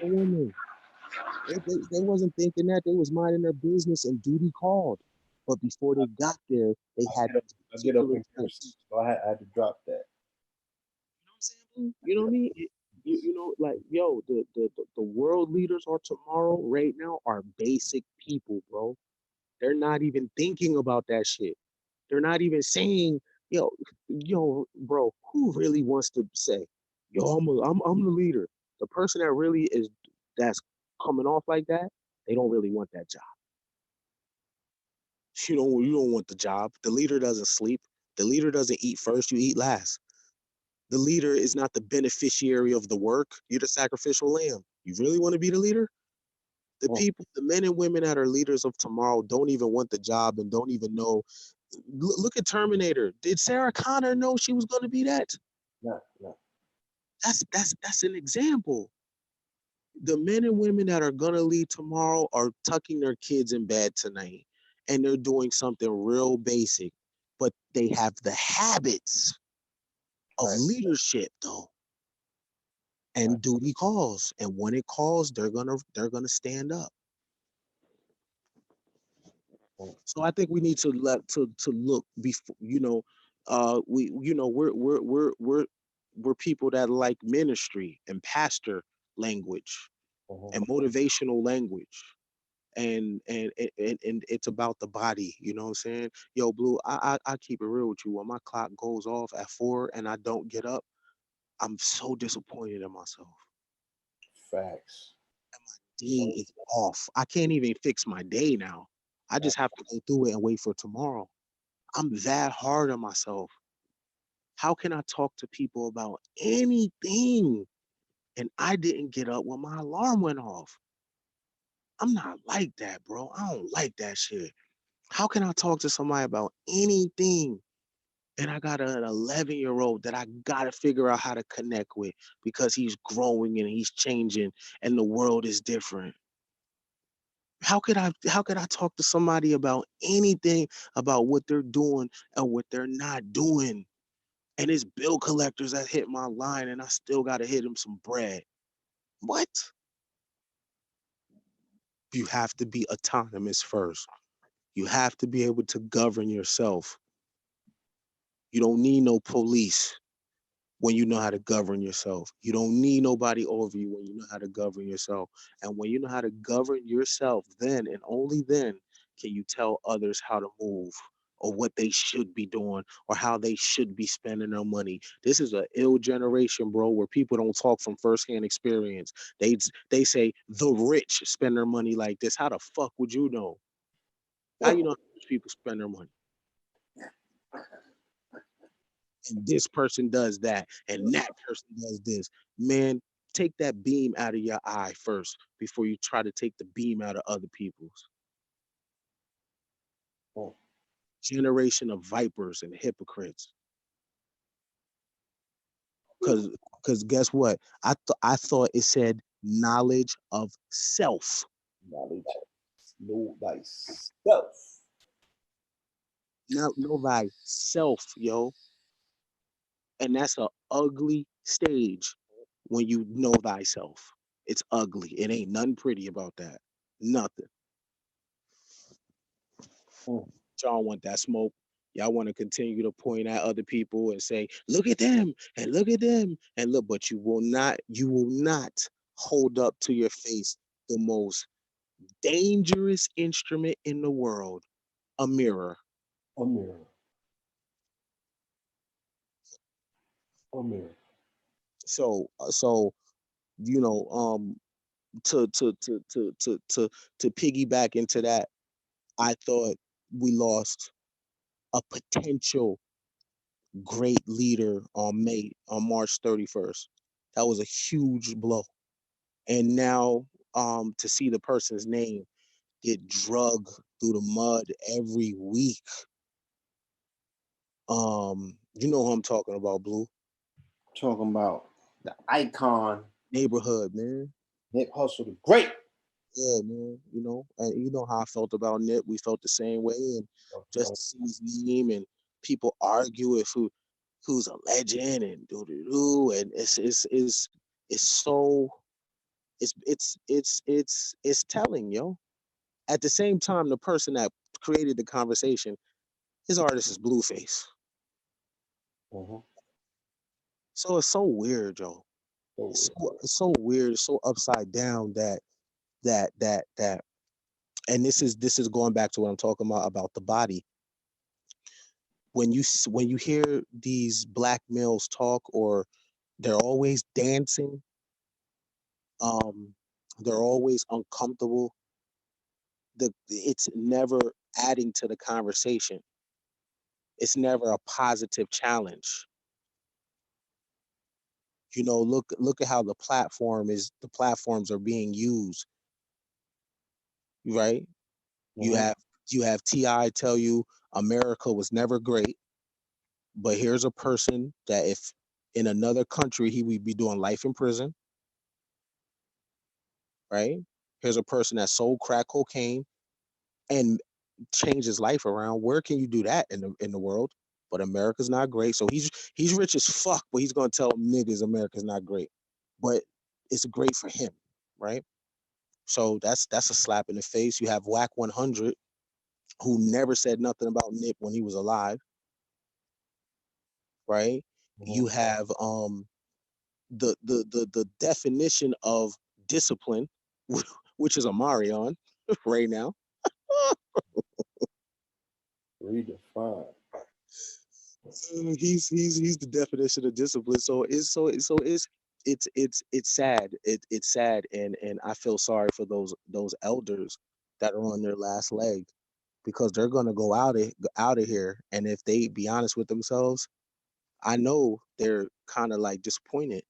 a woman. They wasn't thinking that. They was minding their business and duty called. But before they got there, they had these I get up particular and get steps. receipts, so I had to drop that. You know what I'm saying? You know what I mean? You know, like, yo, the world leaders are tomorrow right now are basic people, bro. They're not even thinking about that shit. They're not even saying Yo, bro, who really wants to say, yo, I'm the leader? The person that really is that's coming off like that, they don't really want that job. You don't want the job. The leader doesn't sleep. The leader doesn't eat first, you eat last. The leader is not the beneficiary of the work. You're the sacrificial lamb. You really want to be the leader? The Mm, people, the men and women that are leaders of tomorrow don't even want the job and don't even know. Look at Terminator. Did Sarah Connor know she was going to be that? no, no. That's an example. The men and women that are going to lead tomorrow are tucking their kids in bed tonight and they're doing something real basic, but they have the habits of Right, leadership though. right. And duty calls, and when it calls, they're gonna stand up. Mm, So I think we need to let to look before, we we're people that like ministry and pastor language mhm. and motivational language, and it's about the body. You know what I'm saying? Yo, Blue, I keep it real with you. When my clock goes off at 4 and I don't get up, I'm so disappointed in myself. Facts. Day So, is off. I can't even fix my day now. I right. just have to go through it and wait for tomorrow. I'm that hard on myself. How can I talk to people about anything and I didn't get up when my alarm went off? I'm not like that, bro. I don't like that shit. How can I talk to somebody about anything and I got an 11-year-old that I got to figure out how to connect with because he's growing and he's changing and the world is different? How could I talk to somebody about anything about what they're doing and what they're not doing? And it's bill collectors that hit my line and I still gotta hit them some bread. What? You have to be autonomous first. You have to be able to govern yourself. You don't need no police when you know how to govern yourself. You don't need nobody over you when you know how to govern yourself. And when you know how to govern yourself, then and only then can you tell others how to move or what they should be doing or how they should be spending their money. This is an ill generation, bro, where people don't talk from firsthand experience. They say the rich spend their money like this. How the fuck would you know? How you know how rich people spend their money? And this person does that, and that person does this. Man, take that beam out of your eye first before you try to take the beam out of other people's. Mm. Generation of vipers and hypocrites. Cause guess what? I thought it said knowledge of self. Knowledge. Know thyself. Now know thyself, yo. And that's a ugly stage when you know thyself. It's ugly. It ain't nothing pretty about that. Nothing. Mm. Y'all want that smoke. Y'all want to continue to point at other people and say, look at them and look at them and look, but you will not hold up to your face the most dangerous instrument in the world, a mirror. A mirror. A mirror. So you know, to piggyback into that, I thought we lost a potential great leader on March 31st. That was a huge blow. And now to see the person's name get drug through the mud every week. You know who I'm talking about, Blue. Talking about the icon, Neighborhood, man. Nip Hustle, the great. Yeah, man. And you know how I felt about Nip. We felt the same way. And just Uh, to see his name and people argue if who's a legend and do do do, and it's so it's telling, yo. At the same time, the person that created the conversation, his artist is Blueface. mhm. So it's so weird, yo. So, It's so weird, it's so upside down that and this is going back to what I'm talking about the body. when you hear these black males talk, or they're always dancing, um, they're always uncomfortable. It's never adding to the conversation. It's never a positive challenge. Look at how the platforms are being used, right? You Mm-hmm. have you have Ti tell you America was never great, but here's a person that if in another country he would be doing life in prison, right? Here's a person that sold crack cocaine and changed his life around. Where can you do that in the world? But America's not great. So he's rich as fuck, but he's gonna tell niggas America's not great. But it's great for him, right? So that's a slap in the face. You have Whack 100, who never said nothing about Nip when he was alive, right? Mm-hmm. You have the definition of discipline, which is Amarion right now. Redefined. He's the definition of discipline. It's sad. It's sad, and I feel sorry for those elders that are on their last leg, because they're gonna go out of here, and if they be honest with themselves, I know they're kind of like disappointed,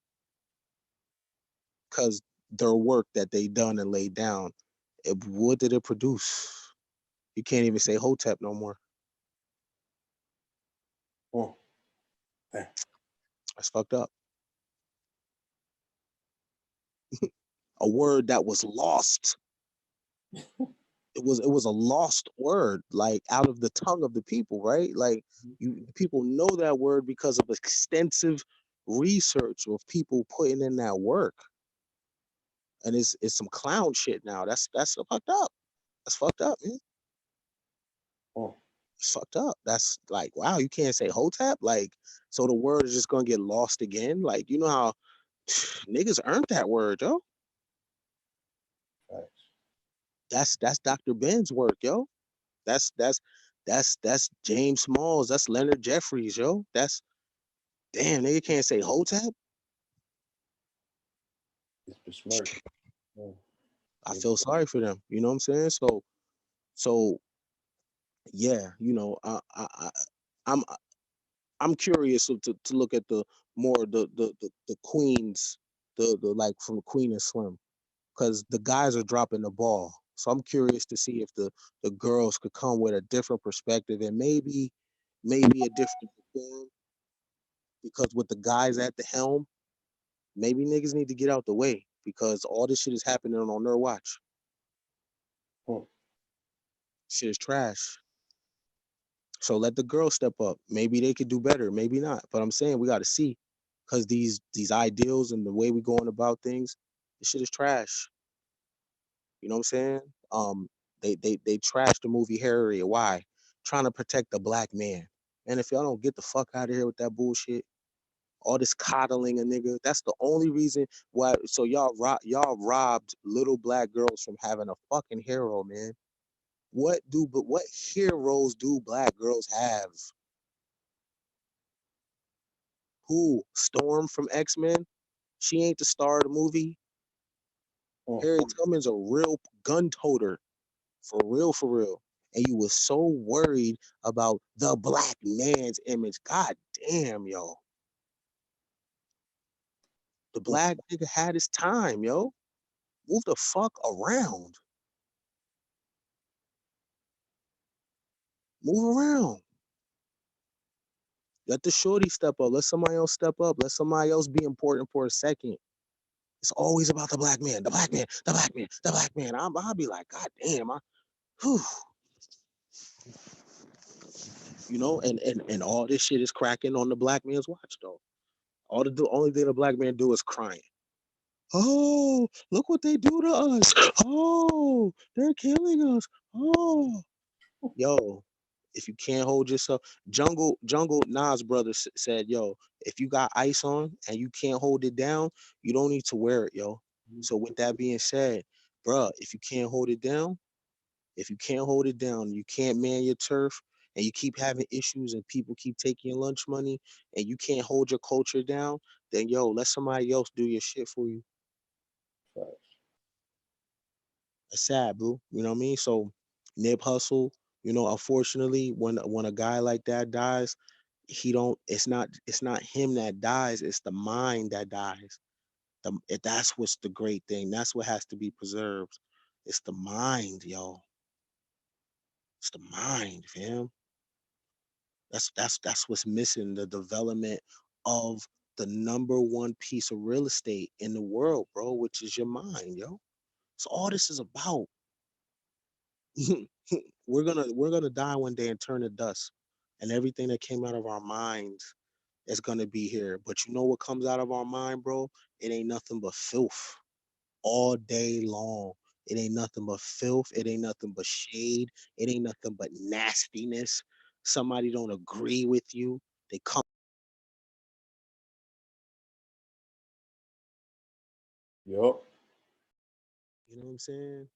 because their work that they done and laid down, what did it produce? You can't even say Hotep no more. Mm. Eh. That's fucked up. A word that was lost. It was a lost word, like out of the tongue of the people, right? Like, people know that word because of extensive research of people putting in that work, and it's some clown shit now. That's fucked up. That's fucked up, man. Mm. It's fucked up. That's like, wow, you can't say Hotep, like, so the word is just gonna get lost again. Like, you know how niggas earned that word, yo. Facts. That's Dr. Ben's work, yo. That's James Smalls. That's Leonard Jeffries, yo. That's damn, nigga can't say Hotep. It's besmirched. Mm. I It's feel sorry for them. You know what I'm saying? So yeah, I'm I'm curious to look at the more the queens, the like from Queen and Slim, because the guys are dropping the ball. So I'm curious to see if the girls could come with a different perspective, and maybe a different form, because with the guys at the helm, maybe niggas need to get out the way, because all this shit is happening on their watch. mm. Shit is trash. So let the girls step up. Maybe they could do better, maybe not. But I'm saying we got to see, because these ideals and the way we going about things, this shit is trash. You know what I'm saying? Um, they trashed the movie Harriet. Why? Trying to protect the black man. And if y'all don't get the fuck out of here with that bullshit, all this coddling a nigga, that's the only reason why. So y'all robbed little black girls from having a fucking hero, man. What heroes do black girls have? Who? Storm from X-Men? She ain't the star of the movie. Mm. Harriet Tubman's a real gun toter. For real, for real. And you was so worried about the black man's image. God damn, yo. The Mm. black nigga had his time, yo. Move the fuck around. Move around. Let the shorty step up. Let somebody else step up. Let somebody else be important for a second. It's always about the black man, the black man, the black man, the black man. I'll be like, God damn, whew, and all this shit is cracking on the black man's watch, though. The only thing the black man do is crying. Oh, look what they do to us. Oh, they're killing us. Oh, yo, if you can't hold yourself, Jungle Nas brother said, yo, if you got ice on and you can't hold it down, you don't need to wear it, yo. So with that being said, bruh, if you can't hold it down, you can't man your turf, and you keep having issues and people keep taking your lunch money and you can't hold your culture down, then yo, let somebody else do your shit for you. Facts. It's sad, boo. You know what I mean? So Nip Hustle, unfortunately, when a guy like that dies, he don't it's not him that dies, it's the mind that dies. That's what's the great thing. That's what has to be preserved. It's the mind, yo. It's the mind, fam. That's what's missing, the development of the number one piece of real estate in the world, bro, which is your mind, yo. So all this is about. we're gonna die one day and turn to dust, and everything that came out of our minds is gonna be here. But you know what comes out of our mind, bro? It ain't nothing but filth all day long. It ain't nothing but filth. It ain't nothing but shade. It ain't nothing but nastiness. Somebody don't agree with you, they come. Yup. You know what I'm saying?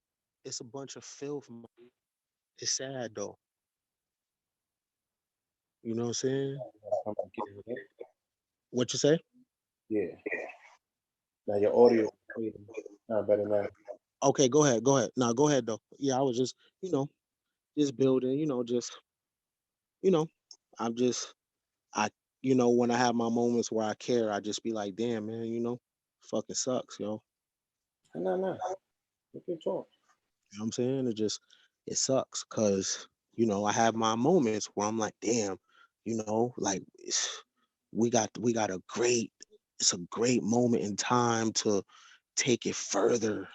It's a bunch of filth, man. It's sad though. You know what I'm saying? Come back in with it. What you say? Yeah. Now your audio is fading. Not better now. Okay, go ahead. Go ahead. No, go ahead though. Yeah, I was just, just building, you know, I'm just, I, when I have my moments where I care, I just be like, damn, man, fucking sucks, yo. Nah, nah. We can talk. You know what I'm saying? It sucks because, I have my moments where I'm like, damn, like we got it's a great moment in time take it further,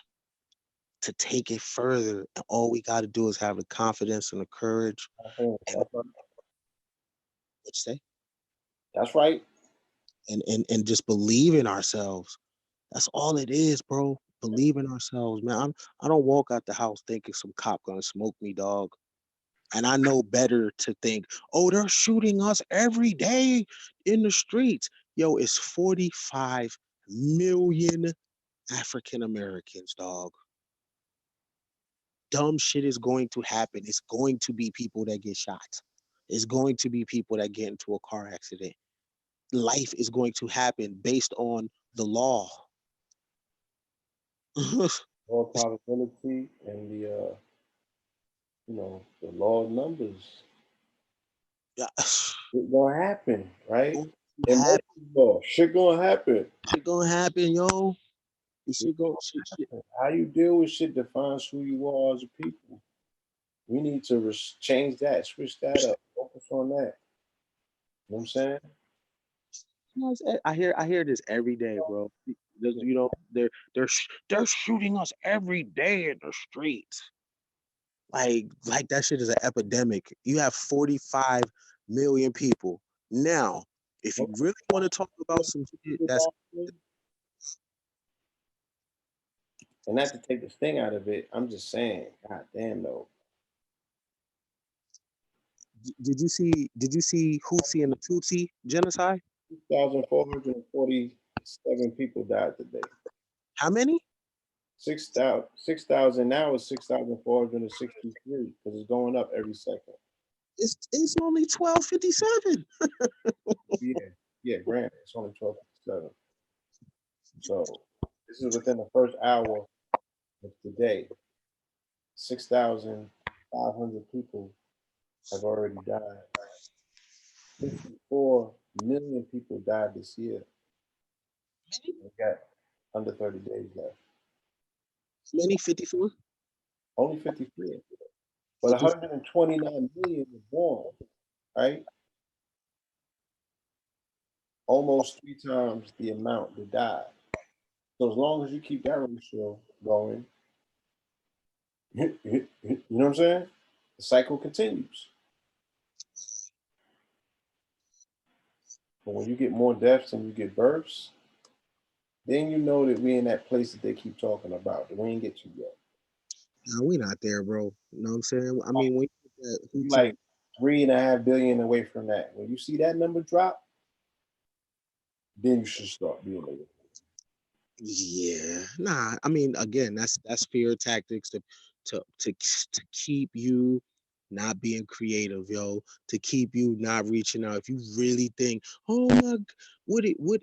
to take it further. And all we got to do is have the confidence and the courage and That's right. what you say, That's right. and just believe in ourselves. That's all it is, bro. Believe in ourselves, man. I don't walk out the house thinking some cop gonna smoke me, dog. And I know better to think, oh, they're shooting us every day in the streets. Yo, it's 45 million African Americans, dog. Dumb shit is going to happen. It's going to be people that get shot. It's going to be people that get into a car accident. Life is going to happen based on the law. All probability and the law of numbers. Yeah, It gonna happen, right? going to And happen. Murphy's law, shit gonna happen. It gonna happen, yo. This It shit go gonna shit. happen. How you deal with shit defines who you are as a people. We need to change that, switch that up, focus on that. You know what I'm saying? I hear this every day, bro. They're shooting us every day in the streets. Like that shit is an epidemic. You have 45 million people. Now, if you really want to talk about some shit that's And not to take the sting out of it, I'm just saying, God damn though. did you see Hutsi and the Tutsi genocide? 6,447 people died today. How many? 6,000 now is 6,463 because it's going up every second. It's only 1257. Yeah, yeah, granted, it's only 12:57. So this is within the first hour of today. 6,500 people have already died. 54 million people died this year. We got under 30 days left. Many 54? Only 54. But 50. 129 million were born, right? Almost three times the amount that died. So as long as you keep that ratio going, you know what I'm saying? The cycle continues. But when you get more deaths and you get births, then you know that we in that place that they keep talking about that we ain't get to yet. No, we not there, bro. You know what I'm saying? I mean, when you look at You Hutsi like and 3.5 billion away from that. When you see that number drop, then you should start being able. yeah, I mean, again, that's fear tactics to keep you. not being creative, yo, to keep you not reaching out. If you really think, oh my, what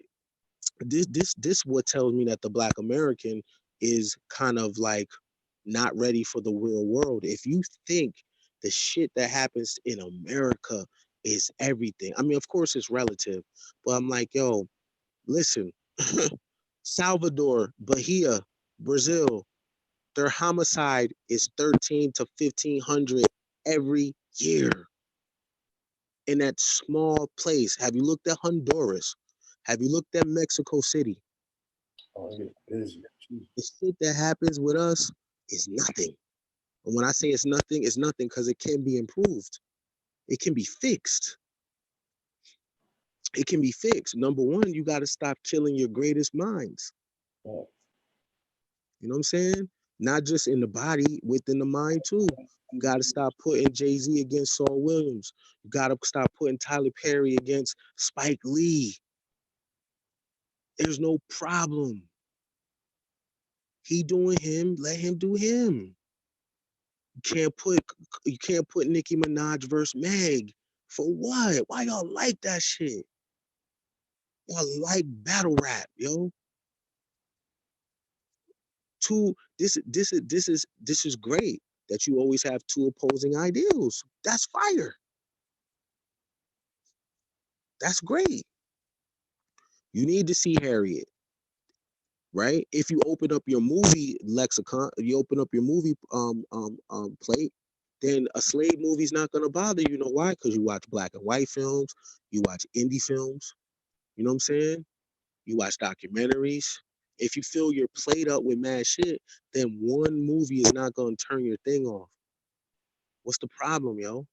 this what tells me that the Black American is kind of like not ready for the real world. If you think the shit that happens in America is everything, I mean, of course it's relative, but I'm like, yo, listen, Salvador, Bahia, Brazil, their homicide is 13 to 1500 every year in that small place. Have you looked at Honduras? Have you looked at Mexico City? Oh, it gets busy. Jeez. The shit that happens with us is nothing. And when I say it's nothing because it can be improved. It can be fixed. It can be fixed. Number one, you got to stop killing your greatest minds. Yeah. You know what I'm saying? Not just in the body, within the mind too. You got to stop putting Jay-Z against Saul Williams. You got to stop putting Tyler Perry against Spike Lee. There's no problem. He doing him, let him do him. You can't put Nicki Minaj versus Meg. For what? Why y'all like that shit? Y'all like battle rap, yo. This is great that you always have two opposing ideals. That's fire. That's great. You need to see Harriet, right? If you open up your movie lexicon, you open up your movie plate, then a slave movie's not gonna bother you. You know why? Because you watch black and white films, you watch indie films. You know what I'm saying? You watch documentaries. If you fill your plate up with mad shit, then one movie is not gonna turn your thing off. What's the problem, yo?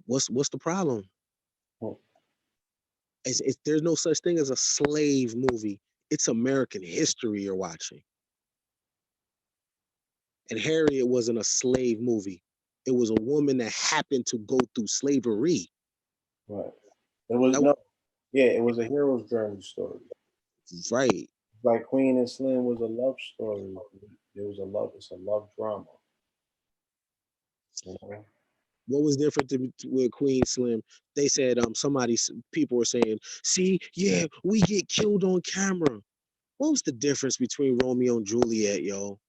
What's the problem? Oh, There's no such thing as a slave movie. It's American history you're watching. And Harriet wasn't a slave movie. It was a woman that happened to go through slavery. right. It was That no, yeah, it was a hero's journey story. was right. Like Queen and Slim was a love story. It was a love. It's a love drama. You know? What was different with Queen Slim? They said people were saying, see, yeah, we get killed on camera. What was the difference between Romeo and Juliet, yo?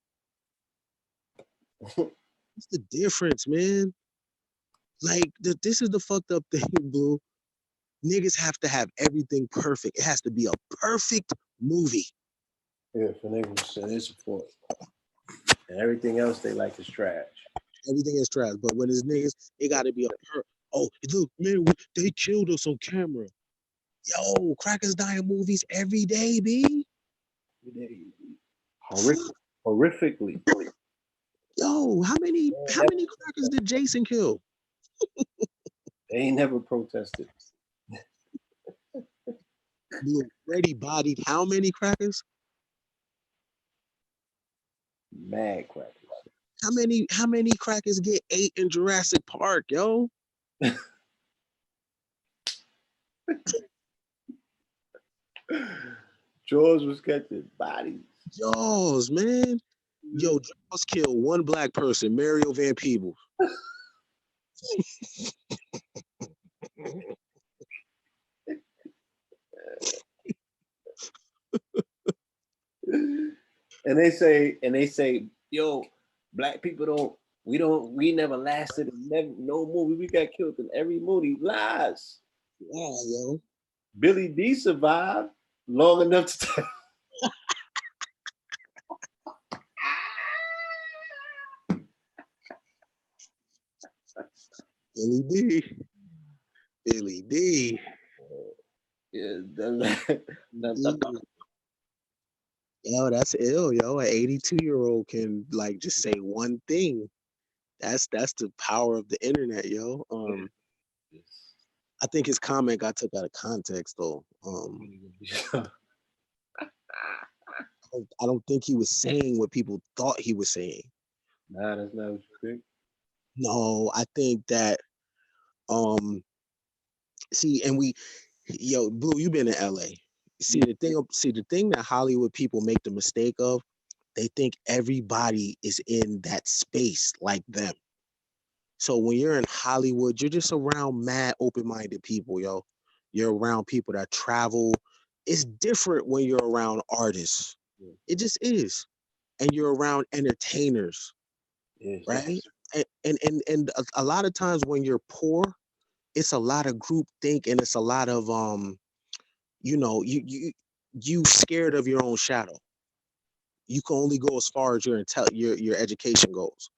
What's the difference, man? Like, this is the fucked up thing, Blue. Niggas have to have everything perfect. It has to be a perfect movie. Yeah, for niggas and their support. And everything else they like is trash. Everything is trash. But when it's niggas, it got to be oh, look, man, they killed us on camera. Yo, crackers dying movies every day, B. Horrific, horrifically. Yo, how many They ain't how never, many crackers did Jason kill? they ain't never protested. Blue Freddy bodied how many crackers? Mad crackers. How many crackers get ate in Jurassic Park, yo? George was catching bodies. Jaws, man. Yo, Jaws killed one black person, Mario Van Peebles. And they say, yo, black people we never lasted in no movie. We got killed in every movie. Lies. Yeah, yo. Billy D survived long enough to tell. Billy D. Billy D. Yeah, Yo, that's ill, yo. An 82-year-old can like just say one thing. That's the power of the internet, yo. I think his comment got took out of context though. I don't think he was saying what people thought he was saying. Nah, that's not what you think. No, I think that um see, and we yo, Blue, you been in LA. See the thing that Hollywood people make the mistake of, They think everybody is in that space like them. So when you're in Hollywood, you're just around mad open-minded people, yo. You're around people that travel. It's different when you're around artists. Yeah. It just is. And you're around entertainers, Yes, right? And a lot of times when you're poor, it's a lot of group think and it's a lot of you scared of your own shadow. You can only go as far as your education goes.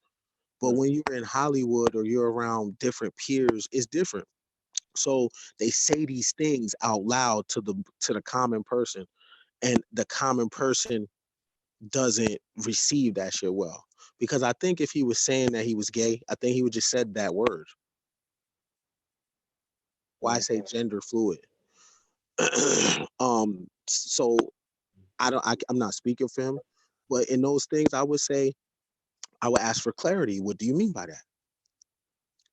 But right. when you're in Hollywood or you're around different peers, it's different. So they say these things out loud to the common person, and the common person doesn't receive that shit well. Because I think if he was saying that he was gay, I think he would just said that word. Why Mhm. say gender fluid? So I'm not speaking for him, but in those things, I would say I would ask for clarity. What do you mean by that?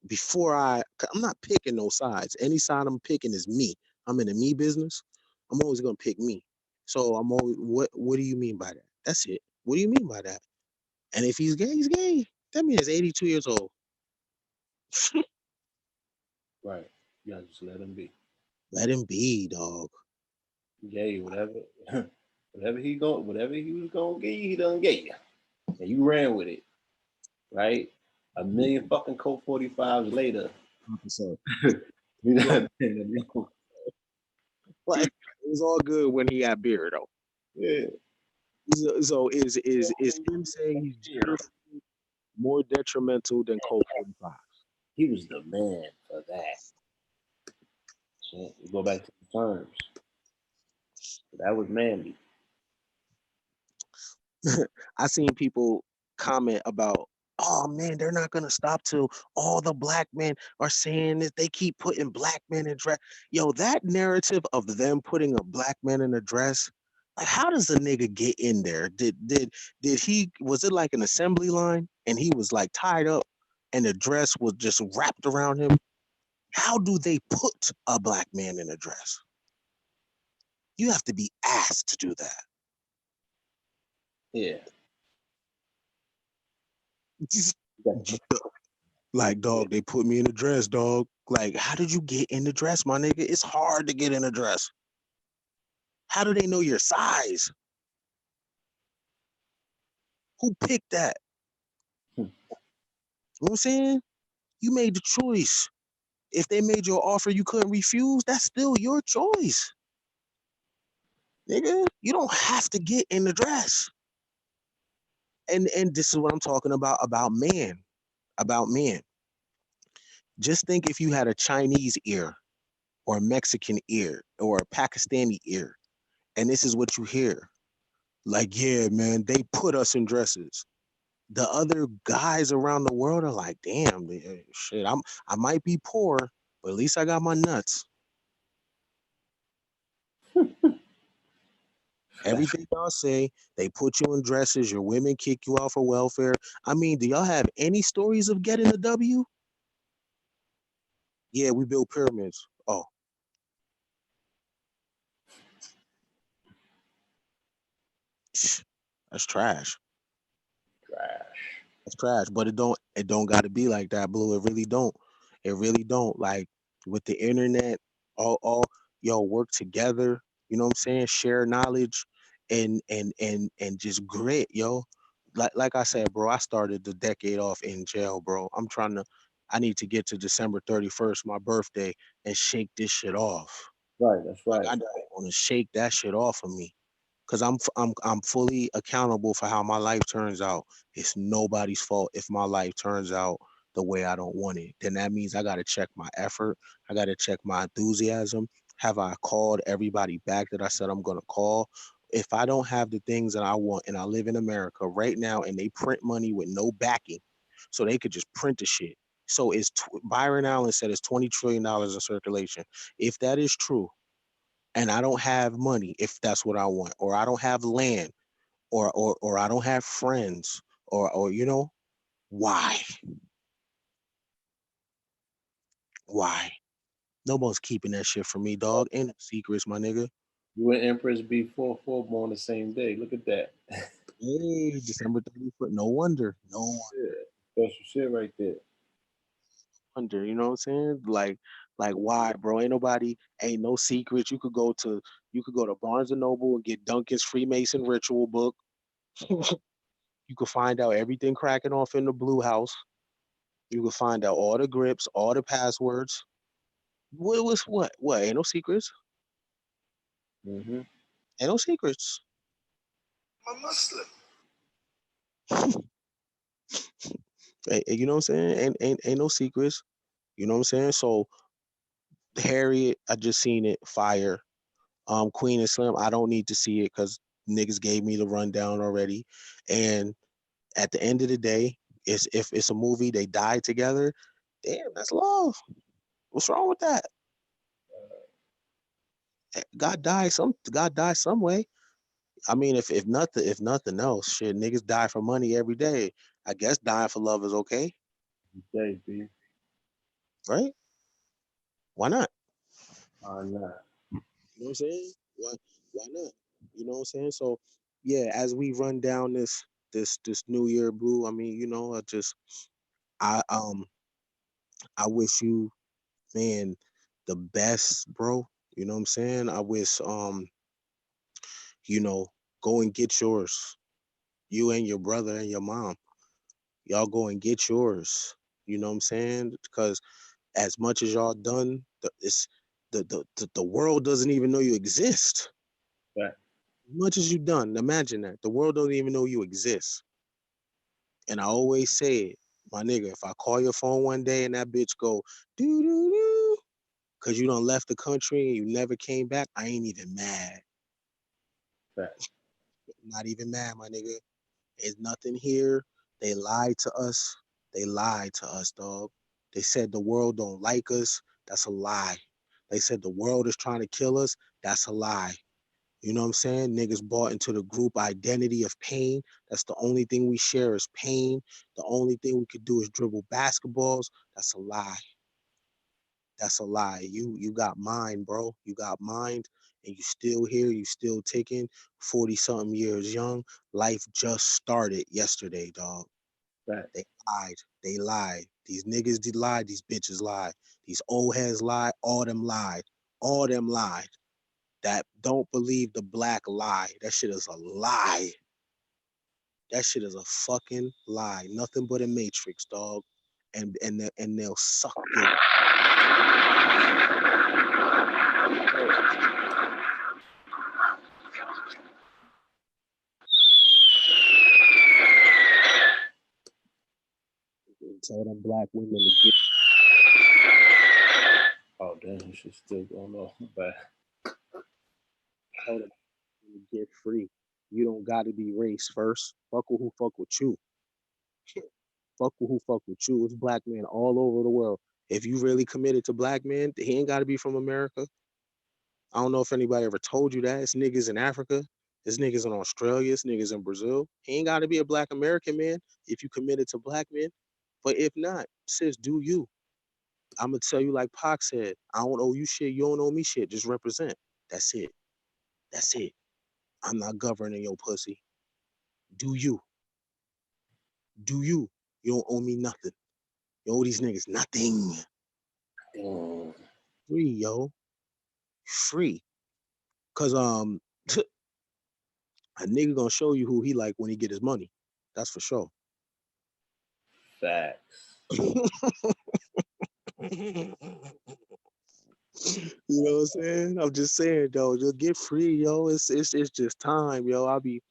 Before I'm not picking no sides. Any side I'm picking is me. I'm in the me business. I'm always gonna pick me. So I'm always what do you mean by that? That's it. What do you mean by that? And if he's gay, he's gay. That means 82 years old. Right. You gotta just let him be. Let him be, dog. Gay, whatever, whatever he was gonna get you, he done get you, and you ran with it, right? A million fucking Colt 45s later, So, you like, know. like, it was all good when he had beer though. Yeah, So is him saying he's gender more detrimental than Colt 45? he was the man for that. So we go back to the terms. That was manly. I seen people comment about, oh man, they're not gonna stop till all the black men are saying that they keep putting black men in dress. Yo, that narrative of them putting a black man in a dress, like how does a nigga get in there? Did he was it like an assembly line and he was like tied up and the dress was just wrapped around him? How do they put a black man in a dress? You have to be asked to do that. Yeah, you got to Like, dog, they put me in a dress, dog. Like, how did you get in the dress, my nigga? It's hard to get in a dress. How do they know your size? Who picked that? You know what I'm saying? You made the choice. If they made you an offer you couldn't refuse, that's still your choice. Nigga, you don't have to get in the dress. And this is what I'm talking about men. About men. Just think if you had a Chinese ear or a Mexican ear or a Pakistani ear, and this is what you hear. Like, yeah, man, they put us in dresses. The other guys around the world are like, damn, shit, I might be poor, but at least I got my nuts. that's Everything y'all say, they put you in dresses, your women kick you out for welfare. I mean, do y'all have any stories of getting a W? Yeah, we built pyramids. Oh, that's trash. trash. It's trash, but it don't got to be like that, Blue. It really don't. It really don't. Like with the internet, all y'all work together. You know what I'm saying? Share knowledge and just grit, yo. Like I said, bro. I started the decade off in jail, bro. I need to get to December 31st, my birthday, and shake this shit off. Right, that's Like right. I don't want to shake that shit off of me because I'm fully accountable for how my life turns out. It's nobody's fault if my life turns out the way I don't want it. Then that means I got to check my effort. I got to check my enthusiasm. Have I called everybody back that I said I'm going to call? If I don't have the things that I want and I live in America right now and they print money with no backing, so they could just print the shit. So Byron Allen said it's $20 trillion in circulation. If that is true, and I don't have money if that's what I want, or I don't have land, or I don't have friends, or why? Why? Nobody's keeping that shit from me, dog. Ain't no secrets, my nigga. You and Empress be four born the same day. Look at that. Hey, December 31st. No wonder. No Yeah, special shit right there. wonder. You know what I'm saying? Like why, bro? Ain't no secret. You could go to Barnes and Noble and get Duncan's Freemason ritual book. You could find out everything cracking off in the blue house. You could find out all the grips, all the passwords. What was what? What? Ain't no secrets. Mm-hmm. Ain't no secrets. I'm a Muslim. You know what I'm saying? Ain't no secrets. You know what I'm saying? So Harriet, I just seen it. Fire. Queen and Slim, I don't need to see it because niggas gave me the rundown already. And at the end of the day, if it's a movie, they die together. Damn, that's love. What's wrong with that? God dies some way. I mean, if nothing else, shit, niggas die for money every day. I guess dying for love is okay, Day, B. right? Why not? Why not? You know what I'm saying? Why not? You know what I'm saying? So yeah, as we run down this new year, Blue, I mean, I I wish you, man, the best, bro. You know what I'm saying? I wish you know, go and get yours. You and your brother and your mom. Y'all go and get yours. You know what I'm saying? Because as much as y'all done, the world doesn't even know you exist. Fact. As much as you done, imagine that. The world don't even know you exist. And I always say it, my nigga, if I call your phone one day and that bitch go doo doo doo, cause you done left the country and you never came back, I ain't even mad. Fact. Not even mad, my nigga. There's nothing here. They lied to us. They lied to us, dog. They said the world don't like us. That's a lie. They said the world is trying to kill us. That's a lie. You know what I'm saying? Niggas bought into the group identity of pain. That's the only thing we share is pain. The only thing we could do is dribble basketballs. That's a lie. That's a lie. You got mind, bro. You got mind, and you still here. You still ticking. 40 something years young. Life just started yesterday, dog. Fact. They lied. They lied. These niggas did lie. These bitches lied. These old heads lied. All them lied. All them lied. That don't believe the black lie. That shit is a lie. That shit is a fucking lie. Nothing but a matrix, dog. And they'll suck your. Tell them black women to get. Oh, damn, this shit's still going on. But Tell them to get free. You don't got to be race first. Fuck with who fuck with you. Fuck with who fuck with you. It's black men all over the world. If you really committed to black men, he ain't got to be from America. I don't know if anybody ever told you that. It's niggas in Africa. It's niggas in Australia. It's niggas in Brazil. He ain't got to be a black American man if you committed to black men. But if not, sis, do you. I'm going to tell you like Pac said, I don't owe you shit. You don't owe me shit. Just represent. That's it. That's it. I'm not governing your pussy. Do you. Do you. You don't owe me nothing. You owe these niggas nothing. damn. Free, yo. Free. Cause a nigga gonna show you who he like when he get his money. That's for sure. Facts. You know what I'm saying? I'm just saying though, just get free, yo. It's just time, yo. I'll be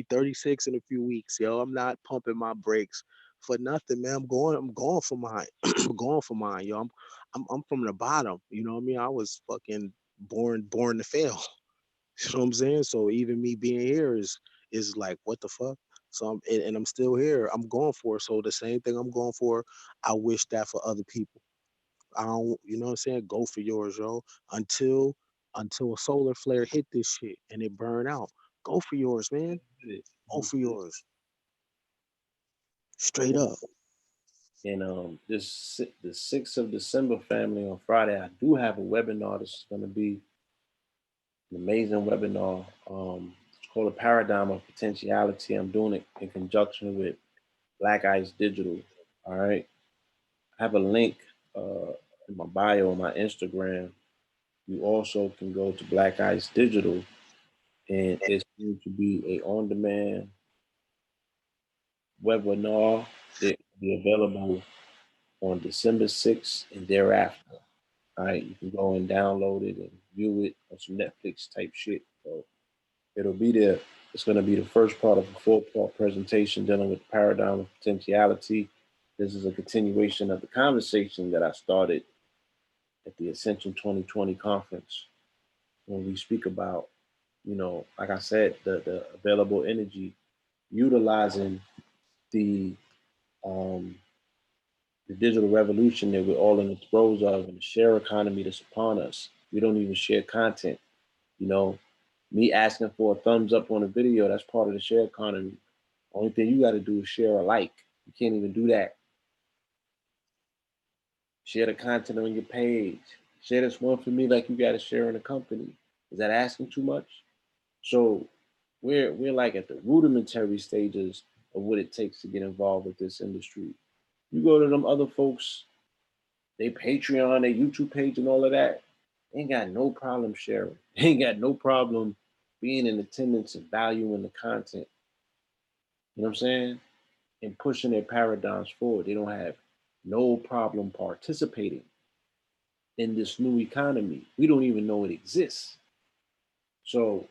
36 in a few weeks, yo. I'm not pumping my brakes for nothing, man. I'm going for mine. I'm going for mine, yo. I'm from the bottom. You know what I mean? I was fucking born to fail. You know what I'm saying? So even me being here is like what the fuck. So and I'm still here. I'm going for it. So the same thing I'm going for, I wish that for other people. I don't, you know what I'm saying? Go for yours, yo. Until a solar flare hit this shit and it burn out. Go for yours, man. Go for yours. Straight up. And the 6th of December, family, on Friday, I do have a webinar. This is going to be an amazing webinar. It's called a paradigm of potentiality. I'm doing it in conjunction with Black Ice Digital. All right. I have a link in my bio on my Instagram. You also can go to Black Ice Digital, and it's going to be a on-demand webinar that will be available on December 6th and thereafter. All right, you can go and download it and view it on some Netflix type shit. So it'll be there. It's going to be the first part of a four-part presentation dealing with the paradigm of potentiality. This is a continuation of the conversation that I started at the Ascension 2020 conference when we speak about, like I said, the available energy, utilizing the um, the digital revolution that we're all in the throes of, and the share economy that's upon us. We don't even share content. You know, me asking for a thumbs up on a video, that's part of the share economy. Only thing you got to do is share a like. You can't even do that. Share the content on your page. Share this one for me like you got to share in a company. Is that asking too much? So we're like at the rudimentary stages of what it takes to get involved with this industry. You go to them other folks, they Patreon, their YouTube page, and all of that. They ain't got no problem sharing. They ain't got no problem being in attendance and valuing the content. You know what I'm saying? And pushing their paradigms forward. They don't have no problem participating in this new economy. We don't even know it exists. So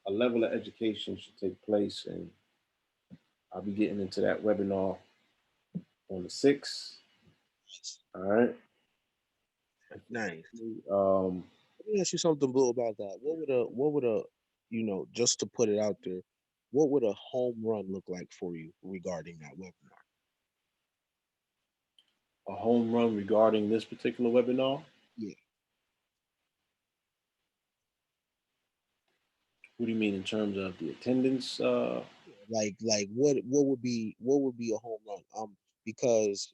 a level of education should take place, and I'll be getting into that webinar on the 6th. All right. Nice. Um, Let me ask you something, Blue, about that. What would a just to put it out there, what would a home run look like for you regarding that webinar? a home run regarding this particular webinar. Yeah, What do you mean in terms of the attendance? like what would be a home run? Because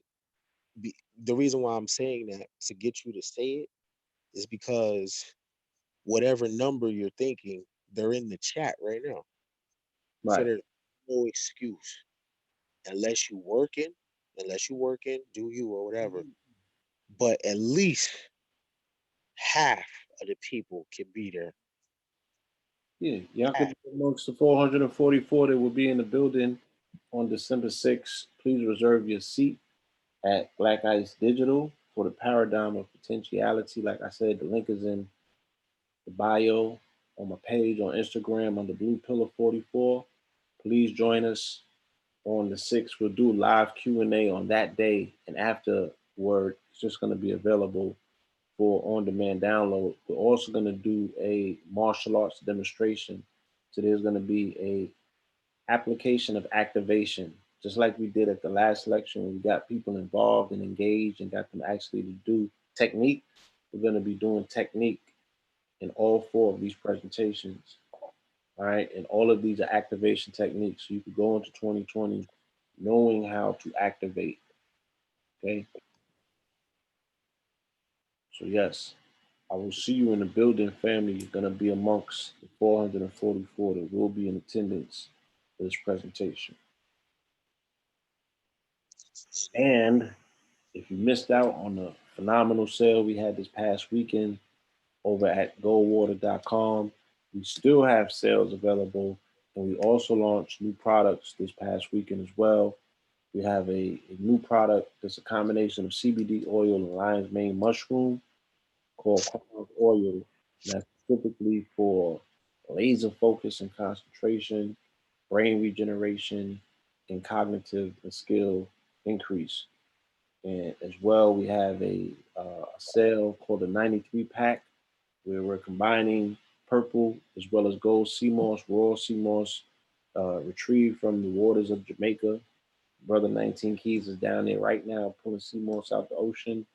the reason why I'm saying that to get you to say it is because whatever number you're thinking, they're in the chat right now. So Right. there's no excuse unless you working, do you or whatever. But at least half of the people can be there. Yeah, y'all could Half. be amongst the 444 that will be in the building on December 6th. Please reserve your seat at Black Ice Digital for the paradigm of potentiality. Like I said, the link is in the bio on my page on Instagram under Blue Pillar 44. Please join us on the 6th. We'll do live Q&A on that day, and afterward, it's just going to be available for on-demand download. We're also going to do a martial arts demonstration. So there's going to be a application of activation, just like we did at the last lecture when we got people involved and engaged and got them actually to do technique. We're going to be doing technique in all four of these presentations. All right. And all of these are activation techniques. So you could go into 2020 knowing how to activate. Okay. So, yes, I will see you in the building, family. You're going to be amongst the 444 that will be in attendance for this presentation. And if you missed out on the phenomenal sale we had this past weekend over at goldwater.com, we still have sales available. And we also launched new products this past weekend as well. We have a new product that's a combination of CBD oil and lion's mane mushroom called Crown Oil. And that's specifically for laser focus and concentration, brain regeneration, and cognitive and skill increase. And as well, we have a sale called the 93 pack, where we're combining purple as well as gold sea moss, raw sea moss, retrieved from the waters of Jamaica. Brother 19 Keys is down there right now pulling sea moss out the ocean.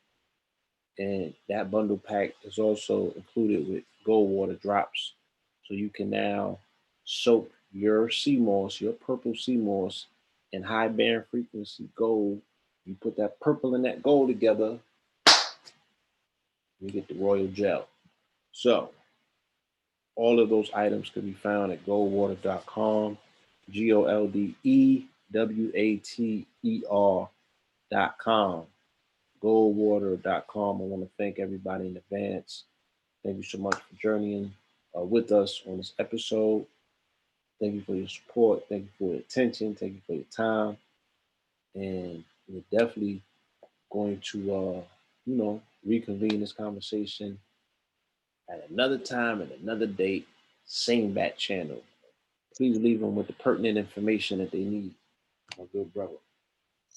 And that bundle pack is also included with gold water drops. So you can now soak your sea moss, your purple sea moss, in high band frequency gold. You put that purple and that gold together, you get the royal gel. So All of those items can be found at goldwater.com, GOLDEWATER.com, goldwater.com. I want to thank everybody in advance. Thank you so much for journeying with us on this episode. Thank you for your support. Thank you for your attention. Thank you for your time. And we're definitely going to, reconvene this conversation at another time and another date, same bat channel. Please leave them with the pertinent information that they need, my good brother.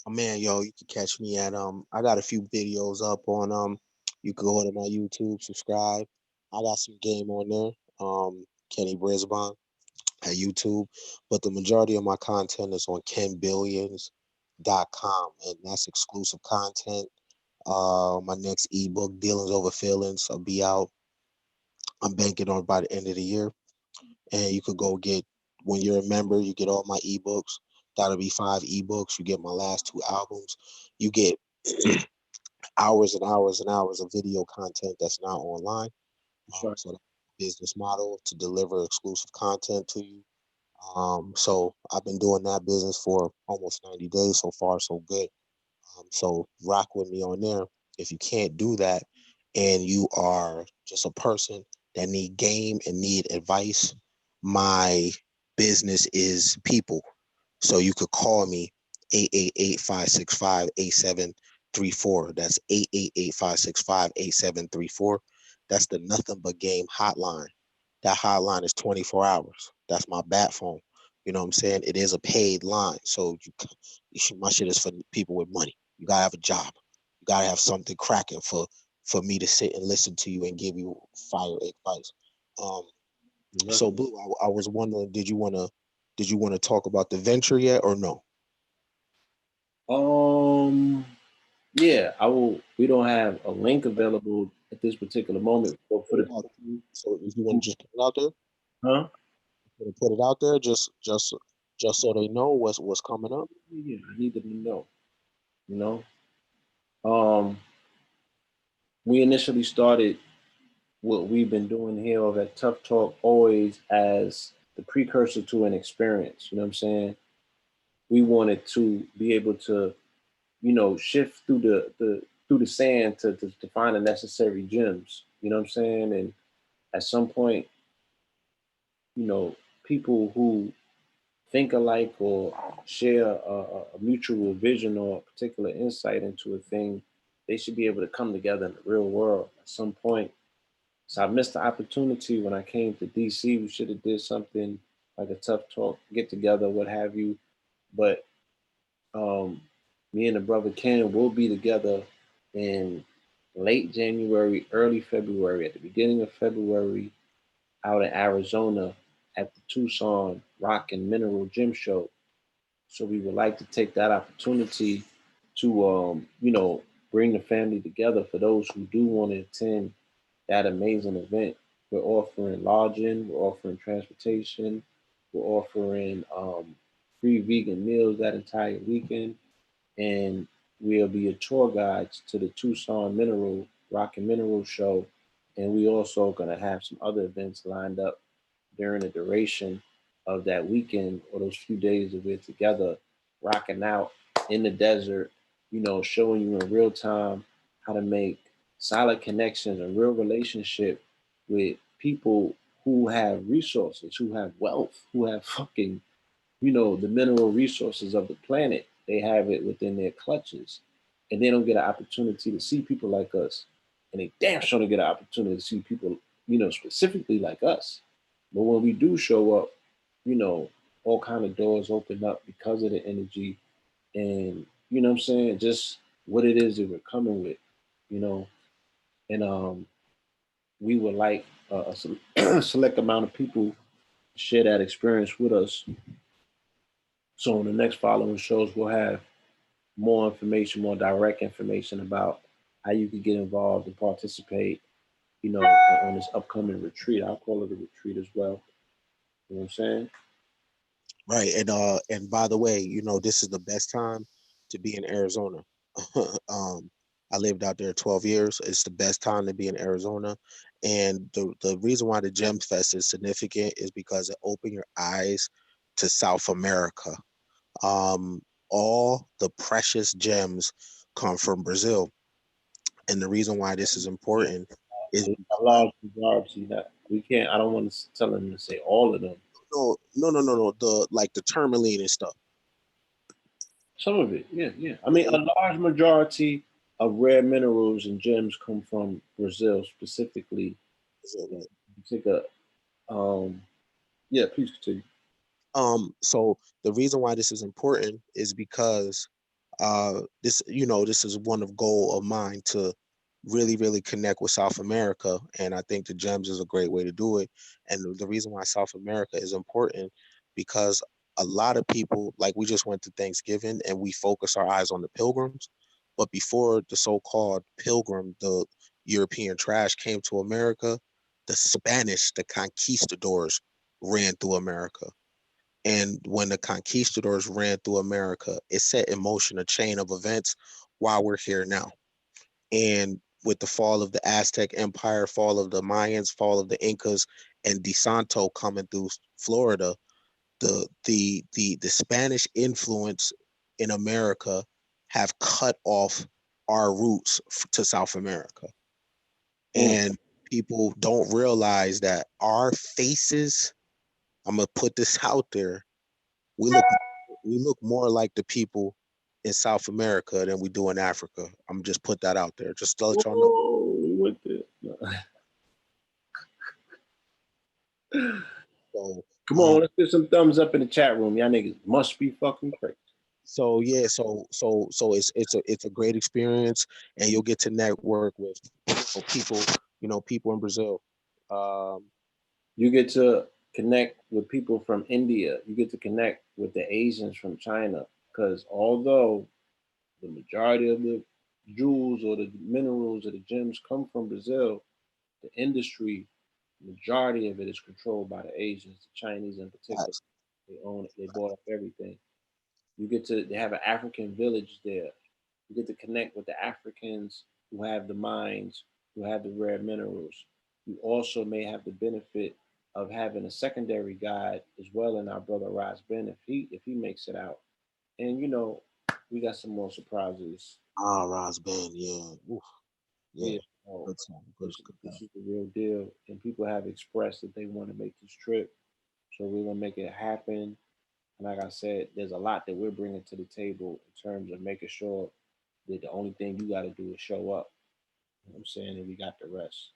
Oh, man, yo, you can catch me at I got a few videos up on you can go to my YouTube, subscribe. I got some game on there. Kenny BRISBON at YouTube, but the majority of my content is on kenbillions.com, and that's exclusive content. My next ebook, Dealings Over Feelings, will be out. I'm banking on by the end of the year. And you could go get, when you're a member, you get all my ebooks. That'll be 5 ebooks. You get my last 2 albums. You get hours and hours and hours of video content that's not online. Sure. So that's the business model, to deliver exclusive content to you. So I've been doing that business for almost 90 days. So far, so good. So rock with me on there. If you can't do that and you are just a person that need game and need advice, my business is people. So you could call me 888-565-8734. That's 888-565-8734. That's the Nothing But Game hotline. That hotline is 24 hours. That's my bat phone. You know what I'm saying? It is a paid line. So my shit is for people with money. You gotta have a job. You gotta have something cracking for me to sit and listen to you and give you fire advice. So Blue, I was wondering, did you wanna talk about the venture yet or no? Yeah, I will. We don't have a link available at this particular moment, but for the So if you want to just put it out there, huh? put it out there, just so they know what's coming up. Yeah, I need them to know. You know, um, we initially started what we've been doing here over at Tough Talk always as the precursor to an experience. You know what I'm saying? We wanted to be able to, shift through the sand to find the necessary gems. You know what I'm saying? And at some point, people who think alike or share a mutual vision or a particular insight into a thing, they should be able to come together in the real world at some point. So I missed the opportunity when I came to DC. We should have did something like a Tough Talk get together, what have you. But um, me and the brother Ken will be together in late January, early February, at the beginning of February, out in Arizona at the Tucson Rock and Mineral Gym Show. So we would like to take that opportunity to, bring the family together for those who do want to attend that amazing event. We're offering lodging, we're offering transportation, we're offering free vegan meals that entire weekend, and we'll be a tour guides to the Tucson Mineral Rock and Mineral Show, and we also gonna have some other events lined up during the duration of that weekend or those few days that we're together, rocking out in the desert, showing you in real time how to make solid connections and real relationship with people who have resources, who have wealth, who have fucking, the mineral resources of the planet. They have it within their clutches. And they don't get an opportunity to see people like us. And they damn sure don't get an opportunity to see people, specifically like us. But when we do show up, all kind of doors open up because of the energy and what I'm saying, just what it is that we're coming with, you know. And we would like a select amount of people to share that experience with us. So in the next following shows, we'll have more information, more direct information about how you can get involved and participate, on this upcoming retreat. I'll call it a retreat as well. You know what I'm saying? Right. And by the way, this is the best time to be in Arizona. I lived out there 12 years. It's the best time to be in Arizona. And the reason why the Gem Fest is significant is because it opened your eyes to South America. All the precious gems come from Brazil. And the reason why this is important is A large majority that we can't. I don't want to tell them to say all of them. no. The tourmaline and stuff. Some of it, yeah, yeah. I mean, a large majority of rare minerals and gems come from Brazil specifically. Particular, yeah. Please continue. So the reason why this is important is because this is one of goal of mine to really connect with South America, and I think the gems is a great way to do it. And the reason why South America is important because a lot of people, like, we just went to Thanksgiving and we focus our eyes on the pilgrims, but before the so-called pilgrim, the European trash came to America, the Spanish, the conquistadors ran through America. And when the conquistadors ran through America, it set in motion a chain of events while we're here now. And with the fall of the Aztec Empire, fall of the Mayans, fall of the Incas, and De Santo coming through Florida, the Spanish influence in America have cut off our roots to South America. And people don't realize that our faces, I'm gonna put this out there, we look more like the people in South America than we do in Africa. I'm just put that out there, just to let y'all know. What the? So, Come on, let's get some thumbs up in the chat room. Y'all niggas must be fucking crazy. so yeah, so it's a great experience, and you'll get to network with people, people in Brazil. You get to connect with people from India. You get to connect with the Asians from China. Because although the majority of the jewels or the minerals or the gems come from Brazil, the industry, majority of it is controlled by the Asians, the Chinese in particular. They own it. They bought up everything. They have an African village there. You get to connect with the Africans who have the mines, who have the rare minerals. You also may have the benefit of having a secondary guide as well in our brother BRISBON if he makes it out. And we got some more surprises. BRISBON, yeah. Oof. Yeah. Yeah. Good time. This is the real deal. And people have expressed that they want to make this trip. So we're gonna make it happen. And like I said, there's a lot that we're bringing to the table in terms of making sure that the only thing you got to do is show up. You know what I'm saying? And we got the rest.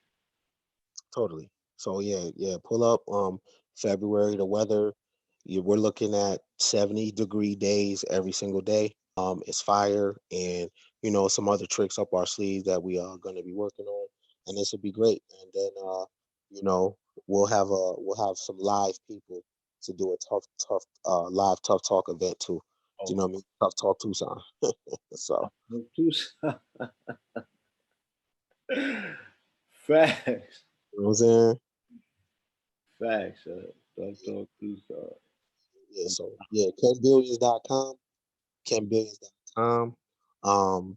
Totally. So yeah, pull up. February, the weather, we're looking at 70-degree days every single day. It's fire, and some other tricks up our sleeve that we are going to be working on, and this will be great. And then we'll have some live people to do a tough live tough talk event too. Do you know what I mean? Tough Talk Tucson. So Facts. you know what I'm saying? Facts. Don't talk Tucson. Yeah, so yeah, kenbillions.com, kenbillions.com.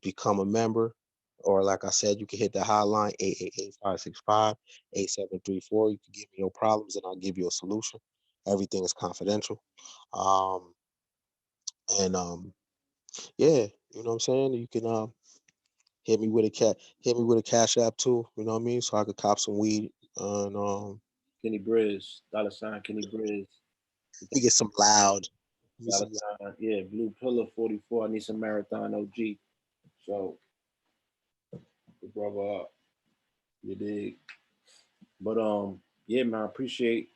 Become a member, or like I said, you can hit the hotline 888-565-8734. You can give me your problems and I'll give you a solution. Everything is confidential. Um, and yeah, you know what I'm saying? You can hit me with a cash app too, you know what I mean? So I could cop some weed and Kenny Briz, $ Kenny Briz. let me get some loud. Yeah, Blue Pillar 44. I need some Marathon OG. So the brother up. You dig? But yeah, man, I appreciate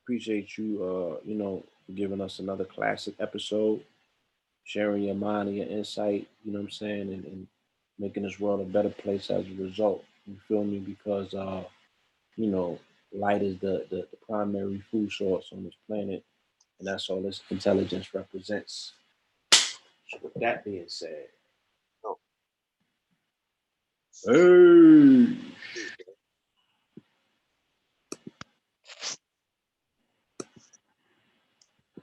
you giving us another classic episode, sharing your mind and your insight, you know what I'm saying, and making this world a better place as a result. You feel me? Because you know, light is the primary food source on this planet, and that's all this intelligence represents. So with that being said, No. hey.